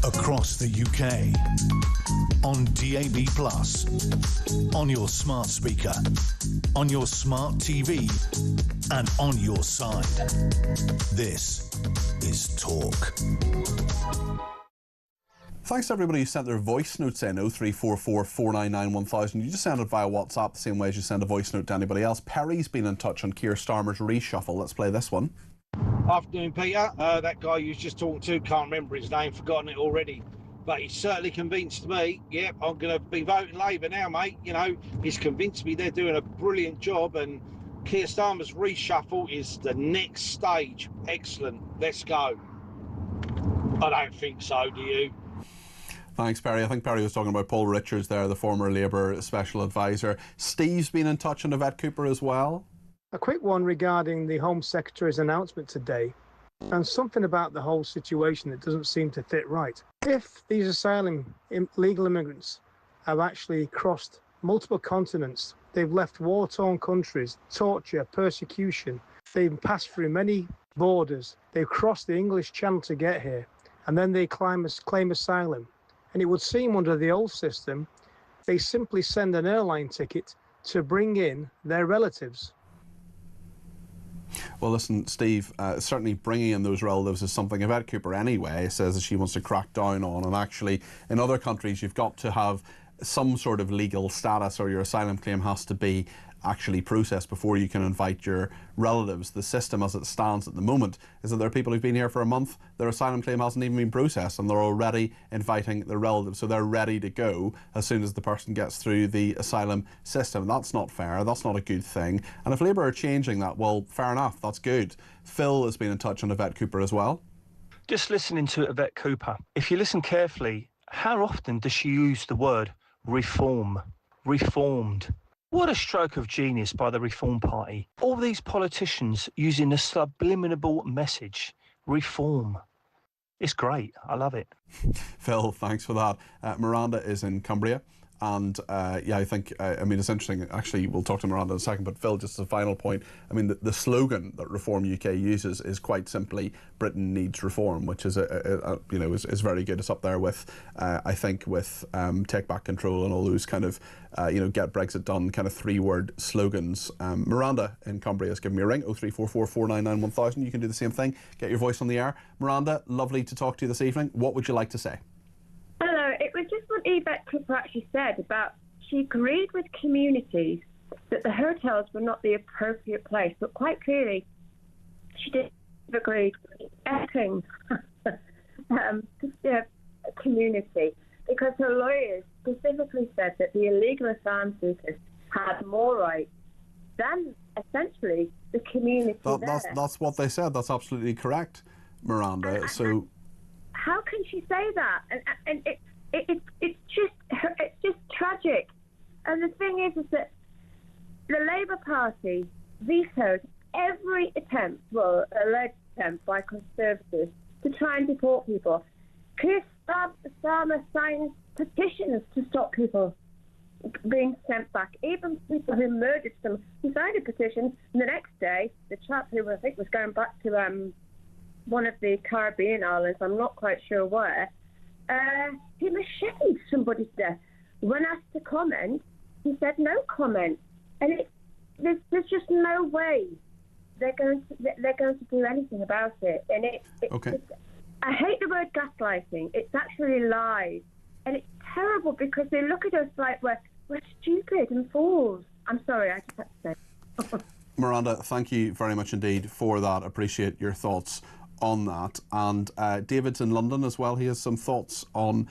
across the UK, on DAB+, on your smart speaker, on your smart TV, and on your side. This is Talk. Thanks to everybody who sent their voice notes in, 0344 499 1000. You just send it via WhatsApp the same way as you send a voice note to anybody else. Perry's been in touch on Keir Starmer's reshuffle. Let's play this one. Afternoon, Peter. That guy you was just talking to, can't remember his name, forgotten it already. But he's certainly convinced me, yep, I'm going to be voting Labour now, mate. You know, he's convinced me they're doing a brilliant job, and Keir Starmer's reshuffle is the next stage. Excellent. Let's go. I don't think so, do you? Thanks, Perry. I think Perry was talking about Paul Richards there, the former Labour Special Advisor. Steve's been in touch on Yvette Cooper as well. A quick one regarding the Home Secretary's announcement today, and something about the whole situation that doesn't seem to fit right. If these asylum legal immigrants have actually crossed multiple continents, they've left war-torn countries, torture, persecution, they've passed through many borders, they've crossed the English Channel to get here, and then they claim asylum. And it would seem under the old system, they simply send an airline ticket to bring in their relatives. Well, listen, Steve, certainly bringing in those relatives is something Yvette Cooper anyway says that she wants to crack down on. And actually, in other countries, you've got to have some sort of legal status, or your asylum claim has to be actually processed before you can invite your relatives. The system as it stands at the moment is that there are people who've been here for a month, their asylum claim hasn't even been processed, and they're already inviting their relatives, so they're ready to go as soon as the person gets through the asylum system. That's not fair, that's not a good thing, and if Labour are changing that, well, fair enough, that's good. Phil has been in touch on Yvette Cooper as well. Just listening to Yvette Cooper, if you listen carefully, how often does she use the word reform, reformed? What a stroke of genius by the Reform Party. All these politicians using a subliminal message, reform. It's great. I love it. Phil, thanks for that. Miranda is in Cumbria. And yeah, I think, I mean, it's interesting. Actually, we'll talk to Miranda in a second. But Phil, just as a final point, I mean, the slogan that Reform UK uses is quite simply "Britain needs reform," which is you know, is very good. It's up there with, I think, with "Take Back Control" and all those kind of, you know, "Get Brexit Done" kind of three-word slogans. Miranda in Cumbria has given me a ring. 0344 499 1000. You can do the same thing. Get your voice on the air. Miranda, lovely to talk to you this evening. What would you like to say? Hello, it was just what Yvette Cooper actually said about she agreed with communities that the hotels were not the appropriate place, but quite clearly she did agree with acting community, because her lawyers specifically said that the illegal asylum seekers had more rights than essentially the community That's what they said. That's absolutely correct, Miranda. So how can she say that? And it's just tragic. And the thing is that the Labour Party vetoed every attempt, well, alleged attempt by Conservatives to try and deport people. Keir Starmer signed petitions to stop people being sent back, even people who murdered them. He signed a petition, and the next day, the chap who I think was going back to one of the Caribbean islands, I'm not quite sure where, he macheted somebody to death. When asked to comment, he said no comment. And there's just no way they're going to do anything about it. And I hate the word gaslighting. It's actually lies. And it's terrible because they look at us like we're stupid and fools. I'm sorry, I just had to say. Miranda, thank you very much indeed for that. Appreciate your thoughts on that. And David's in London as well. He has some thoughts on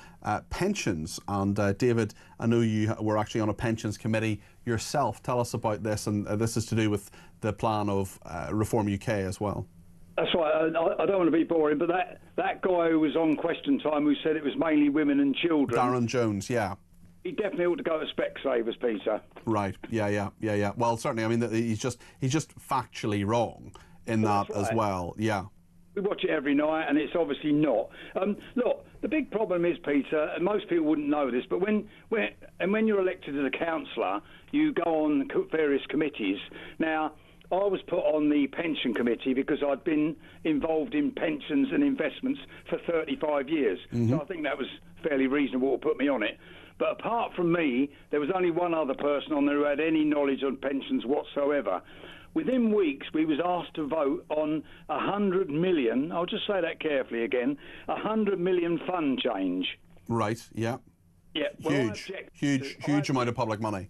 pensions. And David, I know you were actually on a pensions committee yourself. Tell us about this. And this is to do with the plan of Reform UK as well. That's right. I don't want to be boring, but that guy who was on Question Time who said it was mainly women and children. Darren Jones, yeah. He definitely ought to go to Specsavers, Peter. Right. Yeah. Well, certainly. I mean, he's just factually wrong in that as well. Yeah. We watch it every night, and it's obviously not. Look, the big problem is, Peter, and most people wouldn't know this, but when you're elected as a councillor, you go on various committees. Now, was put on the pension committee because I'd been involved in pensions and investments for 35 years. So I think that was fairly reasonable to put me on it. But apart from me, there was only one other person on there who had any knowledge on pensions whatsoever. Within weeks, we was asked to vote on 100 million, I'll just say that carefully again, 100 million fund change. Right, yeah. Yeah, well, huge amount of public money.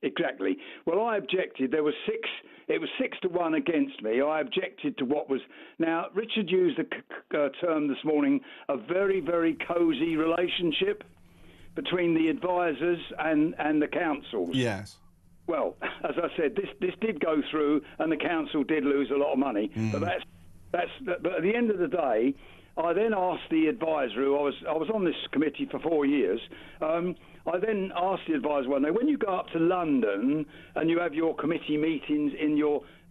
Exactly. Well, I objected. There was it was 6-1 against me. I objected to what was... Now, Richard used the term this morning, a very, very cosy relationship between the advisors and the councils. Yes. Well, as I said, this did go through, and the council did lose a lot of money. But but at the end of the day, I then asked the advisor, who I was on this committee for 4 years. I then asked the advisor one day, when you go up to London and you have your committee meetings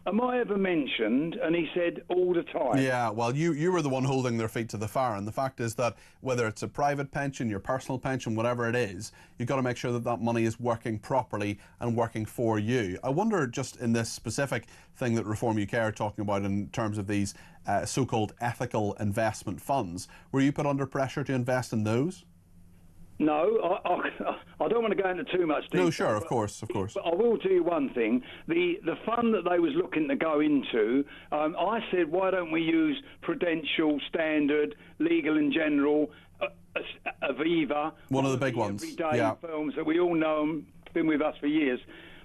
am I ever mentioned? And he said, all the time. Yeah, well, you were the one holding their feet to the fire, and the fact is that whether it's a private pension, your personal pension, whatever it is, you've got to make sure that that money is working properly and working for you. I wonder, just in this specific thing that Reform UK are talking about in terms of these so-called ethical investment funds, were you put under pressure to invest in those? No, I don't want to go into too much detail. No, sure, of course. But I will tell you one thing. The fund that they was looking to go into, I said, why don't we use Prudential, Standard, Legal and General, Aviva, one of the big ones, everyday firms that we all know been with us for years.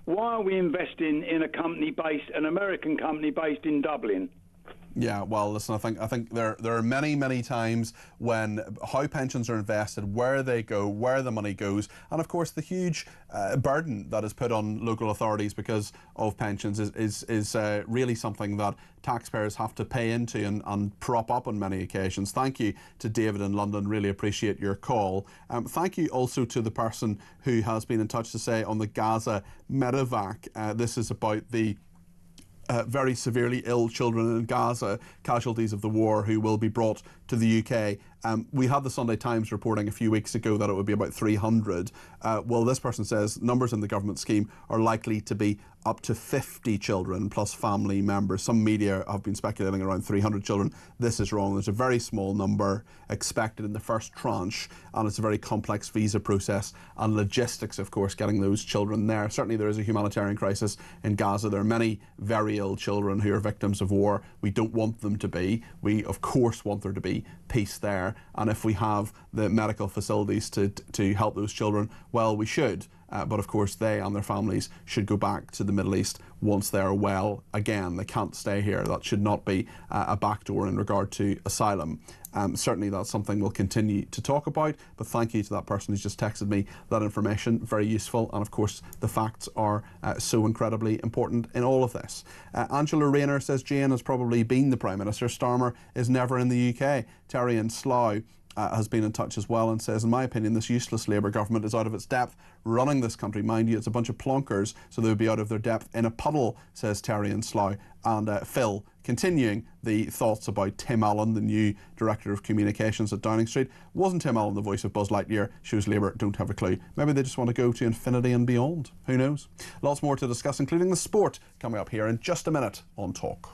Why are we investing in an American company based in Dublin? Yeah, well, listen, I think there are many times when how pensions are invested, where they go, where the money goes, and of course the huge burden that is put on local authorities because of pensions is really something that taxpayers have to pay into and prop up on many occasions. Thank you to David in London, really appreciate your call. Thank you also to the person who has been in touch to say on the Gaza medevac, this is about the very severely ill children in Gaza, casualties of the war, who will be brought to the UK. We had the Sunday Times reporting a few weeks ago that it would be about 300. Well, this person says numbers in the government scheme are likely to be up to 50 children plus family members. Some media have been speculating around 300 children. This is wrong. There's a very small number expected in the first tranche, and it's a very complex visa process and logistics, of course, getting those children there. Certainly there is a humanitarian crisis in Gaza. There are many very ill children who are victims of war. We don't want them to be. We, of course, want there to be peace there. And if we have the medical facilities to help those children, well, we should. But of course, they and their families should go back to the Middle East once they're well again. They can't stay here. That should not be a backdoor in regard to asylum. Certainly that's something we'll continue to talk about, but thank you to that person who's just texted me that information, very useful, and of course the facts are so incredibly important in all of this. Angela Rayner says Jane has probably been the Prime Minister. Starmer is never in the UK. Terry in Slough has been in touch as well and says, in my opinion, this useless Labour government is out of its depth running this country. Mind you, it's a bunch of plonkers, so they would be out of their depth in a puddle, says Terry in Slough. And Phil, continuing the thoughts about Tim Allen, the new Director of Communications at Downing Street. Wasn't Tim Allen the voice of Buzz Lightyear? Shows Labour don't have a clue. Maybe they just want to go to infinity and beyond. Who knows? Lots more to discuss, including the sport, coming up here in just a minute on Talk.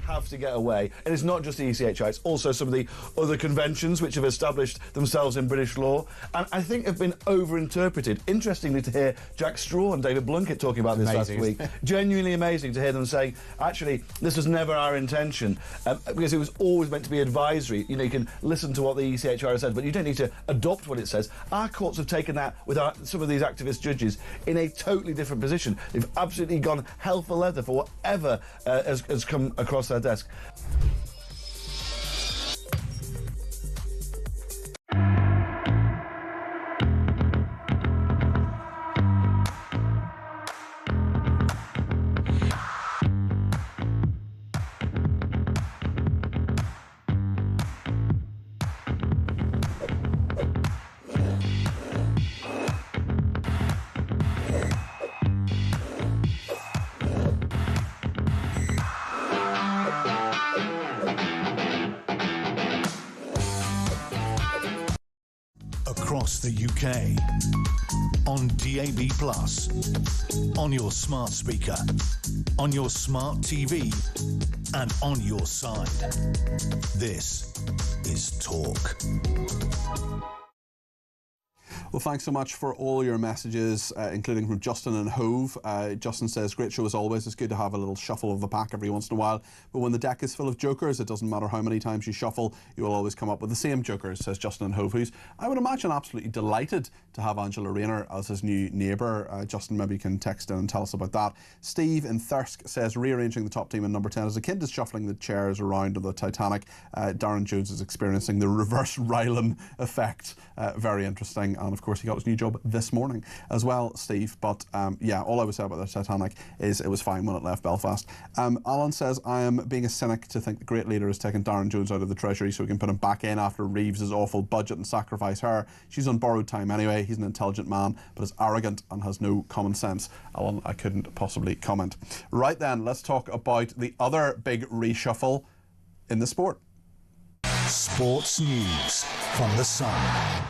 have to get away. And it's not just the ECHR, it's also some of the other conventions which have established themselves in British law, and I think have been overinterpreted. Interestingly to hear Jack Straw and David Blunkett talking about this last week. Genuinely amazing to hear them saying, actually, this was never our intention, because it was always meant to be advisory. You know, you can listen to what the ECHR says, but you don't need to adopt what it says. Our courts have taken that with some of these activist judges in a totally different position. They've absolutely gone hell for leather for whatever has come across their desk. Across the UK, on DAB+, on your smart speaker, on your smart TV, and on your side. This is Talk. Well, thanks so much for all your messages, including from Justin and Hove. Justin says, great show as always. It's good to have a little shuffle of the pack every once in a while. But when the deck is full of jokers, it doesn't matter how many times you shuffle, you will always come up with the same jokers, says Justin and Hove, who's, I would imagine, absolutely delighted to have Angela Rayner as his new neighbour. Justin, maybe you can text in and tell us about that. Steve in Thirsk says, rearranging the top team in number 10 as a kid is shuffling the chairs around on the Titanic. Darren Jones is experiencing the reverse Rylan effect. Very interesting. And of course, he got his new job this morning as well, Steve. But yeah, all I would say about the Titanic is it was fine when it left Belfast. Alan says, I am being a cynic to think the great leader has taken Darren Jones out of the Treasury so we can put him back in after Reeves's awful budget and sacrifice her. She's on borrowed time anyway. He's an intelligent man, but is arrogant and has no common sense. Alan, I couldn't possibly comment. Right then, let's talk about the other big reshuffle in the sport. Sports news from The Sun.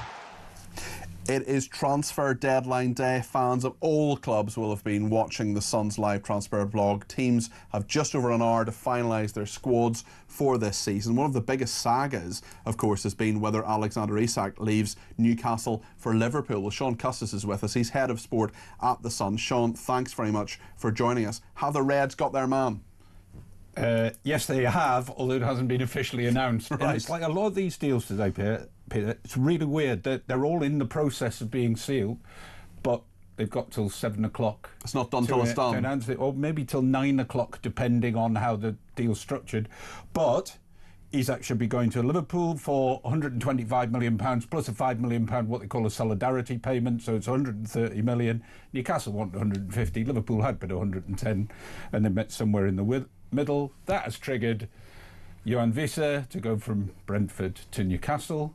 It is transfer deadline day. Fans of all clubs will have been watching the Sun's live transfer vlog. Teams have just over an hour to finalise their squads for this season. One of the biggest sagas, of course, has been whether Alexander Isak leaves Newcastle for Liverpool. Well, Sean Custis is with us. He's head of sport at the Sun. Sean, thanks very much for joining us. Have the Reds got their man? Yes, they have, although it hasn't been officially announced. Right. And it's like a lot of these deals today, Peter, it's really weird that they're all in the process of being sealed, but they've got till 7 o'clock. It's not done till it's done. To announce it, or maybe till 9 o'clock, depending on how the deal's structured. But Isak should be going to Liverpool for £125 million plus a £5 million what they call a solidarity payment, so it's 130 million. Newcastle want 150, Liverpool had bid 110, and they met somewhere in the middle. That has triggered Johan Visser to go from Brentford to Newcastle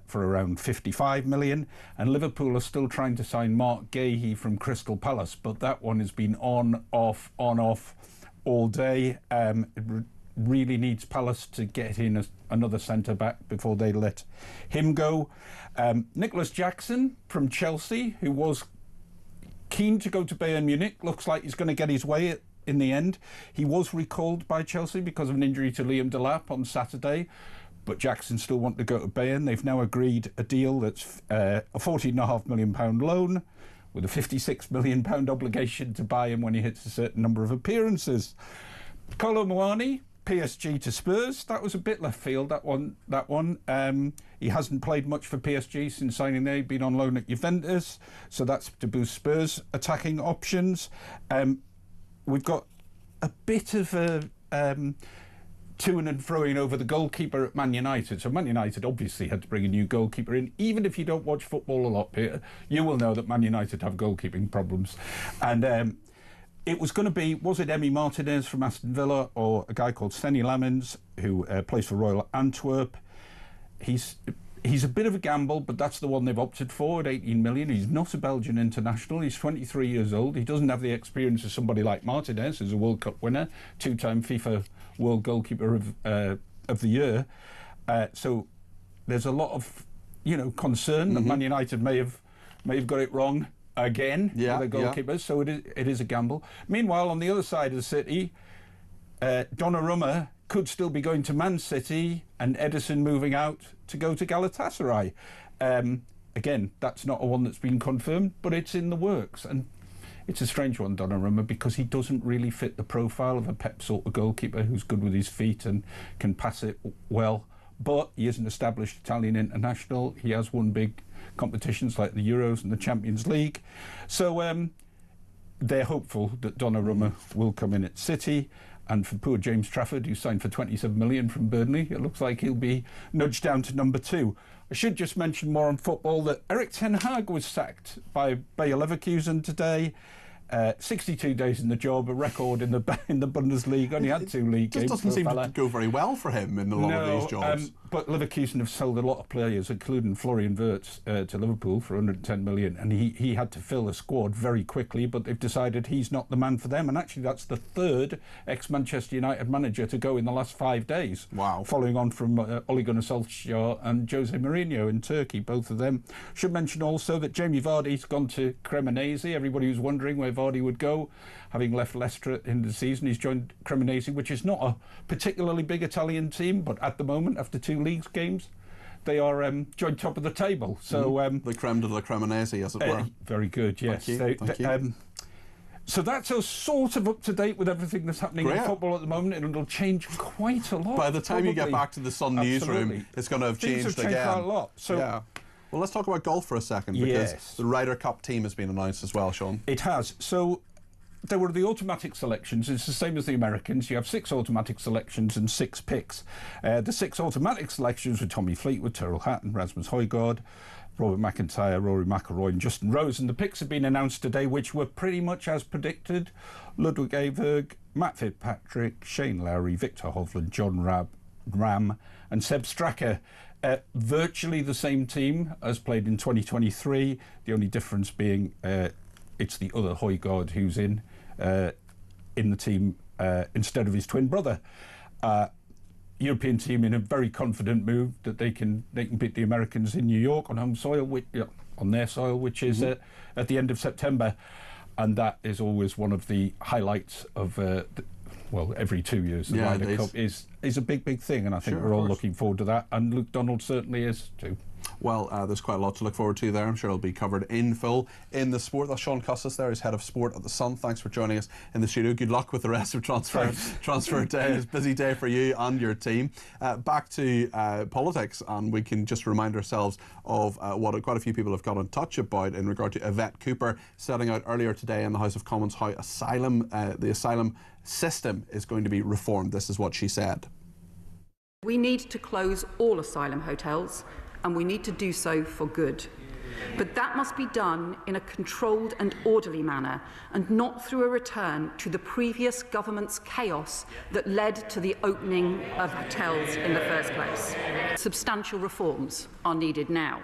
for around 55 million, and Liverpool are still trying to sign Mark Gahey from Crystal Palace, but that one has been on, off all day. It really needs Palace to get in another centre-back before they let him go. Nicholas Jackson from Chelsea, who was keen to go to Bayern Munich, looks like he's going to get his way in the end. He was recalled by Chelsea because of an injury to Liam Delap on Saturday, but Jackson still want to go to Bayern. They've now agreed a deal that's a £14.5 million loan with a £56 million obligation to buy him when he hits a certain number of appearances. Kolo Muani, PSG to Spurs. That was a bit left field, that one. He hasn't played much for PSG since signing there. He'd been on loan at Juventus, so that's to boost Spurs' attacking options. We've got a bit of a to-ing and fro-ing over the goalkeeper at Man United. So Man United obviously had to bring a new goalkeeper in. Even if you don't watch football a lot, Peter, you will know that Man United have goalkeeping problems. And it was going to be, was it Emi Martinez from Aston Villa or a guy called Stenny Lamens, who plays for Royal Antwerp? He's a bit of a gamble, but that's the one they've opted for at 18 million. He's not a Belgian international. He's 23 years old. He doesn't have the experience of somebody like Martinez, who's a World Cup winner, two-time FIFA World Goalkeeper of the Year. So there's a lot of, concern that Man United may have got it wrong again with their goalkeepers. So it is a gamble. Meanwhile, on the other side of the city, Donnarumma could still be going to Man City and Edison moving out to go to Galatasaray. Again, that's not a one that's been confirmed, but it's in the works. And it's a strange one, Donnarumma, because he doesn't really fit the profile of a Pep sort of goalkeeper who's good with his feet and can pass it well. But he is an established Italian international. He has won big competitions like the Euros and the Champions League. So they're hopeful that Donnarumma will come in at City. And for poor James Trafford, who signed for 27 million from Burnley, it looks like he'll be nudged down to number 2. I should just mention more on football that Erik ten Hag was sacked by Bayer Leverkusen today. 62 days in the job, a record in the Bundesliga. Only had 2 league games. It doesn't seem to go very well for him in a lot of these jobs. But Leverkusen have sold a lot of players, including Florian Wirtz, to Liverpool for 110 million, and he had to fill a squad very quickly, but they've decided he's not the man for them, and actually that's the 3rd ex-Manchester United manager to go in the last 5 days. Wow. Following on from Ole Gunnar Solskjaer and Jose Mourinho in Turkey, both of them. Should mention also that Jamie Vardy's gone to Cremonese. Everybody was wondering where Vardy would go. Having left Leicester in the season, he's joined Cremonese, which is not a particularly big Italian team, but at the moment, after 2 league games, they are joined top of the table. So the creme de la Cremonese, as it were. Very good, yes. Thank you. So that's us sort of up to date with everything that's happening in football at the moment, and it'll change quite a lot. By the time you get back to the Sun newsroom, it's going to have changed again. Quite a lot. So, yeah. Well, let's talk about golf for a second, because the Ryder Cup team has been announced as well, Sean. It has. So there were the automatic selections. It's the same as the Americans. You have 6 automatic selections and 6 picks. The 6 automatic selections were Tommy Fleetwood, Tyrrell Hatton, Rasmus Højgaard, Robert McIntyre, Rory McIlroy and Justin Rose. And the picks have been announced today, which were pretty much as predicted. Ludwig Aberg, Matt Fitzpatrick, Shane Lowry, Victor Hovland, John Rahm and Seb Straka. Virtually the same team as played in 2023. The only difference being it's the other Højgaard who's in the team instead of his twin brother. European team in a very confident move that they can beat the Americans in New York on home soil, on their soil, which is at the end of September, and that is always one of the highlights of every 2 years the Ryder Cup is a big thing, and I think we're all looking forward to that, and Luke Donald certainly is too. Well, there's quite a lot to look forward to there. I'm sure it'll be covered in full in the sport. That's Sean Custis there, who's head of sport at the Sun. Thanks for joining us in the studio. Good luck with the rest of transfer day. It's a busy day for you and your team. Back to politics, and we can just remind ourselves of what quite a few people have got in touch about in regard to Yvette Cooper setting out earlier today in the House of Commons how the asylum system is going to be reformed. This is what she said. We need to close all asylum hotels, and we need to do so for good. But that must be done in a controlled and orderly manner, and not through a return to the previous government's chaos that led to the opening of hotels in the first place. Substantial reforms are needed now.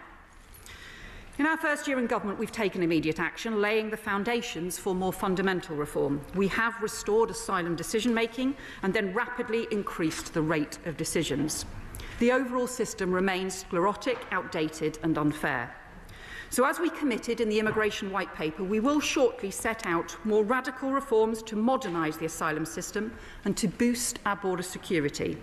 In our first year in government, we've taken immediate action, laying the foundations for more fundamental reform. We have restored asylum decision-making and then rapidly increased the rate of decisions. The overall system remains sclerotic, outdated and unfair. So as we committed in the Immigration White Paper, we will shortly set out more radical reforms to modernise the asylum system and to boost our border security,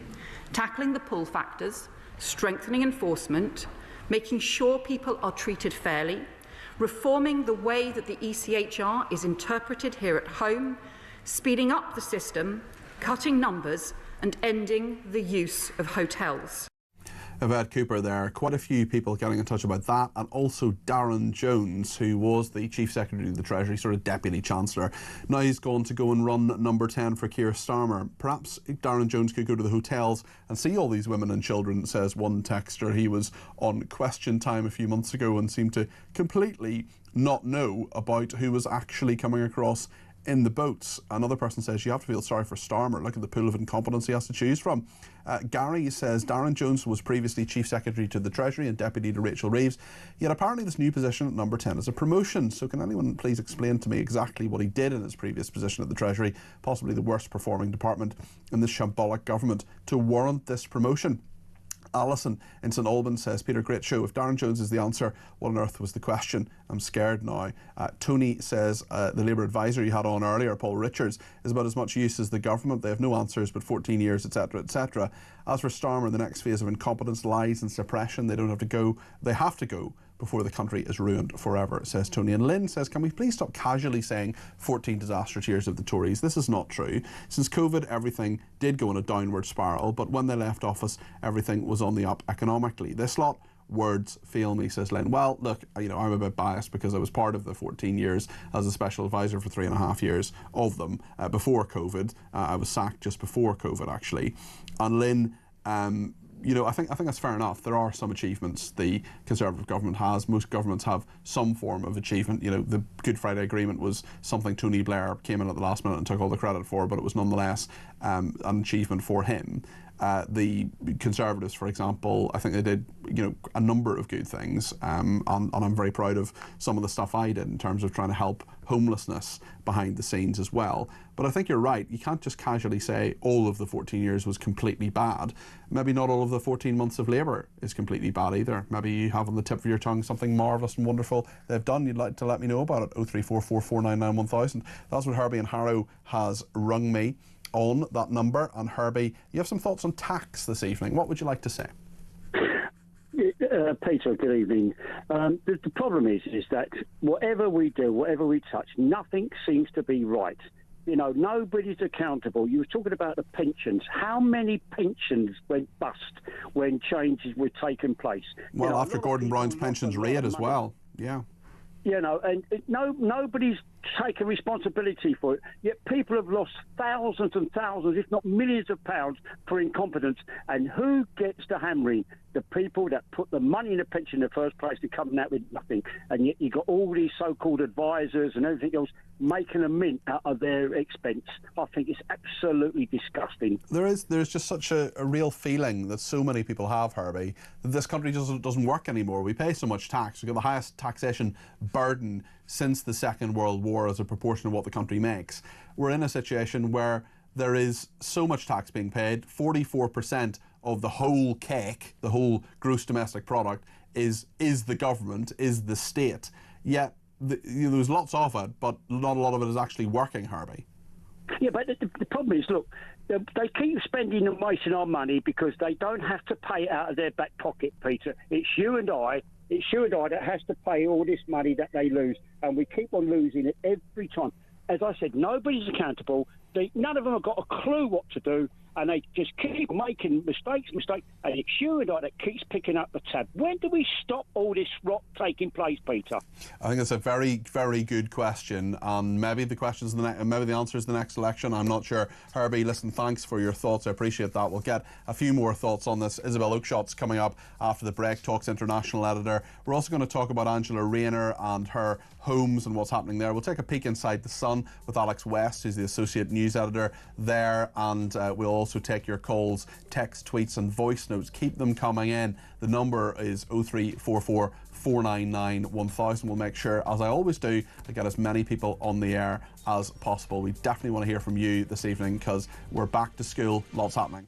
tackling the pull factors, strengthening enforcement, making sure people are treated fairly, reforming the way that the ECHR is interpreted here at home, speeding up the system, cutting numbers and ending the use of hotels. Yvette Cooper there. Quite a few people getting in touch about that, and also Darren Jones, who was the Chief Secretary of the Treasury, sort of Deputy Chancellor. Now he's going to go and run number 10 for Keir Starmer. Perhaps Darren Jones could go to the hotels and see all these women and children, says one texter. He was on Question Time a few months ago and seemed to completely not know about who was actually coming across in the boats. Another person says you have to feel sorry for Starmer. Look at the pool of incompetence he has to choose from. Gary says Darren Jones was previously Chief Secretary to the Treasury and Deputy to Rachel Reeves, yet apparently this new position at number 10 is a promotion. So can anyone please explain to me exactly what he did in his previous position at the Treasury, possibly the worst performing department in this shambolic government, to warrant this promotion? Alison in St Albans says, Peter, great show. If Darren Jones is the answer, what on earth was the question? I'm scared now. Tony says, the Labour advisor you had on earlier, Paul Richards, is about as much use as the government. They have no answers, but 14 years, etc., etc. As for Starmer, the next phase of incompetence, lies and suppression, they have to go before the country is ruined forever, says Tony. And Lynn says, can we please stop casually saying 14 disastrous years of the Tories? This is not true. Since COVID, everything did go in a downward spiral, but when they left office, everything was on the up economically. This lot, words fail me, says Lynn. Well, look, I'm a bit biased because I was part of the 14 years as a special advisor for 3.5 years of them before COVID. I was sacked just before COVID, actually. And Lynn, I think that's fair enough. There are some achievements the Conservative government has. Most governments have some form of achievement. The Good Friday Agreement was something Tony Blair came in at the last minute and took all the credit for, but it was nonetheless an achievement for him. The Conservatives, for example, I think they did, a number of good things, and I'm very proud of some of the stuff I did in terms of trying to help homelessness behind the scenes as well. But I think you're right. You can't just casually say all of the 14 years was completely bad. Maybe not all of the 14 months of Labour is completely bad either. Maybe you have on the tip of your tongue something marvellous and wonderful they've done. You'd like to let me know about it. 0344 499 1000. That's what Herbie and Harrow has rung me on, that number. And Herbie, you have some thoughts on tax this evening. What would you like to say? Peter, good evening. The problem is that whatever we do, whatever we touch, nothing seems to be right. Nobody's accountable. You were talking about the pensions. How many pensions went bust when changes were taking place? Well, after Gordon Brown's pensions raid as well. Yeah. And nobody's taken responsibility for it. Yet people have lost thousands and thousands, if not millions of pounds for incompetence. And who gets the hammering? The people that put the money in the pension in the first place are coming out with nothing. And yet you've got all these so-called advisors and everything else making a mint out of their expense. I think it's absolutely disgusting. There's just such a real feeling that so many people have, Herbie, that this country just doesn't work anymore. We pay so much tax. We've got the highest taxation burden since the Second World War as a proportion of what the country makes. We're in a situation where there is so much tax being paid. 44% of the whole cake, the whole gross domestic product, is the government, is the state. Yet there's lots of it, but not a lot of it is actually working, Herbie. Yeah, but the problem is, look, they keep spending and wasting our money because they don't have to pay it out of their back pocket, Peter. It's you and I that has to pay all this money that they lose, and we keep on losing it every time. As I said, nobody's accountable. None of them have got a clue what to do, and they just keep making mistakes, and it's you and I that keeps picking up the tab. When do we stop all this rot taking place, Peter? I think it's a very, very good question, and maybe the answer is the next election. I'm not sure. Herbie, listen, thanks for your thoughts. I appreciate that. We'll get a few more thoughts on this. Isabel Oakeshot's coming up after the break, Talks International editor. We're also going to talk about Angela Rayner and her homes and what's happening there. We'll take a peek inside the Sun with Alex West, who's the associate news editor there, and we'll also take your calls, text, tweets and voice notes. Keep them coming in. The number is 0344 499 1000. We'll make sure, as I always do, to get as many people on the air as possible. We definitely want to hear from you this evening because we're back to school. Lots happening.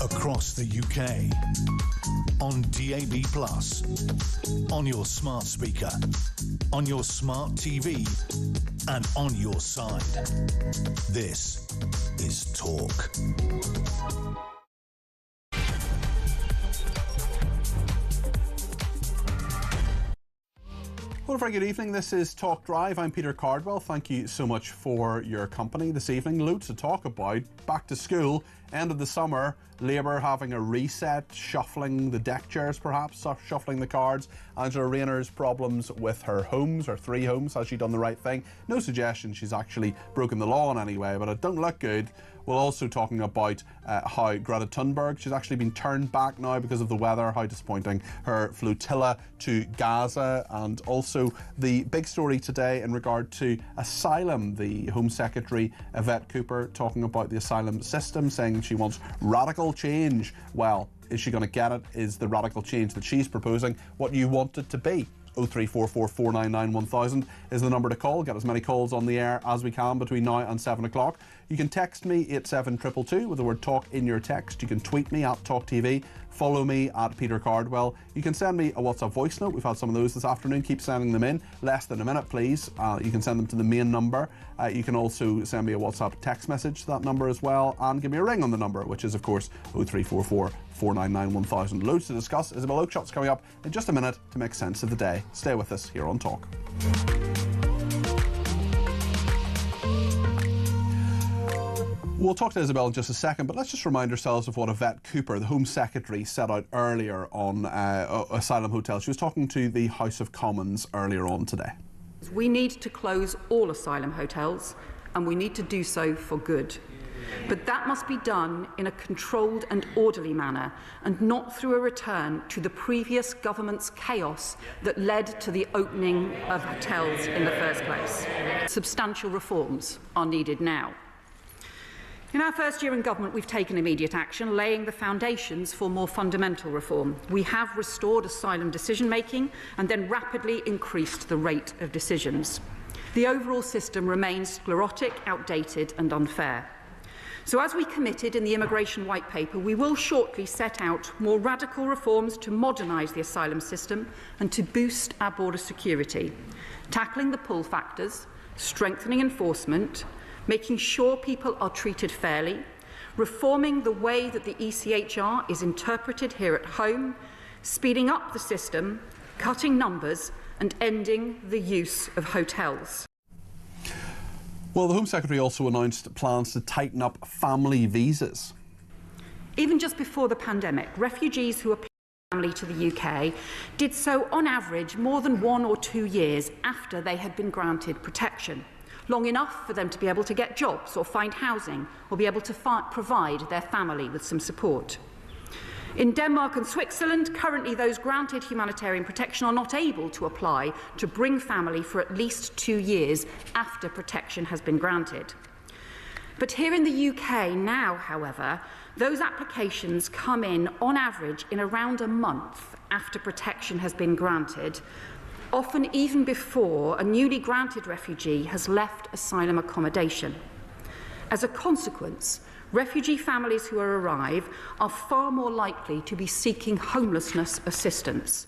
across the UK, on DAB+, on your smart speaker, on your smart TV, and on your side. This is Talk. Well, very good evening. This is Talk Drive. I'm Peter Cardwell. Thank you so much for your company this evening. Loads to talk about. Back to school, end of the summer, Labour having a reset, shuffling the deck chairs perhaps, shuffling the cards. Angela Rayner's problems with her homes, her 3 homes. Has she done the right thing? No suggestion she's actually broken the law in any way, but it don't look good. We're also talking about how Greta Thunberg, she's actually been turned back now because of the weather, how disappointing, her Flotilla to Gaza, and also the big story today in regard to Asylum. The Home Secretary, Yvette Cooper, talking about the asylum system, saying she wants radical change. Well, is she going to get it? Is the radical change that she's proposing what you want it to be? 0344 499 1000 is the number to call. Get as many calls on the air as we can between now and 7 o'clock. You can text me 87222 with the word talk in your text. You can tweet me at talkTV. Follow me at Peter Cardwell. You can send me a WhatsApp voice note. We've had some of those this afternoon. Keep sending them in. Less than a minute, please. You can send them to the main number. You can also send me a WhatsApp text message to that number as well, and give me a ring on the number, which is, of course, 0344 499 1000. Loads to discuss. Isabel Oakeshot's coming up in just a minute to make sense of the day. Stay with us here on Talk. We'll talk to Isabel in just a second, but let's just remind ourselves of what Yvette Cooper, the Home Secretary, set out earlier on asylum hotels. She was talking to the House of Commons earlier on today. We need to close all asylum hotels, and we need to do so for good. But that must be done in a controlled and orderly manner, and not through a return to the previous government's chaos that led to the opening of hotels in the first place. Substantial reforms are needed now. In our first year in government, we've taken immediate action, laying the foundations for more fundamental reform. We have restored asylum decision-making and then rapidly increased the rate of decisions. The overall system remains sclerotic, outdated and unfair. So as we committed in the Immigration White Paper, we will shortly set out more radical reforms to modernise the asylum system and to boost our border security, tackling the pull factors, strengthening enforcement, making sure people are treated fairly, reforming the way that the ECHR is interpreted here at home, speeding up the system, cutting numbers and ending the use of hotels. Well, the Home Secretary also announced plans to tighten up family visas. Even just before the pandemic, refugees who applied for family to the UK did so on average more than 1 or 2 years after they had been granted protection. Long enough for them to be able to get jobs or find housing or be able to provide their family with some support. In Denmark and Switzerland, currently those granted humanitarian protection are not able to apply to bring family for at least 2 years after protection has been granted. But here in the UK now, however, those applications come in on average in around a month after protection has been granted, often even before a newly granted refugee has left asylum accommodation. As a consequence, refugee families who arrive are far more likely to be seeking homelessness assistance.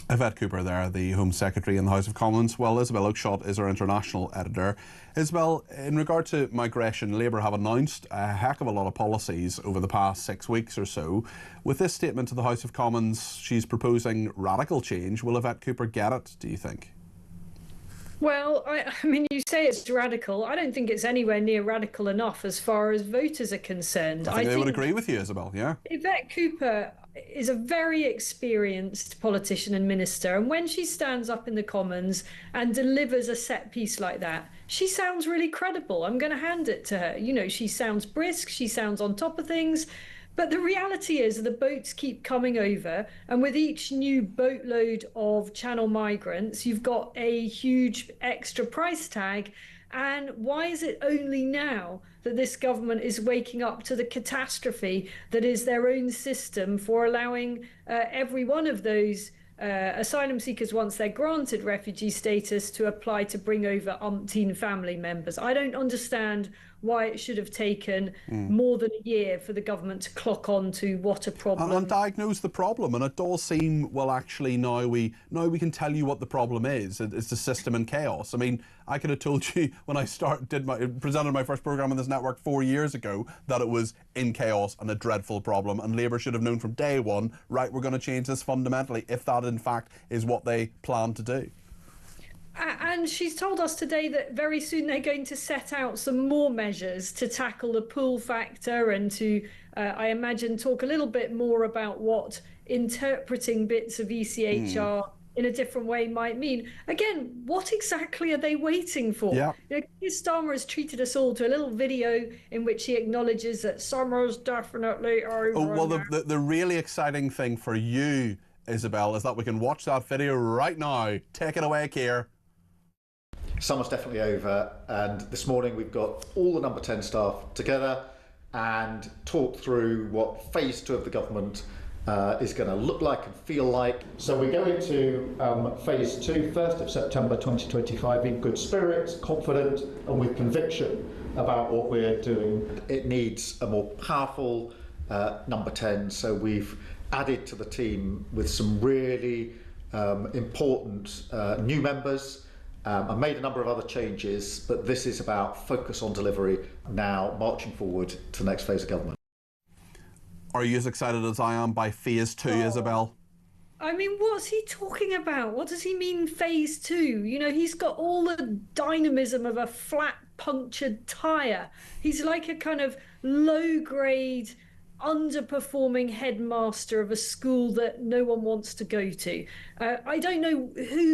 Yvette Cooper there, the Home Secretary in the House of Commons. Well, Isabel Oakeshott is our international editor. Isabel, in regard to migration, Labour have announced a heck of a lot of policies over the past 6 weeks or so. With this statement to the House of Commons, she's proposing radical change. Will Yvette Cooper get it, do you think? Well, I mean, you say it's radical. I don't think it's anywhere near radical enough as far as voters are concerned. I think they would agree with you, Isabel, yeah. Yvette Cooper is a very experienced politician and minister, and when she stands up in the Commons and delivers a set piece like that, she sounds really credible. I'm going to hand it to her. You know, she sounds brisk, she sounds on top of things. But the reality is the boats keep coming over, and with each new boatload of Channel migrants, you've got a huge extra price tag. And why is it only now that this government is waking up to the catastrophe that is their own system for allowing every one of those asylum seekers, once they're granted refugee status, to apply to bring over umpteen family members? I don't understand why it should have taken more than a year for the government to clock on to what a problem. And diagnose the problem. And it does seem, well, actually, now we can tell you what the problem is. It's the system in chaos. I mean, I could have told you when I presented my first programme on this network 4 years ago that it was in chaos and a dreadful problem, and Labour should have known from day one, right, we're going to change this fundamentally, if that in fact is what they plan to do. And she's told us today that very soon they're going to set out some more measures to tackle the pull factor and to, I imagine, talk a little bit more about what interpreting bits of ECHR in a different way might mean. Again, what exactly are they waiting for? Yeah. Keir Starmer has treated us all to a little video in which he acknowledges that summer's definitely over. Oh, well, the really exciting thing for you, Isabel, is that we can watch that video right now. Take it away, Keir. Summer's definitely over, and this morning we've got all the number 10 staff together and talked through what phase 2 of the government is going to look like and feel like. So we go into phase 2, 1st of September 2025, in good spirits, confident and with conviction about what we're doing. It needs a more powerful number 10, so we've added to the team with some really important new members. I made a number of other changes, but this is about focus on delivery now, marching forward to the next phase of government. Are you as excited as I am by phase 2, Isabel? I mean, what's he talking about? What does he mean phase 2? You know, he's got all the dynamism of a flat punctured tyre. He's like a kind of low-grade, underperforming headmaster of a school that no one wants to go to. I don't know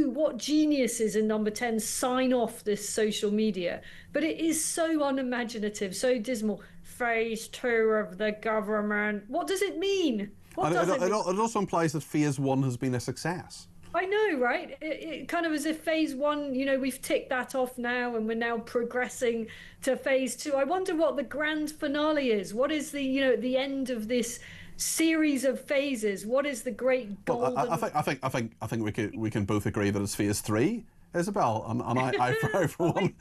what geniuses in number 10 sign off this social media, but it is so unimaginative, so dismal. Phase 2 of the government. What does it mean? It also implies that phase 1 has been a success. I know, right? It kind of as if phase 1, you know, we've ticked that off now and we're now progressing to phase 2. I wonder what the grand finale is. What is the, you know, at the end of this series of phases? What is the great golden... Well, I think we can both agree that it's phase 3. Isabel, and I for one.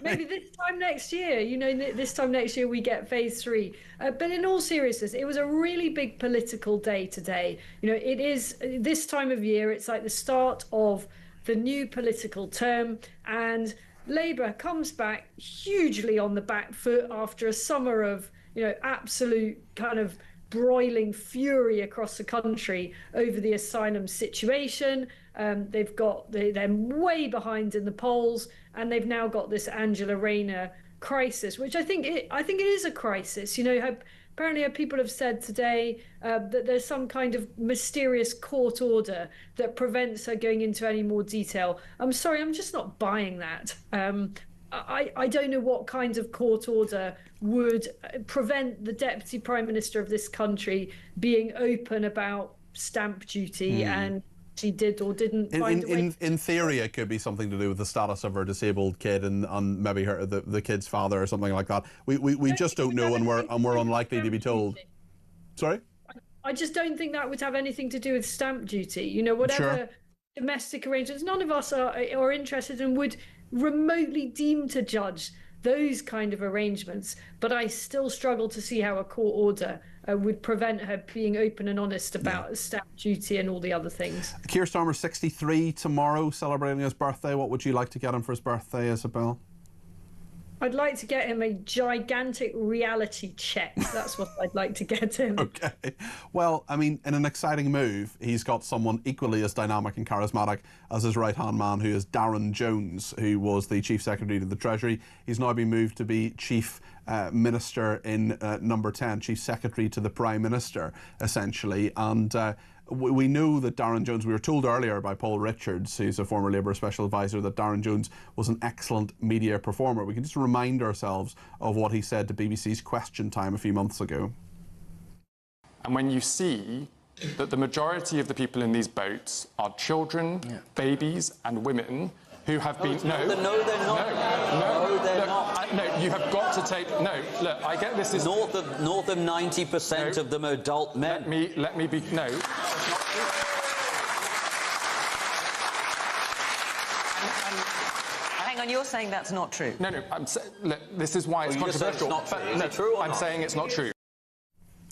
Maybe this time next year, you know, this time next year we get phase 3. But in all seriousness, it was a really big political day today. You know, it is this time of year, it's like the start of the new political term, and Labour comes back hugely on the back foot after a summer of, you know, absolute kind of broiling fury across the country over the asylum situation. They're way behind in the polls, and they've now got this Angela Rayner crisis, which I think it is a crisis. You know, apparently people have said today that there's some kind of mysterious court order that prevents her going into any more detail. I'm sorry, I'm just not buying that. I don't know what kind of court order would prevent the Deputy Prime Minister of this country being open about stamp duty and she did or didn't find a way. In theory, it could be something to do with the status of her disabled kid and maybe the kid's father or something like that. We just don't know, and we're unlikely to be told. Sorry? I just don't think that would have anything to do with stamp duty. You know, whatever domestic arrangements, none of us are interested and would remotely deem to judge those kind of arrangements, but I still struggle to see how a court order would prevent her being open and honest about stamp duty and all the other things. Keir Starmer 63 tomorrow, celebrating his birthday. What would you like to get him for his birthday, Isabel? I'd like to get him a gigantic reality check. That's what I'd like to get him. Okay. Well, I mean, in an exciting move, he's got someone equally as dynamic and charismatic as his right-hand man, who is Darren Jones, who was the Chief Secretary to the Treasury. He's now been moved to be Chief Minister in number 10, Chief Secretary to the Prime Minister, essentially. And we know that Darren Jones, we were told earlier by Paul Richards, who's a former Labour Special Advisor, that Darren Jones was an excellent media performer. We can just remind ourselves of what he said to BBC's Question Time a few months ago. And when you see that the majority of the people in these boats are children, babies and women who have been... No, they're not. No, you have got to take... No, look, I get this is... North of 90% of them are adult men. Let me be... No. And you're saying that's not true? No, look, this is why it's controversial. It's not true. Is it true or I'm not? saying it's not true.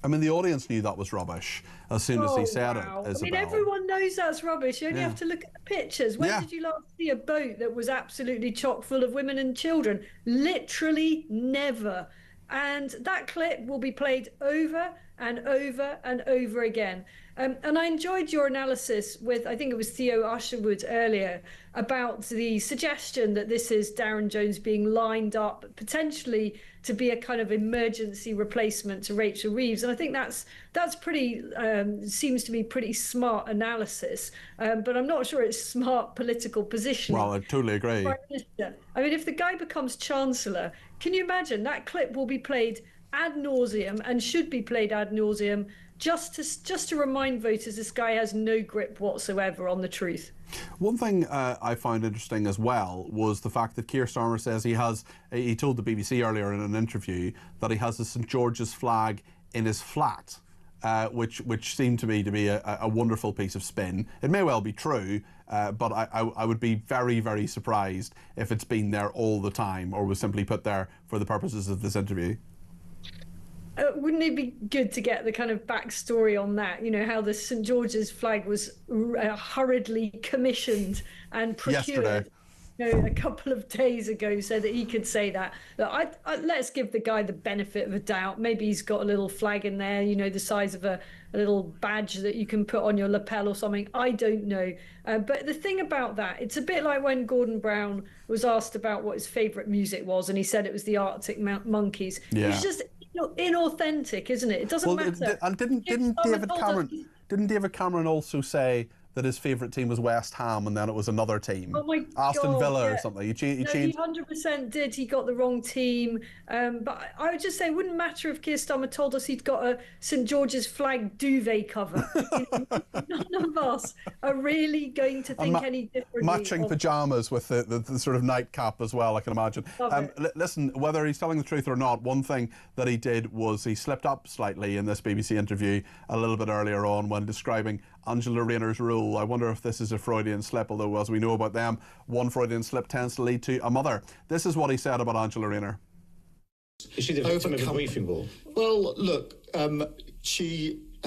I mean, the audience knew that was rubbish as soon as he said it, Isabel. I mean, everyone knows that's rubbish. You only have to look at the pictures. When did you last see a boat that was absolutely chock full of women and children? Literally never. And that clip will be played over and over and over again. And I enjoyed your analysis with, I think it was Theo Usherwood earlier, about the suggestion that this is Darren Jones being lined up potentially to be a kind of emergency replacement to Rachel Reeves. And I think that's pretty, seems to be pretty smart analysis. But I'm not sure it's smart political positioning. Well, I totally agree. Prime Minister. I mean, if the guy becomes Chancellor, can you imagine that clip will be played ad nauseum and should be played ad nauseum just to remind voters this guy has no grip whatsoever on the truth. One thing I found interesting as well was the fact that Keir Starmer says he told the BBC earlier in an interview that he has a St George's flag in his flat, which seemed to me to be a wonderful piece of spin. It may well be true, but I would be very, very surprised if it's been there all the time or was simply put there for the purposes of this interview. Wouldn't it be good to get the kind of backstory on that? You know, how the St George's flag was hurriedly commissioned and procured a couple of days ago so that he could say that. Look, let's give the guy the benefit of a doubt. Maybe he's got a little flag in there, you know, the size of a little badge that you can put on your lapel or something. I don't know. But the thing about that, it's a bit like when Gordon Brown was asked about what his favourite music was and he said it was the Arctic Monkeys. Yeah. It's just inauthentic, isn't it? It doesn't matter. And didn't David Cameron also say that his favourite team was West Ham and then it was another team? Oh my Aston God, Villa yeah. or something. He He changed. 100% did. He got the wrong team. But I would just say it wouldn't matter if Keir Starmer told us he'd got a St George's flag duvet cover. None of us are really going to think any differently. Matching pyjamas with the sort of nightcap as well, I can imagine. Listen, whether he's telling the truth or not, one thing that he did was he slipped up slightly in this BBC interview a little bit earlier on when describing Angela Rayner's rule. I wonder if this is a Freudian slip, although as we know about them, one Freudian slip tends to lead to a mother. This is what he said about Angela Rayner. Is she the victim of a briefing wall? Well, look,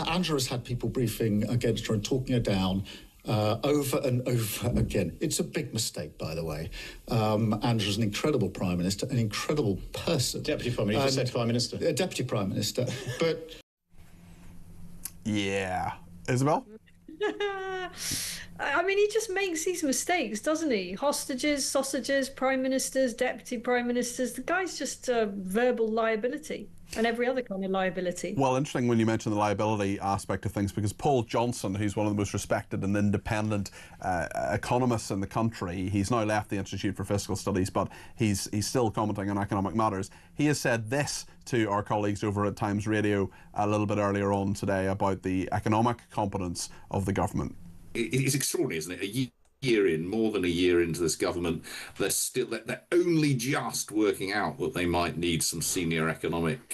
Angela's had people briefing against her and talking her down over and over again. It's a big mistake, by the way. Angela's an incredible Prime Minister, an incredible person. Deputy Prime Minister, you just said Prime Minister. Deputy Prime Minister, but... Yeah. Isabel? I mean, he just makes these mistakes, doesn't he? Hostages, sausages, prime ministers, deputy prime ministers. The guy's just a verbal liability and every other kind of liability. Well, interesting when you mention the liability aspect of things, because Paul Johnson, who's one of the most respected and independent economists in the country, he's now left the Institute for Fiscal Studies, but he's still commenting on economic matters. He has said this to our colleagues over at Times Radio a little bit earlier on today about the economic competence of the government. It is extraordinary, isn't it? A year in, more than a year into this government, they're only just working out that they might need some senior economic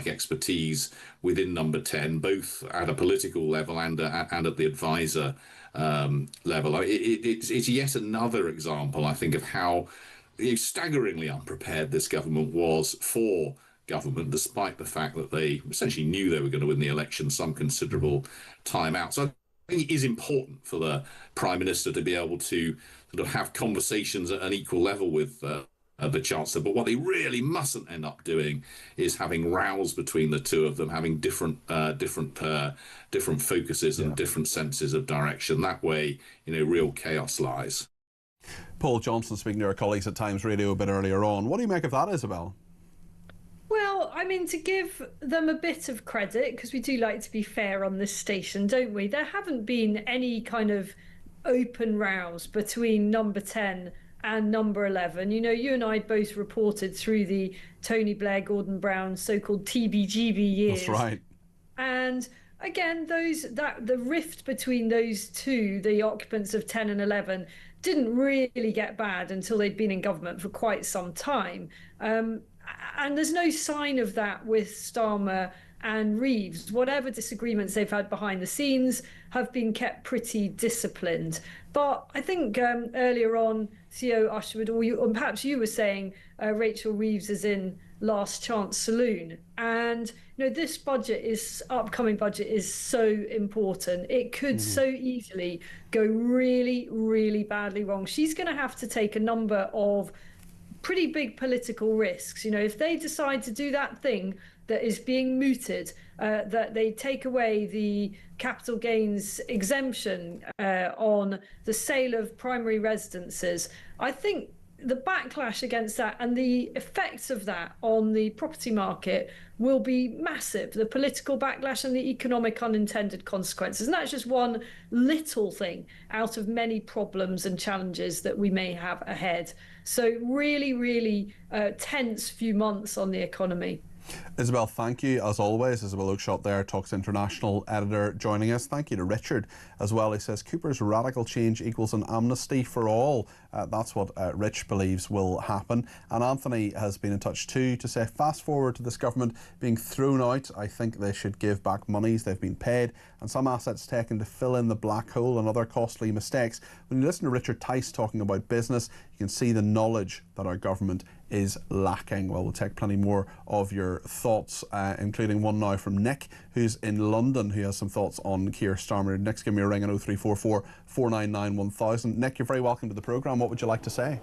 expertise within Number 10, both at a political level and at the advisor level. It's yet another example, I think, of how staggeringly unprepared this government was for government, despite the fact that they essentially knew they were going to win the election some considerable time out. So I think it is important for the Prime Minister to be able to sort of have conversations at an equal level with the Chancellor. But what they really mustn't end up doing is having rows between the two of them, having different focuses and different senses of direction. That way, real chaos lies. Paul Johnson speaking to our colleagues at Times Radio a bit earlier on. What do you make of that, Isabel? Well, I mean, to give them a bit of credit, because we do like to be fair on this station, don't we? There haven't been any kind of open rows between Number 10 and Number 11. You know, you and I both reported through the Tony Blair, Gordon Brown so-called TBGB years. That's right. And again, the rift between those two, the occupants of 10 and 11, didn't really get bad until they'd been in government for quite some time. And there's no sign of that with Starmer and Reeves, whatever disagreements they've had behind the scenes, have been kept pretty disciplined. But I think earlier on, Theo Usherwood, or perhaps you were saying Rachel Reeves is in last chance saloon. And this upcoming budget is so important. It could so easily go really, really badly wrong. She's going to have to take a number of pretty big political risks. If they decide to do that thing that is being mooted, that they take away the capital gains exemption on the sale of primary residences, I think the backlash against that and the effects of that on the property market will be massive. The political backlash and the economic unintended consequences. And that's just one little thing out of many problems and challenges that we may have ahead. So really, really tense few months on the economy. Isabel, thank you as always. Isabel Oakeshott there, Talks International editor, joining us. Thank you to Richard as well. He says Cooper's radical change equals an amnesty for all. That's what Rich believes will happen. And Anthony has been in touch too to say, fast forward to this government being thrown out, I think they should give back monies they've been paid and some assets taken to fill in the black hole and other costly mistakes. When you listen to Richard Tice talking about business, you can see the knowledge that our government is lacking. Well, we'll take plenty more of your thoughts, including one now from Nick, who's in London, who has some thoughts on Keir Starmer. Nick's give me a ring on 0344 499 1000. Nick, you're very welcome to the programme. What would you like to say?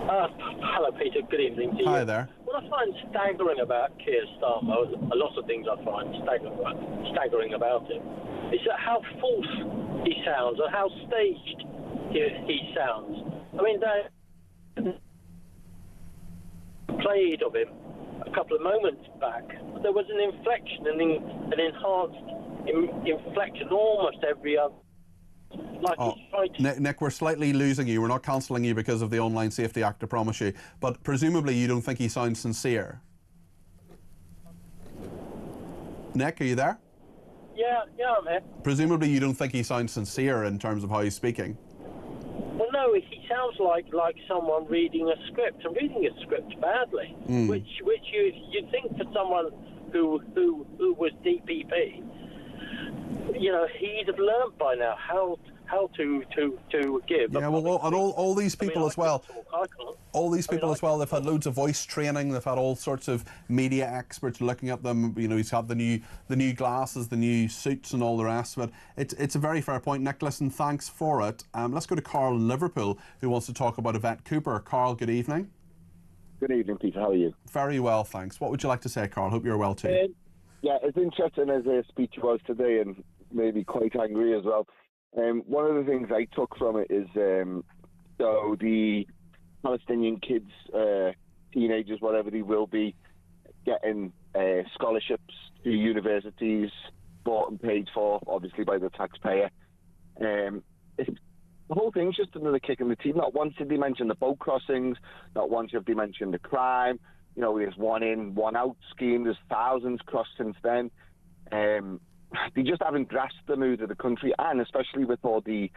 Hello, Peter. Good evening to you. Hi there. What I find staggering about Keir Starmer, a lot of things I find staggering about him, is that how false he sounds and how staged he sounds. I mean, they played of him a couple of moments back. There was an inflection, an enhanced inflection almost every other. Nick, we're slightly losing you. We're not cancelling you because of the Online Safety Act, I promise you. But presumably you don't think he sounds sincere. Nick, are you there? Yeah, I'm here. Presumably you don't think he sounds sincere in terms of how he's speaking. Well, no, he sounds like someone reading a script, and reading a script badly, which you'd think for someone who was DPP, he'd have learned by now how to give. Yeah, well, and all these people as well. All these people as well. They've had loads of voice training. They've had all sorts of media experts looking at them. He's had the new glasses, the new suits, and all the rest of it. It's a very fair point, Nick. Listen, thanks for it. Let's go to Carl in Liverpool, who wants to talk about Yvette Cooper. Carl, good evening. Good evening, Peter. How are you? Very well, thanks. What would you like to say, Carl? Hope you're well too. Yeah, as interesting as their speech was today, and maybe quite angry as well. One of the things I took from it is so the Palestinian kids, teenagers, whatever they will be, getting scholarships to universities, bought and paid for, obviously, by the taxpayer. The whole thing's just another kick in the teeth. Not once did they mention the boat crossings, not once have they mentioned the crime. There's one in, one out scheme. There's thousands crossed since then. They just haven't grasped the mood of the country, and especially with all the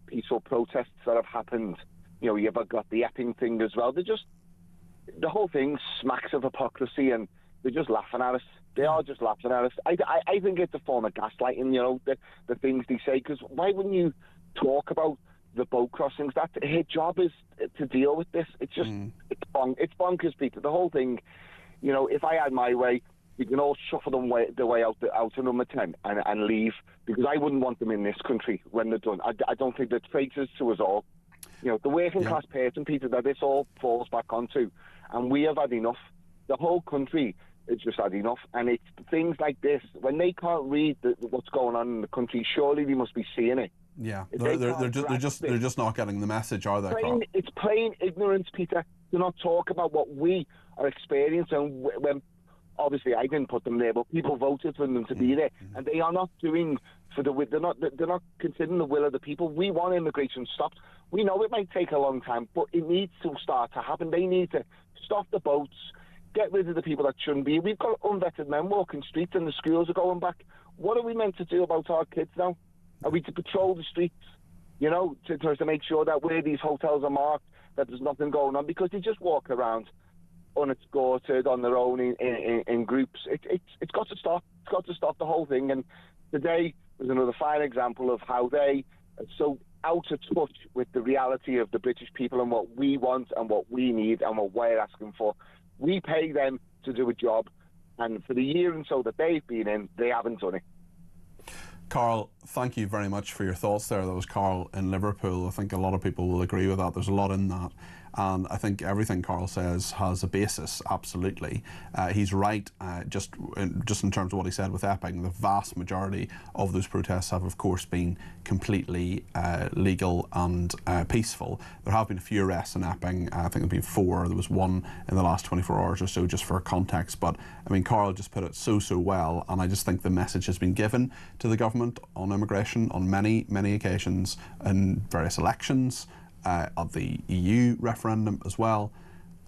peaceful protests that have happened. You've got the Epping thing as well. The whole thing smacks of hypocrisy, and they're just laughing at us. They are just laughing at us. I think it's a form of gaslighting, the things they say, because why wouldn't you talk about the boat crossings? Her job is to deal with this. It's just, it's bonkers, Peter. The whole thing, if I had my way, we can all shuffle them their way out to number 10 and leave, because I wouldn't want them in this country when they're done. I don't think they're traitors to us all. The working class person, Peter, that this all falls back onto, and we have had enough. The whole country has just had enough, and it's things like this. When they can't read what's going on in the country, surely they must be seeing it. Yeah, they're just not getting the message, are they, Carl? It's plain ignorance, Peter. Do not talk about what we are experiencing when. Obviously, I didn't put them there, but people voted for them to be there, and they are not doing for the. They're not considering the will of the people. We want immigration stopped. We know it might take a long time, but it needs to start to happen. They need to stop the boats, get rid of the people that shouldn't be. We've got unvetted men walking streets, and the schools are going back. What are we meant to do about our kids now? Are we to patrol the streets? To make sure that where these hotels are marked, that there's nothing going on, because they just walk around unescorted on their own in groups. It's got to stop. It's got to stop the whole thing. And today was another fine example of how they are so out of touch with the reality of the British people and what we want and what we need and what we're asking for. We pay them to do a job, and for the year and so that they've been in, they haven't done it. Carl, thank you very much for your thoughts there. That was Carl in Liverpool. I think a lot of people will agree with that. There's a lot in that. And I think everything Carl says has a basis, absolutely. He's right, just in terms of what he said with Epping. The vast majority of those protests have, of course, been completely legal and peaceful. There have been a few arrests in Epping. I think there have been 4. There was 1 in the last 24 hours or so, just for context. But, I mean, Carl just put it so well, and I just think the message has been given to the government on immigration on many, many occasions in various elections, of the EU referendum as well,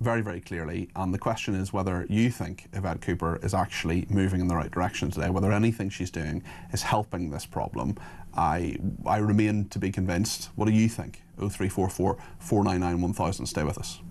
very, very clearly. And the question is whether you think Yvette Cooper is actually moving in the right direction today, whether anything she's doing is helping this problem. I remain to be convinced. What do you think? 0344 499 1000. Stay with us.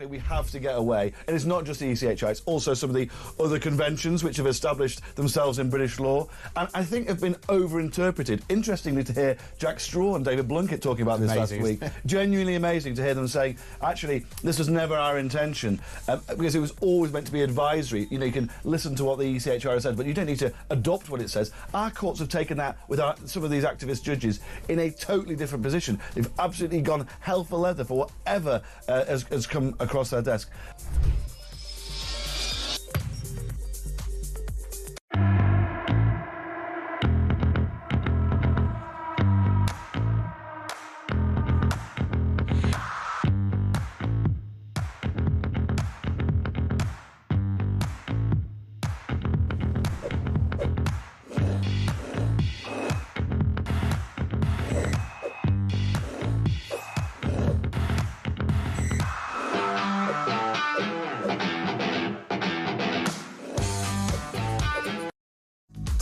We have to get away. And it's not just the ECHR, it's also some of the other conventions which have established themselves in British law and I think have been over-interpreted. Interestingly to hear Jack Straw and David Blunkett talking about this last week. Genuinely amazing to hear them saying, actually, this was never our intention, because it was always meant to be advisory. You know, you can listen to what the ECHR said, but you don't need to adopt what it says. Our courts have taken that with some of these activist judges in a totally different position. They've absolutely gone hell for leather for whatever has come across their desk.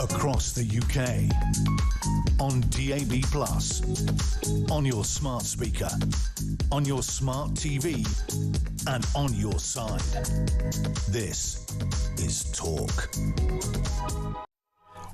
Across the UK, on DAB+, on your smart speaker, on your smart TV, and on your side. This is Talk.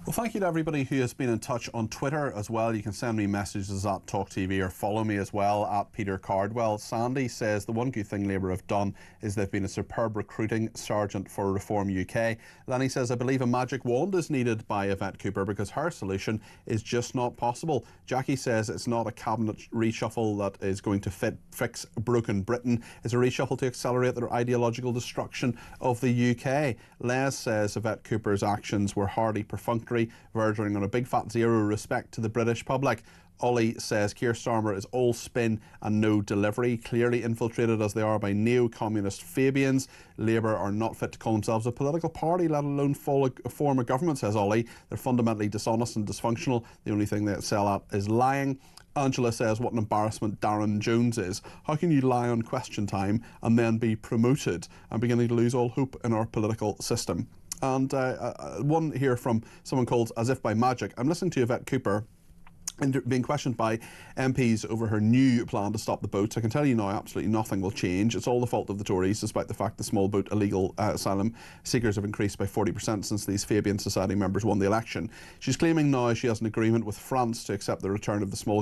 Well, thank you to everybody who has been in touch on Twitter as well. You can send me messages at talkTV or follow me as well at Peter Cardwell. Sandy says the one good thing Labour have done is they've been a superb recruiting sergeant for Reform UK. Then he says, I believe a magic wand is needed by Yvette Cooper because her solution is just not possible. Jackie says it's not a cabinet reshuffle that is going to fix broken Britain. It's a reshuffle to accelerate their ideological destruction of the UK. Les says Yvette Cooper's actions were hardly perfunctory, verging on a big fat zero respect to the British public. Ollie says Keir Starmer is all spin and no delivery, clearly infiltrated as they are by neo-communist Fabians. Labour are not fit to call themselves a political party, let alone form a government, says Ollie. They're fundamentally dishonest and dysfunctional. The only thing they excel at is lying. Angela says what an embarrassment Darren Jones is. How can you lie on Question Time and then be promoted? I'm beginning to lose all hope in our political system. And one here from someone called As If By Magic. I'm listening to Yvette Cooper and being questioned by MPs over her new plan to stop the boats. I can tell you now absolutely nothing will change. It's all the fault of the Tories, despite the fact the small boat illegal asylum seekers have increased by 40% since these Fabian Society members won the election. She's claiming now she has an agreement with France to accept the return of the small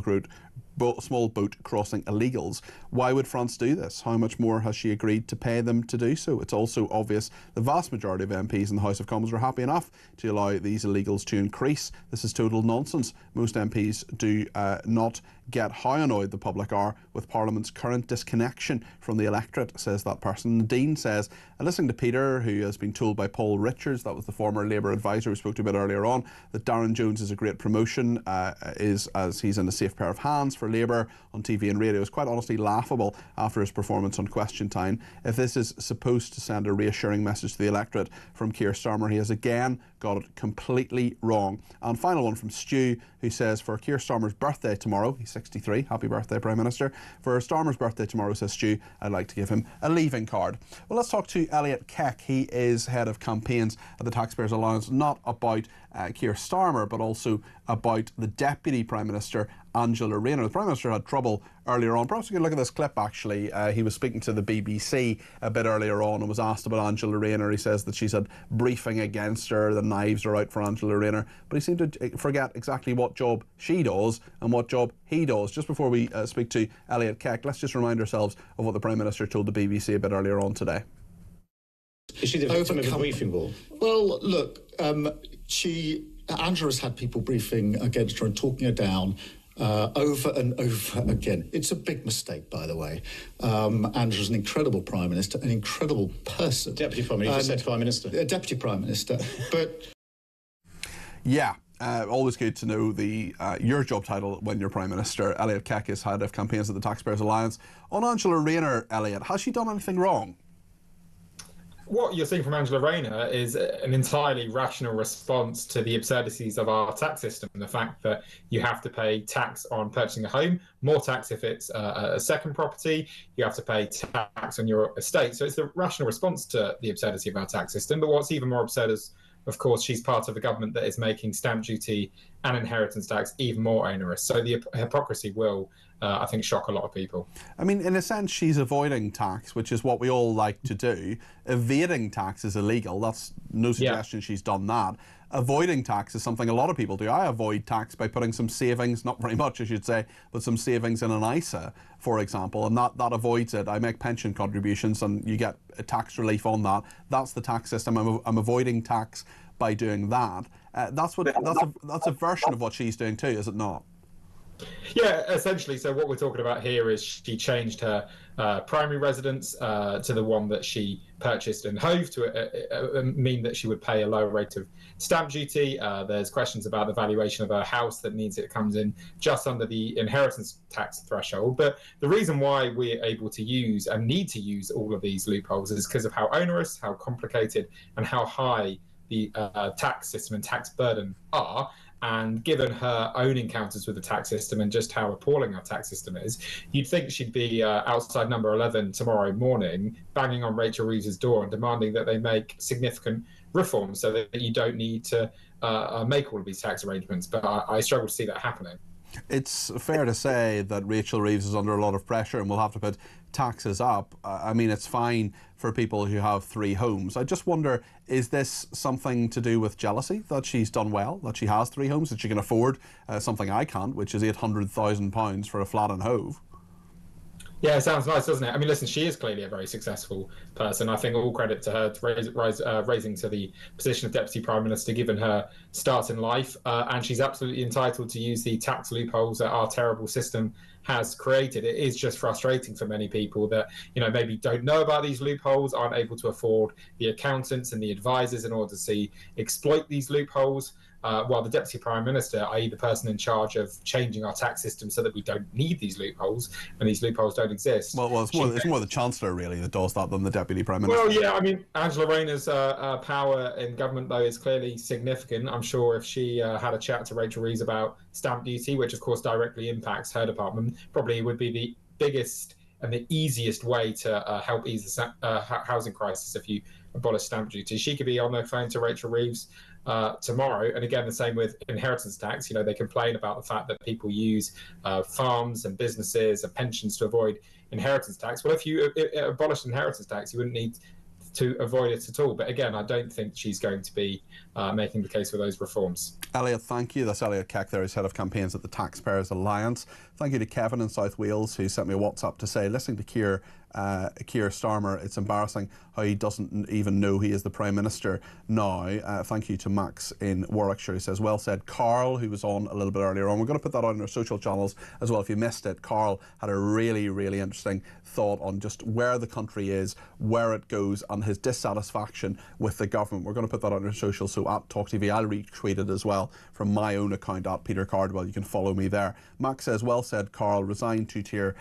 boat crossing illegals. Why would France do this? How much more has she agreed to pay them to do so? It's also obvious the vast majority of MPs in the House of Commons were happy enough to allow these illegals to increase. This is total nonsense. Most MPs do not get how annoyed the public are with Parliament's current disconnection from the electorate, says that person. Dean says, listening to Peter, who has been told by Paul Richards, that was the former Labour advisor we spoke to a bit earlier on, that Darren Jones is a great promotion, is as he's in a safe pair of hands for Labour on TV and radio, is quite honestly laughable after his performance on Question Time. If this is supposed to send a reassuring message to the electorate from Keir Starmer, he has again got it completely wrong. And final one from Stu, who says for Keir Starmer's birthday tomorrow, he's 63, happy birthday Prime Minister, for Starmer's birthday tomorrow, says Stu, I'd like to give him a leaving card. Well, let's talk to Elliot Keck. He is head of campaigns at the Taxpayers Alliance, not about Keir Starmer, but also about the Deputy Prime Minister, Angela Rayner. The Prime Minister had trouble earlier on. Perhaps we can look at this clip actually. He was speaking to the BBC a bit earlier on and was asked about Angela Rayner. He says that she's had briefing against her, the knives are out for Angela Rayner, but he seemed to forget exactly what job she does and what job he does. Just before we speak to Elliot Keck, let's just remind ourselves of what the Prime Minister told the BBC a bit earlier on today. Is she the victim of a briefing wall? Well, look, Angela's had people briefing against her and talking her down over and over again. It's a big mistake, by the way. Angela's an incredible Prime Minister, an incredible person. Deputy Prime Minister, you just said Prime Minister. Deputy Prime Minister, but... Yeah. Always good to know your job title when you're Prime Minister. Elliot Keck is head of campaigns at the Taxpayers Alliance. On Angela Rayner, Elliot, has she done anything wrong? What you're seeing from Angela Rayner is an entirely rational response to the absurdities of our tax system. The fact that you have to pay tax on purchasing a home, more tax if it's a second property, you have to pay tax on your estate. So it's the rational response to the absurdity of our tax system. But what's even more absurd is, of course, she's part of a government that is making stamp duty and inheritance tax even more onerous. So the hypocrisy will, I think, shock a lot of people. I mean, in a sense, she's avoiding tax, which is what we all like to do. Evading tax is illegal. That's no suggestion she's done that. Avoiding tax is something a lot of people do. I avoid tax by putting some savings, not very much I should say, but some savings in an ISA, for example, and that avoids it. I make pension contributions and you get a tax relief on that. That's the tax system. I'm avoiding tax by doing that. That's a version of what she's doing too, is it not? Yeah, essentially. So what we're talking about here is she changed her primary residence to the one that she purchased in Hove to mean that she would pay a lower rate of stamp duty. There's questions about the valuation of her house that means it comes in just under the inheritance tax threshold. But the reason why we're able to use and need to use all of these loopholes is because of how onerous, how complicated, and how high the tax system and tax burden are. And given her own encounters with the tax system and just how appalling our tax system is, you'd think she'd be outside number 11 tomorrow morning, banging on Rachel Reeves's door and demanding that they make significant reforms so that you don't need to make all of these tax arrangements. But I struggle to see that happening. It's fair to say that Rachel Reeves is under a lot of pressure and will have to put taxes up. I mean, it's fine for people who have 3 homes. I just wonder, is this something to do with jealousy, that she's done well, that she has 3 homes, that she can afford something I can't, which is £800,000 for a flat in Hove? Yeah, it sounds nice, doesn't it? I mean, listen, she is clearly a very successful person. I think all credit to her to raising to the position of Deputy Prime Minister, given her start in life. And she's absolutely entitled to use the tax loopholes that our terrible system has created. It is just frustrating for many people that, maybe don't know about these loopholes, aren't able to afford the accountants and the advisors in order to exploit these loopholes. While the Deputy Prime Minister, i.e. the person in charge of changing our tax system so that we don't need these loopholes and these loopholes don't exist. Well, it's more the Chancellor, really, that does that than the Deputy Prime Minister. Well, yeah, I mean, Angela Rayner's power in government, though, is clearly significant. I'm sure if she had a chat to Rachel Reeves about stamp duty, which, of course, directly impacts her department, probably would be the biggest and the easiest way to help ease the housing crisis if you abolish stamp duty. She could be on the phone to Rachel Reeves tomorrow, and again the same with inheritance tax. They complain about the fact that people use farms and businesses and pensions to avoid inheritance tax. Well, if you abolished inheritance tax, you wouldn't need to avoid it at all. But again, I don't think she's going to be making the case for those reforms. Elliot, thank you. That's Elliot Keck there, who's head of campaigns at the Taxpayers Alliance. Thank you to Kevin in South Wales, who sent me a WhatsApp to say, listening to Keir Starmer, it's embarrassing how he doesn't even know he is the Prime Minister now. Thank you to Max in Warwickshire, who says, well said. Carl, who was on a little bit earlier on, we're going to put that on our social channels as well if you missed it. Carl had a really, really interesting thought on just where the country is, where it goes, and his dissatisfaction with the government. We're going to put that on our social, so at talkTV, I'll retweet it as well from my own account at Peter Cardwell. You can follow me there. Max says, well said, Carl. Resign two-tier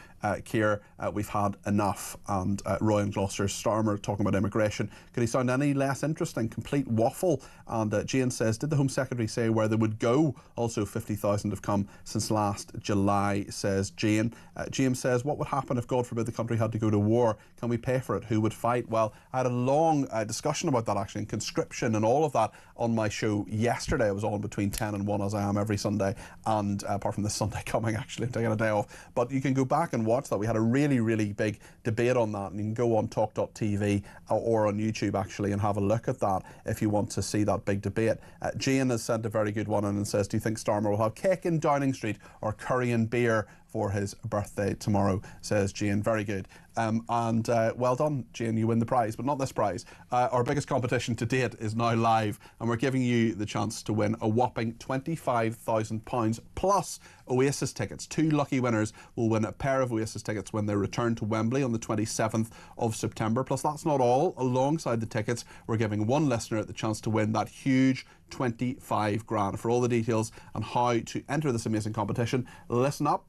Keir. We've had enough. And Roy in Gloucester, Starmer talking about immigration. Could he sound any less interesting? Complete waffle. And Jane says, did the Home Secretary say where they would go? Also 50,000 have come since last July, says Jane. James says, what would happen if, God forbid, the country had to go to war? Can we pay for it? Who would fight? Well, I had a long discussion about that, actually, and conscription and all of that on my show yesterday. I was on between 10 and 1, as I am every Sunday, and apart from this Sunday coming, actually, I'm taking a day off. But you can go back and watch that. We had a really, really big debate on that, and you can go on talk.tv or on YouTube, actually, and have a look at that if you want to see that big debate. Jane has sent a very good one in and says, do you think Starmer will have cake in Downing Street or curry and beer for his birthday tomorrow, says Jane. Very good. Well done, Jane, you win the prize, but not this prize. Our biggest competition to date is now live, and we're giving you the chance to win a whopping £25,000 plus Oasis tickets. 2 lucky winners will win a pair of Oasis tickets when they return to Wembley on the 27th of September. Plus, that's not all. Alongside the tickets, we're giving one listener the chance to win that huge 25 grand. For all the details on how to enter this amazing competition, listen up.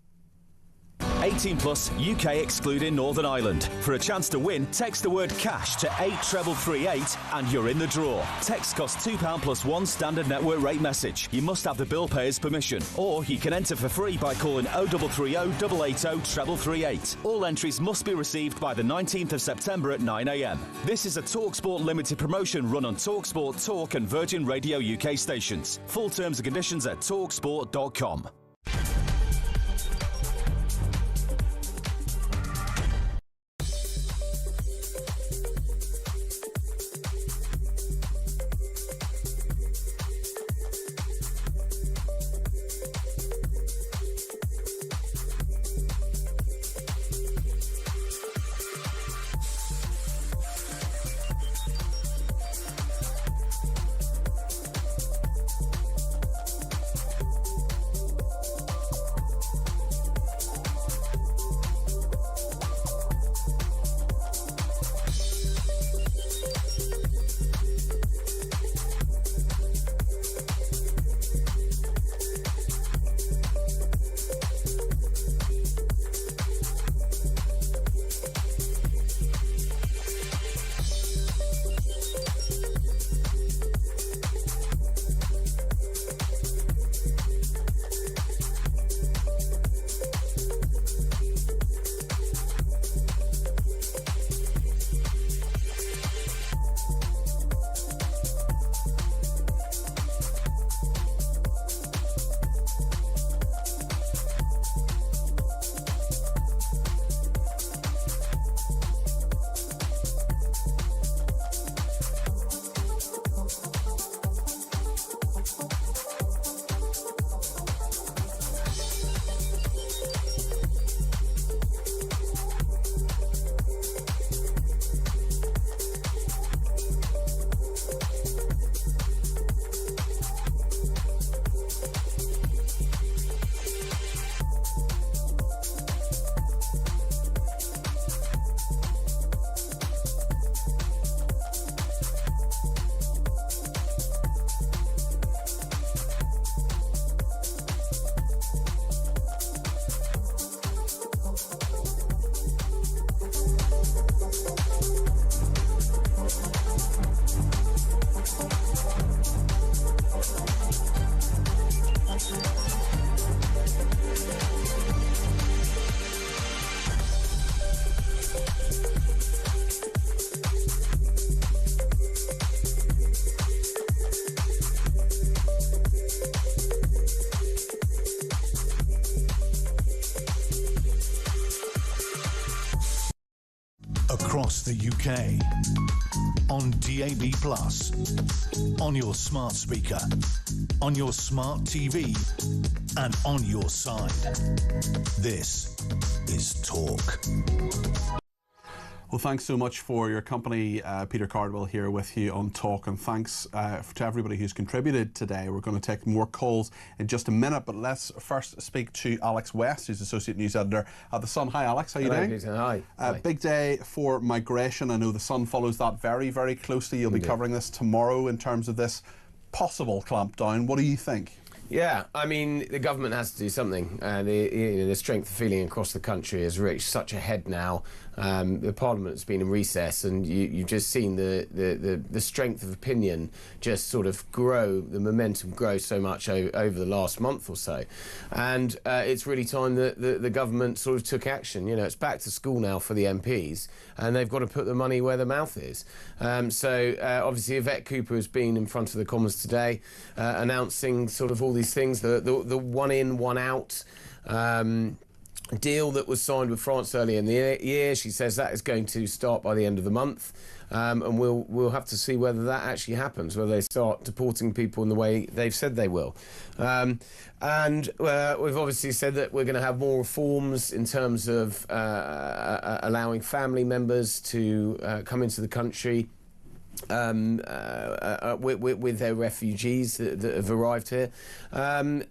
18 plus, UK excluding Northern Ireland. For a chance to win, text the word cash to 83338 and you're in the draw. Text costs £2 plus 1 standard network rate message. You must have the bill payer's permission. Or you can enter for free by calling 0330 880 3338. All entries must be received by the 19th of September at 9 a.m. This is a TalkSport limited promotion run on TalkSport, Talk and Virgin Radio UK stations. Full terms and conditions at talksport.com. across the UK, on DAB+, on your smart speaker, on your smart TV, and on your side. This is Talk. Well, thanks so much for your company. Peter Cardwell here with you on Talk, and thanks to everybody who's contributed today. We're going to take more calls in just a minute, but let's first speak to Alex West, who's Associate News Editor at The Sun. Hi, Alex. How are you doing? Peter. Hi. Big day for migration. I know The Sun follows that very, very closely. You'll be covering this tomorrow in terms of this possible clampdown. What do you think? Yeah, I mean, the government has to do something. The strength of feeling across the country has reached such a head now. The Parliament's been in recess, and you've just seen the strength of opinion just sort of grow, the momentum grow so much over the last month or so. And it's really time that the government sort of took action. You know, it's back to school now for the MPs, and they've got to put the money where their mouth is. Obviously, Yvette Cooper has been in front of the Commons today, announcing sort of all these things, the one in, one out deal that was signed with France earlier in the year. She says that is going to start by the end of the month, and we'll have to see whether that actually happens, whether they start deporting people in the way they've said they will. We've obviously said that we're going to have more reforms in terms of allowing family members to come into the country with their refugees that have arrived here. There's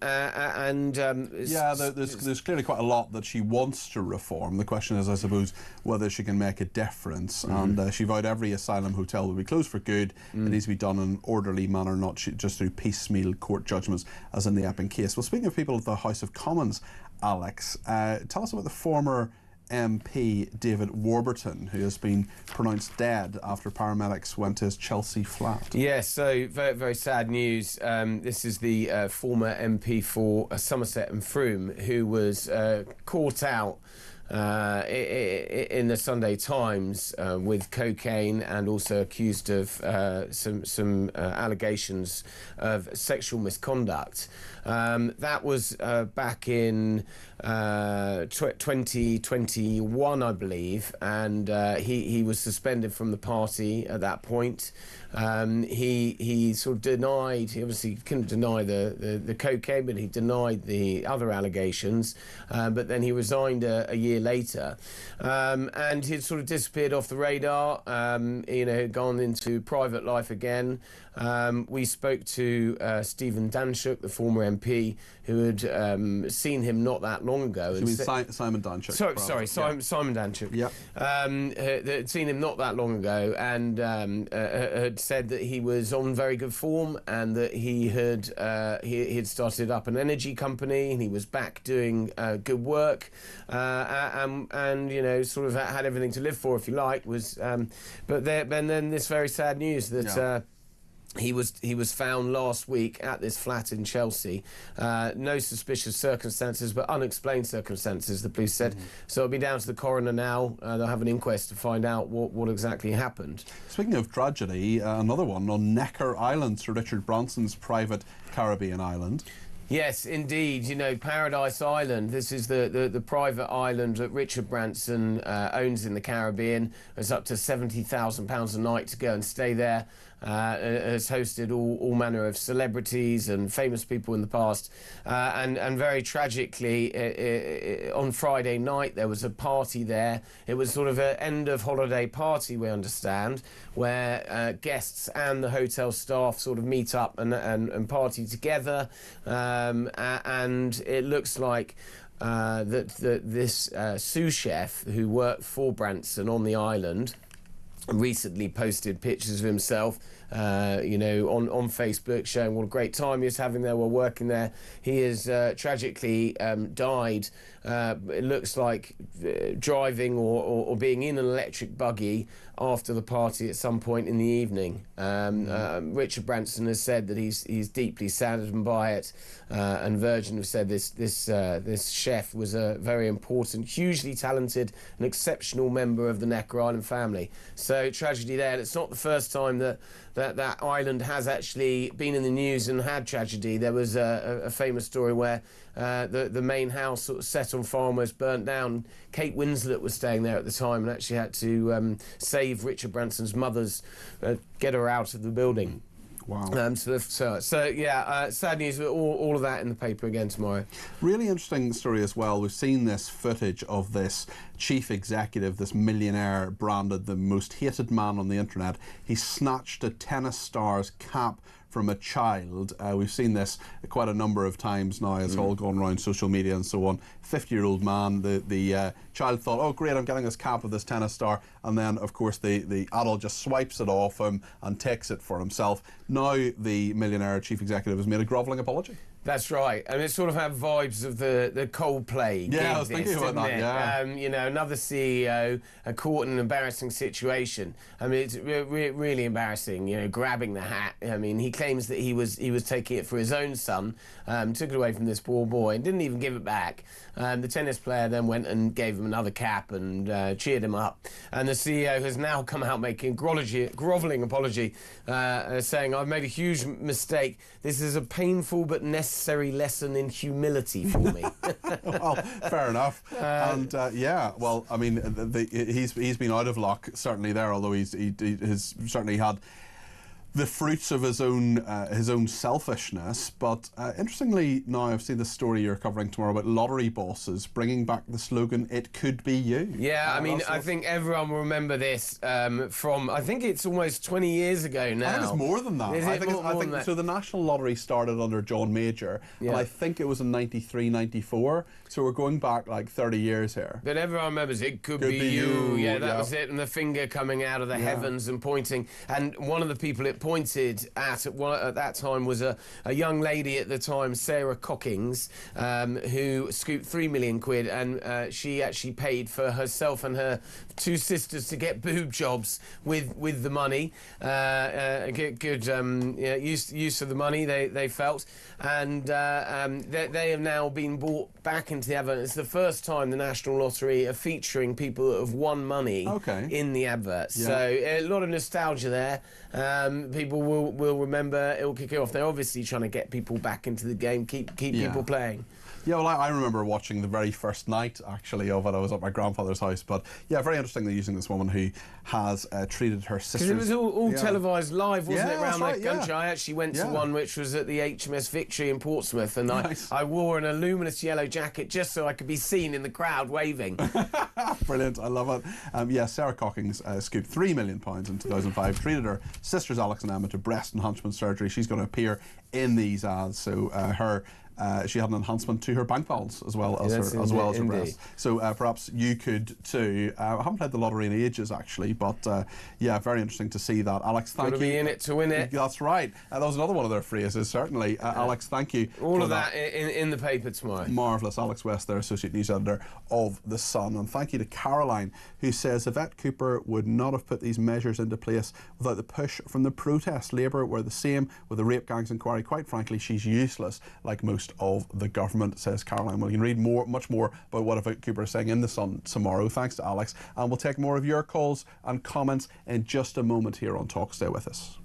clearly quite a lot that she wants to reform. The question is, I suppose, whether she can make a difference. And she vowed every asylum hotel will be closed for good. It needs to be done in an orderly manner, not just through piecemeal court judgments, as in the Epping case. Well, speaking of people at the House of Commons, Alex, tell us about the former MP David Warburton, who has been pronounced dead after paramedics went to his Chelsea flat. Yes, so very, very sad news. This is the former MP for Somerset and Frome, who was caught out in the Sunday Times with cocaine, and also accused of some allegations of sexual misconduct. That was back in 2021, I believe, and he was suspended from the party at that point. He sort of denied, he obviously couldn't deny the cocaine, but he denied the other allegations, but then he resigned a year later, and he'd sort of disappeared off the radar, gone into private life again. We spoke to Stephen Danshuk, the former MP, who had seen him not that long ago. You mean Simon Danshuk? Simon Danshuk. Yeah. Had seen him not that long ago, and had said that he was on very good form, and that he had started up an energy company, and he was back doing good work, and sort of had everything to live for, if you like. But then this very sad news that. He was found last week at this flat in Chelsea. No suspicious circumstances, but unexplained circumstances, the police said. So it'll be down to the coroner now. They'll have an inquest to find out what exactly happened. Speaking of tragedy, another one on Necker Island, Sir Richard Branson's private Caribbean island. Yes, indeed. Paradise Island. This is the private island that Richard Branson owns in the Caribbean. It's up to £70,000 a night to go and stay there. Has hosted all manner of celebrities and famous people in the past. And very tragically, on Friday night, there was a party there. It was sort of an end-of-holiday party, we understand, where guests and the hotel staff sort of meet up and party together. And it looks like that this sous chef who worked for Branson on the island recently posted pictures of himself, on Facebook, showing what a great time he was having there while working there. He has tragically died. It looks like driving or being in an electric buggy after the party at some point in the evening. Richard Branson has said that he's deeply saddened by it, and Virgin have said this chef was a very important, hugely talented and exceptional member of the Necker Island family. So tragedy there, and it's not the first time that that island has actually been in the news and had tragedy. There was a famous story where the main house sort of set on fire, almost burnt down. Kate Winslet was staying there at the time and actually had to save Richard Branson's mother's, get her out of the building. Wow. Sad news. All of that in the paper again tomorrow. Really interesting story as well. We've seen this footage of this chief executive, this millionaire branded the most hated man on the internet. He snatched a tennis star's cap from a child. We've seen this quite a number of times now. It's all gone around social media and so on. 50-year-old man, the child thought, oh great, I'm getting this cap of this tennis star, and then of course the adult just swipes it off him and takes it for himself. Now the millionaire chief executive has made a grovelling apology. That's right. I mean, it sort of had vibes of the Coldplay. Yeah, I was thinking about that, yeah. You know, another CEO caught in an embarrassing situation. I mean, it's really embarrassing, you know, grabbing the hat. I mean, he claims that he was taking it for his own son, took it away from this poor boy and didn't even give it back. The tennis player then went and gave him another cap and cheered him up. And the CEO has now come out making a grovelling apology, saying, I've made a huge mistake. This is a painful but necessary lesson in humility for me. Well, fair enough. And yeah, well, I mean, he's been out of luck certainly there, although he has certainly had the fruits of his own selfishness. But interestingly, now I've seen the story you're covering tomorrow about lottery bosses bringing back the slogan, "It could be you." Yeah, I mean, I think everyone will remember this from, I think it's almost 20 years ago now. I think it's more than that. I think so. The National Lottery started under John Major, and I think it was in 93, 94. So we're going back like 30 years here. But everyone remembers it could be you. Yeah, that was it. And the finger coming out of the heavens and pointing. And one of the people it pointed at that time was a young lady at the time, Sarah Cockings, who scooped £3 million, and she actually paid for herself and her two sisters to get boob jobs with the money. Good use of the money, they felt. And they have now been brought back into the advert. It's the first time the National Lottery are featuring people that have won money in the adverts. Yeah. So a lot of nostalgia there. People will remember. It will kick it off. They're obviously trying to get people back into the game, keep people playing. Yeah, well, I remember watching the very first night, actually, of it. I was at my grandfather's house. But, yeah, very interesting they're using this woman who has treated her sisters... Because it was all televised live, wasn't it, around the country? I actually went to one which was at the HMS Victory in Portsmouth, and I wore an luminous yellow jacket just so I could be seen in the crowd waving. Brilliant, I love it. Yeah, Sarah Cockings scooped £3 million in 2005, treated her sisters Alex and Emma to breast enhancement surgery. She's going to appear in these ads, so she had an enhancement to her bank balance as well as her breast. So perhaps you could too. I haven't played the lottery in ages actually, but yeah, very interesting to see that. Alex, thank you. Got to be in it to win it. That's right. That was another one of their phrases, certainly. Alex, thank you. All of that in the paper tomorrow. Marvellous. Alex West, their Associate News Editor of The Sun. And thank you to Caroline, who says Yvette Cooper would not have put these measures into place without the push from the protest. Labour were the same with the rape gangs inquiry. Quite frankly, she's useless, like most of the government, says Caroline. Well, you can read much more about what Yvette Cooper is saying in The Sun tomorrow. Thanks to Alex. And we'll take more of your calls and comments in just a moment here on Talk. Stay with us.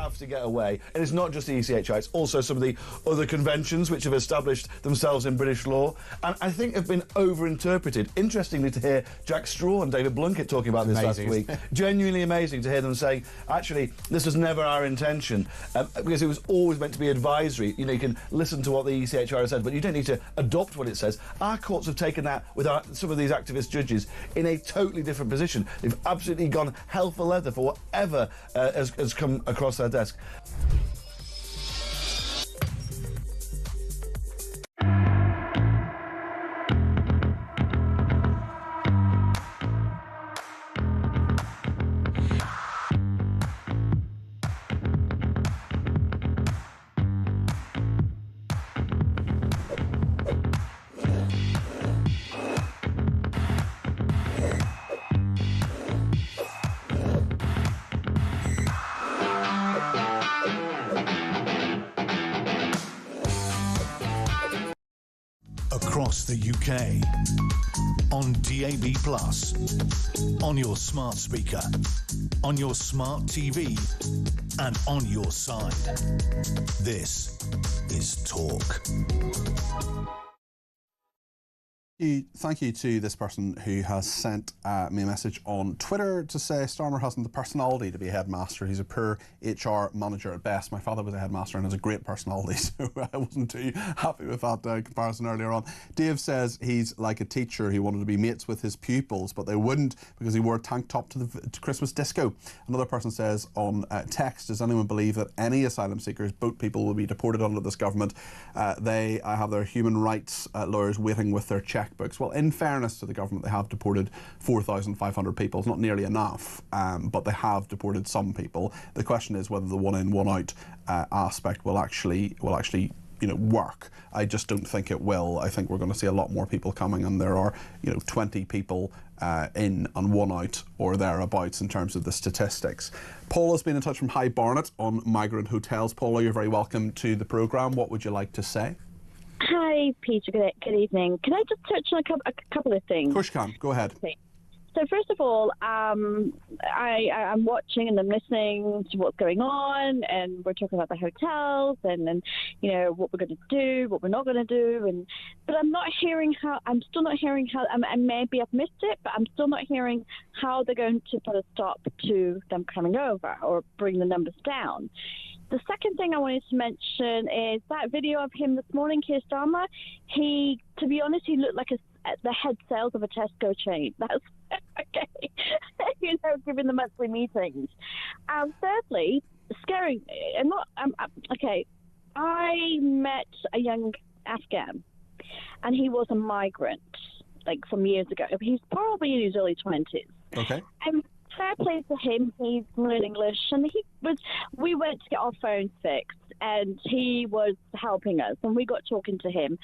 have to get away. And it's not just the ECHR, it's also some of the other conventions which have established themselves in British law, and I think have been over-interpreted. Interestingly to hear Jack Straw and David Blunkett talking about this last week. Genuinely amazing to hear them saying, actually, this was never our intention, because it was always meant to be advisory. You know, you can listen to what the ECHR said, but you don't need to adopt what it says. Our courts have taken that with some of these activist judges in a totally different position. They've absolutely gone hell for leather for whatever has come across their desk. Across the UK, on DAB+, on your smart speaker, on your smart TV, and on your side. This is Talk. Thank you to this person who has sent me a message on Twitter to say Starmer hasn't the personality to be a headmaster. He's a poor HR manager at best. My father was a headmaster and has a great personality, so I wasn't too happy with that comparison earlier on. Dave says he's like a teacher. He wanted to be mates with his pupils, but they wouldn't because he wore a tank top to Christmas disco. Another person says on text, does anyone believe that any asylum seekers, boat people, will be deported under this government? They have their human rights lawyers waiting with their check books. Well, in fairness to the government, they have deported 4,500 people. It's not nearly enough, but they have deported some people. The question is whether the one in, one out aspect will actually work. I just don't think it will. I think we're going to see a lot more people coming, and there are 20 people in and one out or thereabouts in terms of the statistics. Paula's been in touch from High Barnet on migrant hotels. Paula, you're very welcome to the programme. What would you like to say? Hi, Peter. Good evening. Can I just touch on a couple of things? Of course you can. Go ahead. Okay. So first of all, I'm watching and I'm listening to what's going on, and we're talking about the hotels and what we're going to do, what we're not going to do, but I'm still not hearing how. And maybe I've missed it, but I'm still not hearing how they're going to put a stop to them coming over or bring the numbers down. The second thing I wanted to mention is that video of him this morning, Keir Starmer. To be honest, he looked like the head sales of a Tesco chain. That's okay. Giving the monthly meetings. Thirdly, scary. Okay. I met a young Afghan, and he was a migrant, from years ago. He's probably in his early 20s. Okay. Fair play to him. He's learned English, and we went to get our phones fixed, and he was helping us, and we got talking to him,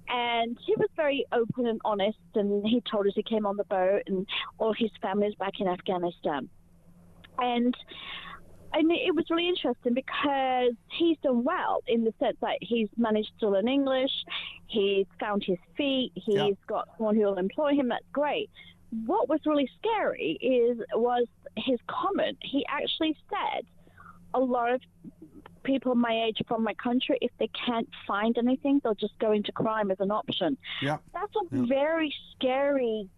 and he was very open and honest, and he told us he came on the boat and all his family's back in Afghanistan. And it was really interesting because he's done well in the sense that he's managed to learn English, he's found his feet, he's got someone who will employ him. That's great. What was really scary was his comment. He actually said a lot of people my age from my country, if they can't find anything, they'll just go into crime as an option. Yeah. That's very scary.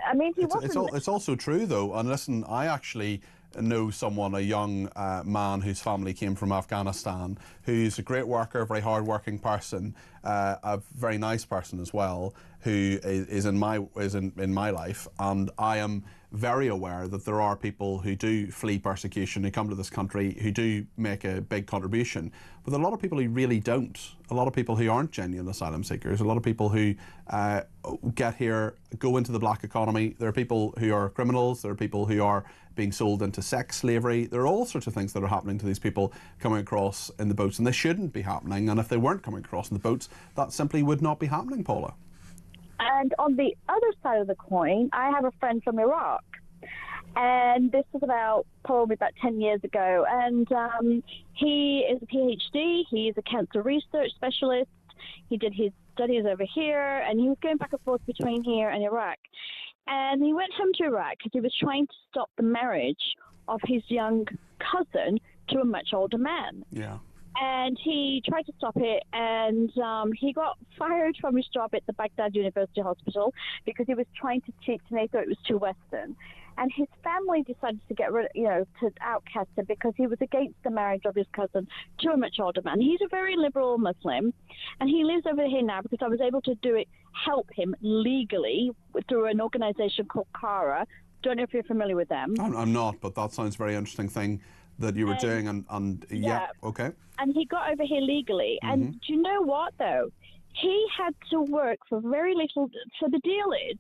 I mean, it's also true, though. And listen, I actually know someone, a young man whose family came from Afghanistan, who's a great worker, a very hard-working person, a very nice person as well, who is in my life, and I am very aware that there are people who do flee persecution, who come to this country, who do make a big contribution, but there are a lot of people who really don't. A lot of people who aren't genuine asylum seekers, a lot of people who get here, go into the black economy. There are people who are criminals, there are people who are being sold into sex slavery. There are all sorts of things that are happening to these people coming across in the boats, and they shouldn't be happening, and if they weren't coming across in the boats, that simply would not be happening, Paula. And on the other side of the coin, I have a friend from Iraq, and this was probably about 10 years ago, and he is a PhD, he's a cancer research specialist, he did his studies over here, and he was going back and forth between here and Iraq. And he went home to Iraq because he was trying to stop the marriage of his young cousin, to a much older man. Yeah. And he tried to stop it, and he got fired from his job at the Baghdad University Hospital because he was trying to teach, and they thought it was too Western. And his family decided to get rid, to outcast him because he was against the marriage of his cousin to a much older man. He's a very liberal Muslim, and he lives over here now because I was able to help him legally through an organization called CARA. Don't know if you're familiar with them. I'm not, but that sounds a very interesting thing that you were doing, and yeah, okay. And he got over here legally. And do you know what, though? He had to work for very little. So the deal is,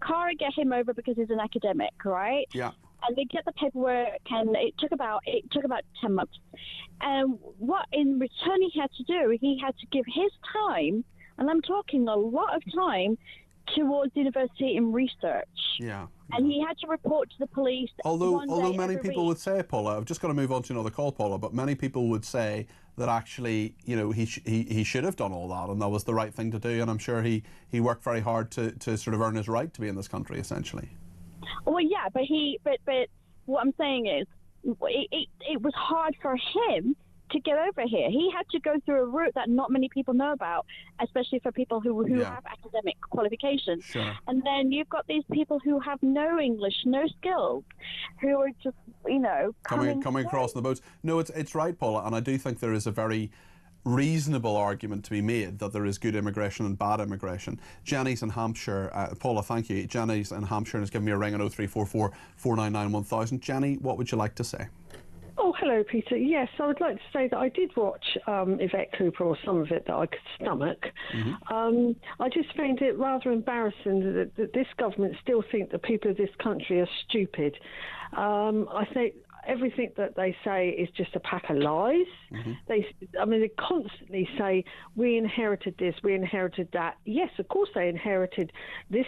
Cara get him over because he's an academic, right? Yeah. And they get the paperwork, and it took about 10 months. And what in return he had to do, he had to give his time, and I'm talking a lot of time, towards university and research. Yeah. And he had to report to the police. Although many people would say, Paula, I've just got to move on to another call, Paula, but many people would say that actually, he should have done all that, and that was the right thing to do, and I'm sure he worked very hard to sort of earn his right to be in this country, essentially. Well, yeah, but what I'm saying is, it was hard for him to get over here. He had to go through a route that not many people know about, especially for people who have academic qualifications. Sure. And then you've got these people who have no English, no skills, who are just, coming across the boats. No, it's right, Paula, and I do think there is a very reasonable argument to be made that there is good immigration and bad immigration. Jenny's in Hampshire. Paula, thank you. Jenny's in Hampshire and has given me a ring on 0344 499 1000. Jenny, what would you like to say? Oh, hello, Peter. Yes, I would like to say that I did watch Yvette Cooper, or some of it that I could stomach. I just find it rather embarrassing that this government still think the people of this country are stupid. I think everything that they say is just a pack of lies. They constantly say, we inherited this, we inherited that. Yes, of course they inherited this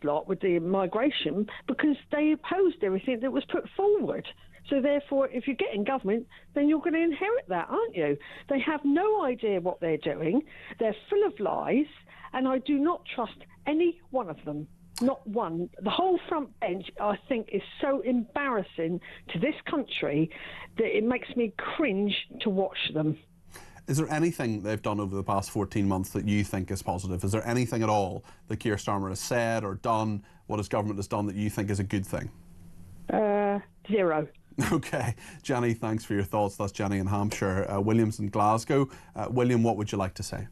lot with the migration because they opposed everything that was put forward. So therefore, if you get in government, then you're going to inherit that, aren't you? They have no idea what they're doing. They're full of lies, and I do not trust any one of them. Not one. The whole front bench, I think, is so embarrassing to this country that it makes me cringe to watch them. Is there anything they've done over the past 14 months that you think is positive? Is there anything at all that Keir Starmer has said or done, what his government has done, that you think is a good thing? Zero. Okay. Jenny, thanks for your thoughts. That's Jenny in Hampshire. William's in Glasgow. William, what would you like to say?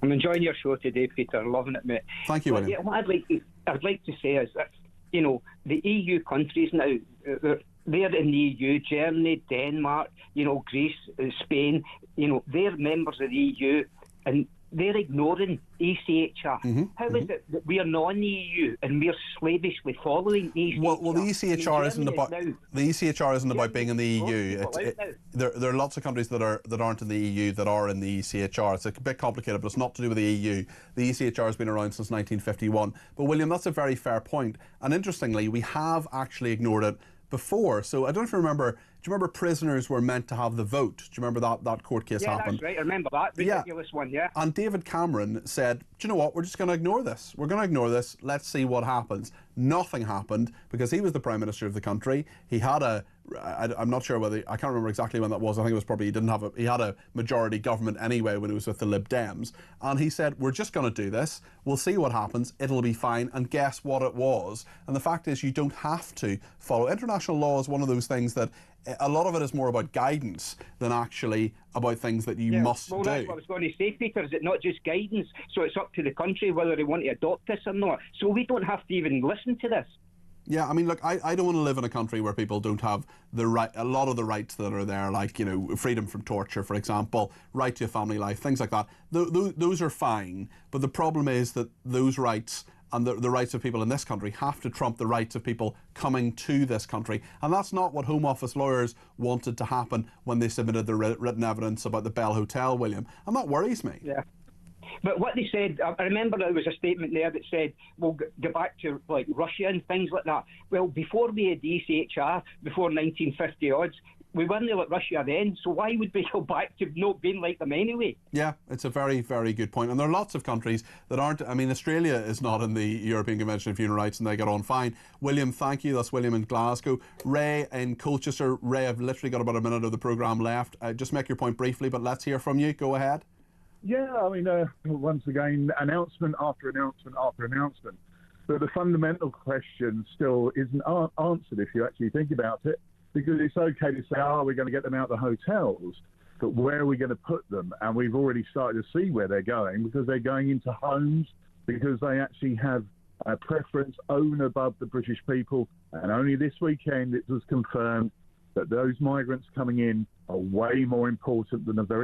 I'm enjoying your show today, Peter. Loving it, mate. Thank you, William. Yeah, what I'd like to say is that, the EU countries now, they're in the EU, Germany, Denmark, Greece, Spain, they're members of the EU, and they're ignoring ECHR. How is it that we are non-EU and we're slavishly following ECHR? Well, the ECHR isn't about being in the EU. There are lots of countries that aren't in the EU that are in the ECHR. It's a bit complicated, but it's not to do with the EU. The ECHR has been around since 1951. But William, that's a very fair point. And interestingly, we have actually ignored it before. So I don't know if you remember. Do you remember prisoners were meant to have the vote? Do you remember that court case happened? Yeah, that's right. I remember that. Ridiculous one, yeah. And David Cameron said, do you know what? We're just going to ignore this. We're going to ignore this. Let's see what happens. Nothing happened because he was the Prime Minister of the country. He had I'm not sure whether, I can't remember exactly when that was. I think it was probably, he had a majority government anyway when he was with the Lib Dems. And he said, we're just going to do this. We'll see what happens. It'll be fine. And guess what it was? And the fact is, you don't have to follow. International law is one of those things that a lot of it is more about guidance than actually about things that you must do. That's what I was going to say, Peter. Is it not just guidance? So it's up to the country whether they want to adopt this or not. So we don't have to even listen to this. Yeah, I mean, look, I don't want to live in a country where people don't have the right, a lot of the rights that are there, like, freedom from torture, for example, right to a family life, things like that. Those are fine, but the problem is that those rights and the rights of people in this country have to trump the rights of people coming to this country. And that's not what Home Office lawyers wanted to happen when they submitted the written evidence about the Bell Hotel, William. And that worries me. Yeah. But what they said, I remember there was a statement there that said, we'll go back to like Russia and things like that. Well, before we had ECHR, before 1950 odds, we weren't like Russia then, so why would we go back to not being like them anyway? Yeah, it's a very, very good point. And there are lots of countries that aren't. I mean, Australia is not in the European Convention of Human Rights and they get on fine. William, thank you. That's William in Glasgow. Ray in Colchester. Ray, I've literally got about a minute of the programme left. Just make your point briefly, but let's hear from you. Go ahead. Yeah, I mean, once again, announcement after announcement after announcement. But the fundamental question still isn't answered if you actually think about it. Because it's okay to say, we're going to get them out of the hotels, but where are we going to put them? And we've already started to see where they're going, because they're going into homes, because they actually have a preference own above the British people. And only this weekend it was confirmed that those migrants coming in are way more important than a very